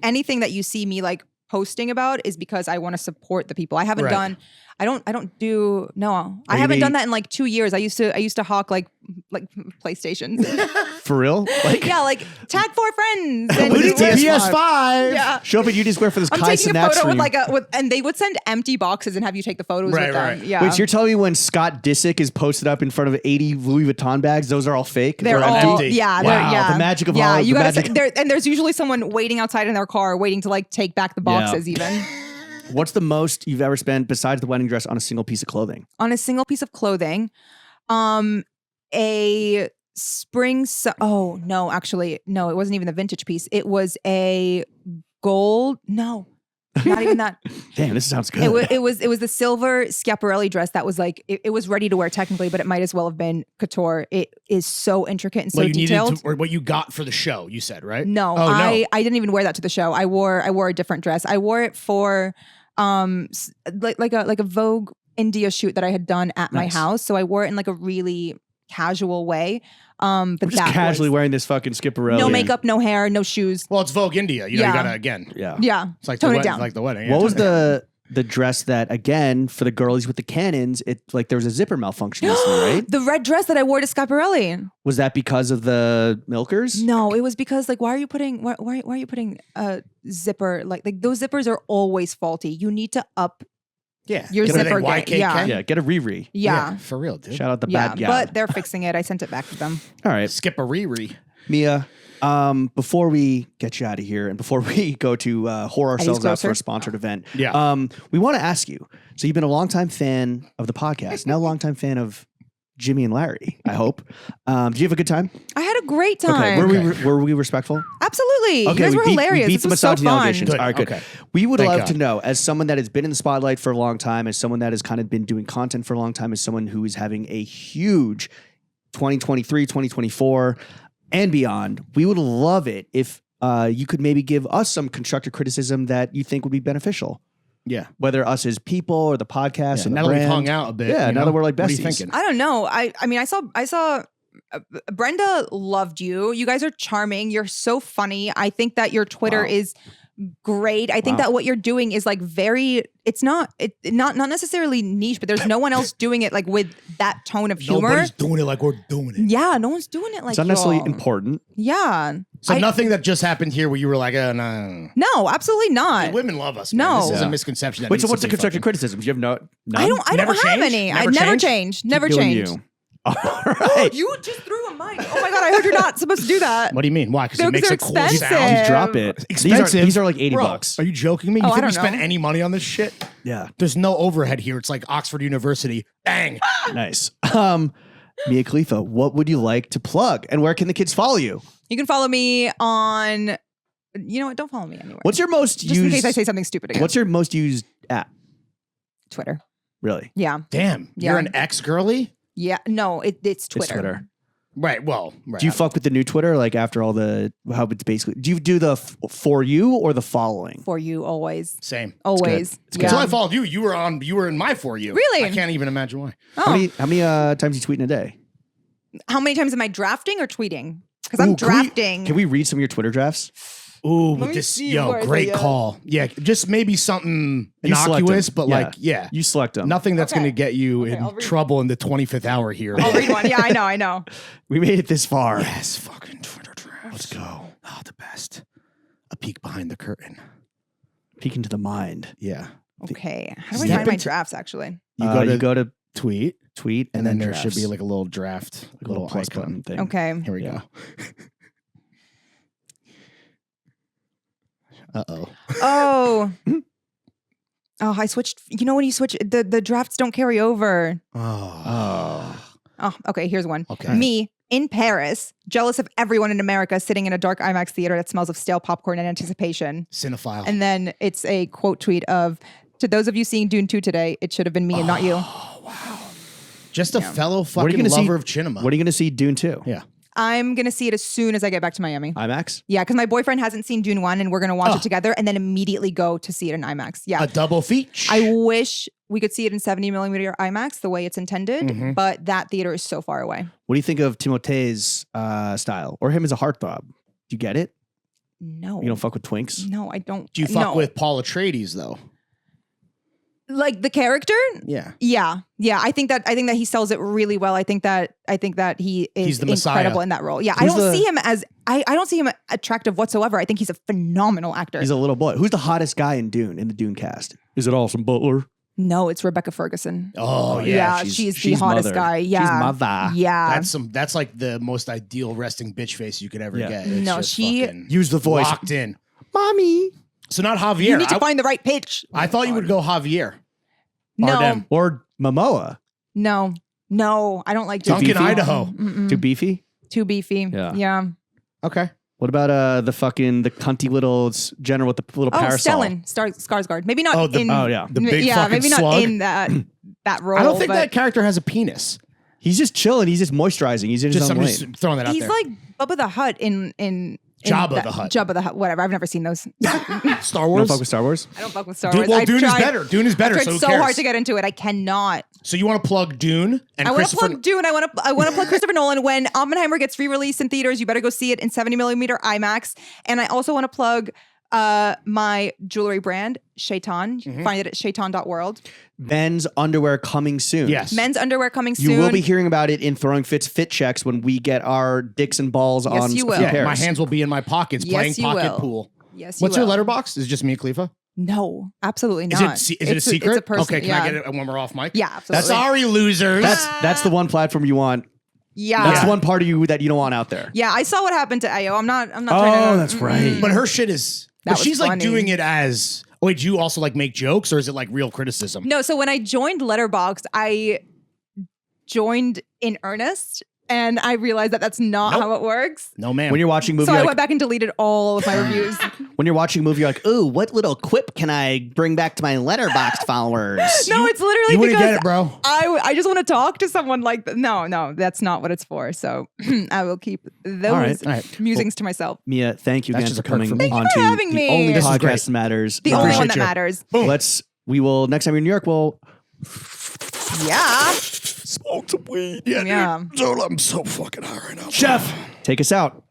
[SPEAKER 2] anything that you see me like posting about is because I want to support the people. I haven't
[SPEAKER 3] Right.
[SPEAKER 2] done. I don't do. No, I
[SPEAKER 1] Are you
[SPEAKER 2] haven't done
[SPEAKER 1] being-
[SPEAKER 2] that in like 2 years. I used to hawk like PlayStations.
[SPEAKER 1] For real? Like
[SPEAKER 2] Yeah, like tag 4 friends. And
[SPEAKER 1] What
[SPEAKER 2] we
[SPEAKER 1] is
[SPEAKER 2] would-
[SPEAKER 3] PS5.
[SPEAKER 2] Yeah.
[SPEAKER 1] show up at UD Square for this
[SPEAKER 2] I'm
[SPEAKER 1] Kai
[SPEAKER 2] taking a
[SPEAKER 1] Cenat
[SPEAKER 2] photo
[SPEAKER 1] stream.
[SPEAKER 2] with like and they would send empty boxes and have you take the photos
[SPEAKER 3] Right,
[SPEAKER 2] with them.
[SPEAKER 3] right.
[SPEAKER 2] Yeah.
[SPEAKER 1] Wait, so you're telling me when Scott Disick is posted up in front of 80 Louis Vuitton bags, those are all fake?
[SPEAKER 2] they're
[SPEAKER 1] empty?
[SPEAKER 2] all
[SPEAKER 3] empty.
[SPEAKER 2] yeah,
[SPEAKER 1] Wow,
[SPEAKER 2] they're, yeah.
[SPEAKER 1] the magic of
[SPEAKER 2] yeah.
[SPEAKER 1] Hollywood,
[SPEAKER 2] You
[SPEAKER 1] the
[SPEAKER 2] gotta
[SPEAKER 1] magic-
[SPEAKER 2] say, and there's usually someone waiting outside in their car, waiting to like take back the boxes. Even
[SPEAKER 1] What's the most you've ever spent besides the wedding dress on a single piece of clothing?
[SPEAKER 2] on a single piece of clothing, a spring. Oh no, actually, no, it wasn't even the vintage piece. It was a gold. No, not even that.
[SPEAKER 1] Damn, this sounds good.
[SPEAKER 2] It was the silver Schiaparelli dress that was like it was ready to wear technically, but it might as well have been couture. It is so intricate and so
[SPEAKER 3] What you
[SPEAKER 2] detailed.
[SPEAKER 3] needed to, or what you got for the show, you said, right?
[SPEAKER 2] No,
[SPEAKER 3] Oh,
[SPEAKER 2] I didn't even wear that to the show. I wore a different dress. I wore it for like a Vogue India shoot that I had done at my
[SPEAKER 1] Nice.
[SPEAKER 2] house. So I wore it in like a really casual way. But
[SPEAKER 1] I'm just
[SPEAKER 2] that
[SPEAKER 1] casually
[SPEAKER 2] was,
[SPEAKER 1] wearing this fucking Skipperelli.
[SPEAKER 2] no makeup, no hair, no shoes.
[SPEAKER 3] Well, it's Vogue India. You know,
[SPEAKER 2] Yeah.
[SPEAKER 3] you gotta again.
[SPEAKER 1] Yeah.
[SPEAKER 2] Yeah,
[SPEAKER 3] It's like
[SPEAKER 2] tone
[SPEAKER 3] the
[SPEAKER 2] it down.
[SPEAKER 3] like the wedding. Yeah,
[SPEAKER 1] What was
[SPEAKER 3] tone it down.
[SPEAKER 1] the dress that again for the girlies with the cannons? It like there was a zipper malfunction recently, right?
[SPEAKER 2] The red dress that I wore to Schiaparelli.
[SPEAKER 1] Was that because of the milkers?
[SPEAKER 2] No, it was because like why are you putting a zipper like those zippers are always faulty. You need to up
[SPEAKER 3] Yeah.
[SPEAKER 2] your
[SPEAKER 3] What are they,
[SPEAKER 2] zipper game.
[SPEAKER 3] YKK?
[SPEAKER 2] Yeah.
[SPEAKER 1] Yeah, get a Riri.
[SPEAKER 2] Yeah.
[SPEAKER 3] for real, dude.
[SPEAKER 1] Shout out the
[SPEAKER 2] Yeah,
[SPEAKER 1] bad guy.
[SPEAKER 2] but they're fixing it. I sent it back to them.
[SPEAKER 1] All right,
[SPEAKER 3] Skip a Riri.
[SPEAKER 1] Mia. Before we get you out of here and before we go to whore ourselves out for
[SPEAKER 2] closer.
[SPEAKER 1] a sponsored event,
[SPEAKER 3] Yeah.
[SPEAKER 1] we want to ask you. So you've been a longtime fan of the podcast, now a longtime fan of Jimmy and Larry, I hope. Did you have a good time?
[SPEAKER 2] I had a great time.
[SPEAKER 1] Okay. Were we respectful?
[SPEAKER 2] Absolutely.
[SPEAKER 1] Okay,
[SPEAKER 2] you guys were hilarious.
[SPEAKER 1] We beat
[SPEAKER 2] This
[SPEAKER 1] the
[SPEAKER 2] was so
[SPEAKER 1] misogyny
[SPEAKER 2] fun.
[SPEAKER 1] allegations.
[SPEAKER 3] Good.
[SPEAKER 1] All right, good.
[SPEAKER 3] Okay.
[SPEAKER 1] We would
[SPEAKER 3] Thank
[SPEAKER 1] love
[SPEAKER 3] God.
[SPEAKER 1] to know, as someone that has been in the spotlight for a long time, as someone that has kind of been doing content for a long time, as someone who is having a huge 2023, 2024, and beyond, we would love it if you could maybe give us some constructive criticism that you think would be beneficial.
[SPEAKER 3] Yeah.
[SPEAKER 1] Whether us as people or the podcast or the
[SPEAKER 3] now that
[SPEAKER 1] brand.
[SPEAKER 3] we've hung out a bit.
[SPEAKER 1] Yeah,
[SPEAKER 3] you
[SPEAKER 1] now
[SPEAKER 3] know?
[SPEAKER 1] that we're like
[SPEAKER 3] What are you
[SPEAKER 1] besties.
[SPEAKER 3] thinking?
[SPEAKER 2] I don't know. I mean, I saw Brenda loved you. You guys are charming. You're so funny. I think that your Twitter
[SPEAKER 1] Wow.
[SPEAKER 2] is great. I think that what you're doing is like it's not necessarily niche, but there's no one else doing it like with that tone of humor.
[SPEAKER 3] Nobody's doing it like we're doing it.
[SPEAKER 2] Yeah, no one's doing it like
[SPEAKER 1] It's not necessarily
[SPEAKER 2] y'all.
[SPEAKER 1] important.
[SPEAKER 2] Yeah.
[SPEAKER 3] So nothing that just happened here where you were like, no.
[SPEAKER 2] No, absolutely not.
[SPEAKER 3] Women love us. Man.
[SPEAKER 2] No.
[SPEAKER 3] This is
[SPEAKER 1] Yeah.
[SPEAKER 3] a misconception. That
[SPEAKER 1] Wait, so
[SPEAKER 3] needs
[SPEAKER 1] what's
[SPEAKER 3] to
[SPEAKER 1] the
[SPEAKER 3] be
[SPEAKER 1] constructive
[SPEAKER 3] fucking-
[SPEAKER 1] criticism? You have none?
[SPEAKER 2] I don't
[SPEAKER 3] Never
[SPEAKER 2] have
[SPEAKER 3] changed?
[SPEAKER 2] any.
[SPEAKER 3] Never
[SPEAKER 2] I've never
[SPEAKER 3] changed?
[SPEAKER 2] changed. Never
[SPEAKER 1] Doing
[SPEAKER 2] changed.
[SPEAKER 1] you. All right.
[SPEAKER 2] You just threw a mic. Oh my god! I heard you're not supposed to do that.
[SPEAKER 3] What do you mean? Why? Because
[SPEAKER 2] No,
[SPEAKER 3] it makes
[SPEAKER 2] 'cause
[SPEAKER 3] a
[SPEAKER 2] they're
[SPEAKER 3] cool
[SPEAKER 2] expensive.
[SPEAKER 3] sound.
[SPEAKER 1] Just drop it.
[SPEAKER 3] Expensive.
[SPEAKER 1] These are like $80
[SPEAKER 3] Bro,
[SPEAKER 1] bucks.
[SPEAKER 3] Are you joking me? You
[SPEAKER 2] Oh, I
[SPEAKER 3] think we
[SPEAKER 2] don't
[SPEAKER 3] spend
[SPEAKER 2] know.
[SPEAKER 3] any money on this shit?
[SPEAKER 1] Yeah.
[SPEAKER 3] There's no overhead here. It's like Oxford University. Bang.
[SPEAKER 1] Nice. Mia Khalifa, what would you like to plug? And where can the kids follow you?
[SPEAKER 2] You can follow me on. You know what? Don't follow me anywhere.
[SPEAKER 1] What's your most
[SPEAKER 2] just
[SPEAKER 1] used
[SPEAKER 2] in case I say something stupid again?
[SPEAKER 1] What's your most used app?
[SPEAKER 2] Twitter?
[SPEAKER 1] Really?
[SPEAKER 2] Yeah,
[SPEAKER 3] Damn.
[SPEAKER 2] Yeah.
[SPEAKER 3] You're an ex-girly?
[SPEAKER 2] yeah. No, it's Twitter.
[SPEAKER 1] It's Twitter.
[SPEAKER 3] Right. Well, right.
[SPEAKER 1] Do you fuck with the new Twitter? Like after all the how it's basically do you do the for you or the following?
[SPEAKER 2] For you, always,
[SPEAKER 3] Same.
[SPEAKER 2] always.
[SPEAKER 1] It's good.
[SPEAKER 3] Until I followed you, you were in my For You.
[SPEAKER 2] Really?
[SPEAKER 3] I can't even imagine why.
[SPEAKER 1] How many times you tweet in a day?
[SPEAKER 2] How many times am I drafting or tweeting? Because I'm
[SPEAKER 1] Ooh,
[SPEAKER 2] drafting.
[SPEAKER 1] Can we read some of your Twitter drafts?
[SPEAKER 3] Ooh,
[SPEAKER 2] Let me
[SPEAKER 3] this
[SPEAKER 2] see where
[SPEAKER 3] great
[SPEAKER 2] they are.
[SPEAKER 3] call. Yeah, just maybe something
[SPEAKER 1] You select
[SPEAKER 3] innocuous,
[SPEAKER 1] them.
[SPEAKER 3] but
[SPEAKER 1] Yeah.
[SPEAKER 3] like, yeah,
[SPEAKER 1] You select them.
[SPEAKER 3] nothing that's
[SPEAKER 2] Okay.
[SPEAKER 3] going to get you
[SPEAKER 2] Okay,
[SPEAKER 3] in
[SPEAKER 2] I'll read-
[SPEAKER 3] trouble in the 25th hour here.
[SPEAKER 2] I'll read one. Yeah, I know.
[SPEAKER 1] We made it this far.
[SPEAKER 3] Yes, fucking Twitter drafts.
[SPEAKER 1] Let's go.
[SPEAKER 3] Oh, the best. A peek behind the curtain.
[SPEAKER 1] Peek into the mind.
[SPEAKER 3] Yeah.
[SPEAKER 2] Okay. How do I
[SPEAKER 3] Step
[SPEAKER 2] find my
[SPEAKER 3] into-
[SPEAKER 2] drafts? Actually,
[SPEAKER 1] You go to
[SPEAKER 3] tweet,
[SPEAKER 1] tweet
[SPEAKER 3] and then there
[SPEAKER 1] drafts.
[SPEAKER 3] should be like a little draft,
[SPEAKER 1] Like a little plus
[SPEAKER 3] icon.
[SPEAKER 1] button thing.
[SPEAKER 2] okay.
[SPEAKER 3] Here we
[SPEAKER 1] Yeah.
[SPEAKER 3] go. Uh-oh.
[SPEAKER 2] Oh. Oh, I switched. You know when you switch, the drafts don't carry over.
[SPEAKER 3] Oh.
[SPEAKER 2] Oh, okay. Here's one.
[SPEAKER 3] Okay.
[SPEAKER 2] Me in Paris, jealous of everyone in America sitting in a dark IMAX theater that smells of stale popcorn and anticipation.
[SPEAKER 3] Cinephile.
[SPEAKER 2] And then it's a quote tweet of, "To those of you seeing Dune 2 today, it should have been me and not you."
[SPEAKER 3] Just a fellow
[SPEAKER 1] What are you
[SPEAKER 3] fucking
[SPEAKER 1] gonna see-
[SPEAKER 3] lover of cinema.
[SPEAKER 1] What are you going to see Dune 2?
[SPEAKER 3] Yeah.
[SPEAKER 2] I'm gonna see it as soon as I get back to Miami.
[SPEAKER 1] IMAX?
[SPEAKER 2] Yeah, because my boyfriend hasn't seen Dune 1 and we're gonna watch it together and then immediately go to see it in IMAX. Yeah.
[SPEAKER 3] A double feature.
[SPEAKER 2] I wish we could see it in 70mm IMAX the way it's intended,
[SPEAKER 3] Mhm.
[SPEAKER 2] but that theater is so far away.
[SPEAKER 1] What do you think of Timothee's style or him as a heartthrob? Do you get it?
[SPEAKER 2] No.
[SPEAKER 1] You don't fuck with twinks?
[SPEAKER 2] No, I don't.
[SPEAKER 3] Do you fuck
[SPEAKER 2] no.
[SPEAKER 3] with Paul Atreides though?
[SPEAKER 2] like the character?
[SPEAKER 3] Yeah.
[SPEAKER 2] Yeah. I think that he sells it really well. I think that he is
[SPEAKER 3] He's the Messiah.
[SPEAKER 2] incredible in that role. Yeah.
[SPEAKER 1] Who's
[SPEAKER 2] I don't
[SPEAKER 1] the-
[SPEAKER 2] see him as I don't see him attractive whatsoever. I think he's a phenomenal actor.
[SPEAKER 1] He's a little boy. Who's the hottest guy in Dune, in the Dune cast? Is it Austin Butler?
[SPEAKER 2] No, it's Rebecca Ferguson.
[SPEAKER 3] Oh
[SPEAKER 2] Yeah,
[SPEAKER 3] yeah.
[SPEAKER 2] she's the hottest
[SPEAKER 1] mother.
[SPEAKER 2] guy. Yeah.
[SPEAKER 1] She's mother.
[SPEAKER 2] Yeah.
[SPEAKER 3] That's like the most ideal resting bitch face you could ever
[SPEAKER 1] Yeah.
[SPEAKER 3] get. It's
[SPEAKER 2] No,
[SPEAKER 3] just
[SPEAKER 2] she-
[SPEAKER 3] fucking
[SPEAKER 1] Use the voice.
[SPEAKER 3] locked in.
[SPEAKER 1] Mommy.
[SPEAKER 3] So not Javier.
[SPEAKER 2] you need to find the right pitch.
[SPEAKER 3] I thought you would go Javier.
[SPEAKER 2] No.
[SPEAKER 3] Bardem.
[SPEAKER 1] Or Momoa.
[SPEAKER 2] No, I don't like
[SPEAKER 3] Duncan,
[SPEAKER 2] Jason
[SPEAKER 3] Idaho.
[SPEAKER 2] Momoa. Mm-mm.
[SPEAKER 1] Too beefy?
[SPEAKER 2] Too beefy.
[SPEAKER 1] Yeah.
[SPEAKER 2] Yeah.
[SPEAKER 3] Okay.
[SPEAKER 1] What about the cunty little general with the little
[SPEAKER 2] Oh,
[SPEAKER 1] parasol?
[SPEAKER 2] Stellan Skarsgård. Maybe not
[SPEAKER 3] Oh, the-
[SPEAKER 2] in.
[SPEAKER 1] oh, yeah.
[SPEAKER 3] The big
[SPEAKER 2] yeah,
[SPEAKER 3] fucking
[SPEAKER 2] maybe not
[SPEAKER 3] slug.
[SPEAKER 2] in that role.
[SPEAKER 3] I don't think
[SPEAKER 2] but
[SPEAKER 3] that character has a penis.
[SPEAKER 1] He's just chilling. He's just moisturizing. He's in his
[SPEAKER 3] Just
[SPEAKER 1] own
[SPEAKER 3] I'm
[SPEAKER 1] lane.
[SPEAKER 3] just throwing that out
[SPEAKER 2] he's
[SPEAKER 3] there.
[SPEAKER 2] like Bubba the Hutt in
[SPEAKER 3] Jabba the Hutt.
[SPEAKER 2] Jabba the Hutt. Whatever. I've never seen those.
[SPEAKER 3] Star
[SPEAKER 1] You don't
[SPEAKER 3] Wars.
[SPEAKER 1] fuck with Star Wars?
[SPEAKER 2] I don't fuck with Star
[SPEAKER 3] Dune,
[SPEAKER 2] Wars.
[SPEAKER 3] well,
[SPEAKER 2] I've
[SPEAKER 3] Dune
[SPEAKER 2] tried,
[SPEAKER 3] is better. Dune is better.
[SPEAKER 2] I've
[SPEAKER 3] So
[SPEAKER 2] tried
[SPEAKER 3] who
[SPEAKER 2] so
[SPEAKER 3] cares?
[SPEAKER 2] hard to get into it. I cannot.
[SPEAKER 3] So you want to plug Dune and
[SPEAKER 2] I want to
[SPEAKER 3] Christopher?
[SPEAKER 2] plug Dune. I want to plug Christopher Nolan. When Oppenheimer gets re-released in theaters, you better go see it in 70mm IMAX. And I also want to plug my jewelry brand, Shaitan. You can find it at shaitan.world.
[SPEAKER 1] Men's underwear coming soon.
[SPEAKER 3] Yes.
[SPEAKER 2] Men's underwear coming soon.
[SPEAKER 1] You will be hearing about it in Throwing Fits Fit Checks when we get our dicks and balls
[SPEAKER 2] Yes,
[SPEAKER 1] on
[SPEAKER 2] you
[SPEAKER 1] a
[SPEAKER 2] will.
[SPEAKER 1] few
[SPEAKER 3] Yeah,
[SPEAKER 1] pairs.
[SPEAKER 3] my hands will be in my pockets
[SPEAKER 2] Yes,
[SPEAKER 3] playing
[SPEAKER 2] you
[SPEAKER 3] pocket
[SPEAKER 2] will.
[SPEAKER 3] pool.
[SPEAKER 2] Yes, you
[SPEAKER 3] What's your
[SPEAKER 2] will.
[SPEAKER 3] letterbox? Is it just Mia Khalifa?
[SPEAKER 2] No, absolutely
[SPEAKER 3] Is
[SPEAKER 2] not.
[SPEAKER 3] it a secret?
[SPEAKER 2] It's a person.
[SPEAKER 3] Okay, can
[SPEAKER 2] yeah.
[SPEAKER 3] I get it when we're off mic?
[SPEAKER 2] Yeah, absolutely.
[SPEAKER 3] Sorry, losers.
[SPEAKER 1] That's the one platform you want.
[SPEAKER 2] Yeah.
[SPEAKER 1] That's the one part of you that you don't want out there.
[SPEAKER 2] Yeah, I saw what happened to Ayo. I'm not trying to.
[SPEAKER 1] Oh, that's right.
[SPEAKER 3] But her shit is.
[SPEAKER 2] That
[SPEAKER 3] But
[SPEAKER 2] was
[SPEAKER 3] she's like
[SPEAKER 2] funny.
[SPEAKER 3] doing it as. Oh, wait, do you also like make jokes or is it like real criticism?
[SPEAKER 2] No, so when I joined Letterboxd, I joined in earnest. And I realized that that's not how it works.
[SPEAKER 3] No, ma'am.
[SPEAKER 1] When you're watching a movie,
[SPEAKER 2] So I
[SPEAKER 1] like,
[SPEAKER 2] went back and deleted all of my reviews.
[SPEAKER 1] when you're watching a movie, you're like, ooh, what little quip can I bring back to my Letterboxd followers?
[SPEAKER 2] No, it's literally
[SPEAKER 3] You wouldn't
[SPEAKER 2] because
[SPEAKER 3] get it, bro.
[SPEAKER 2] I just want to talk to someone like no, that's not what it's for. So I will keep those
[SPEAKER 3] All right.
[SPEAKER 2] musings to myself.
[SPEAKER 1] Mia, thank you
[SPEAKER 3] That's
[SPEAKER 1] again
[SPEAKER 3] just
[SPEAKER 1] for
[SPEAKER 3] a perk
[SPEAKER 1] coming
[SPEAKER 3] for me.
[SPEAKER 1] on
[SPEAKER 2] Thank you for
[SPEAKER 1] to
[SPEAKER 2] having
[SPEAKER 1] the
[SPEAKER 2] me.
[SPEAKER 1] only
[SPEAKER 3] This is
[SPEAKER 1] podcast
[SPEAKER 3] great.
[SPEAKER 1] that matters.
[SPEAKER 2] The only
[SPEAKER 3] appreciate
[SPEAKER 2] one that
[SPEAKER 3] you.
[SPEAKER 2] matters.
[SPEAKER 3] Boom.
[SPEAKER 1] We will, next time you're in New York, we'll
[SPEAKER 2] Yeah.
[SPEAKER 3] Smoke some weed.
[SPEAKER 2] Yeah.
[SPEAKER 3] Dude, I'm so fucking high right now.
[SPEAKER 1] Chef, take us out.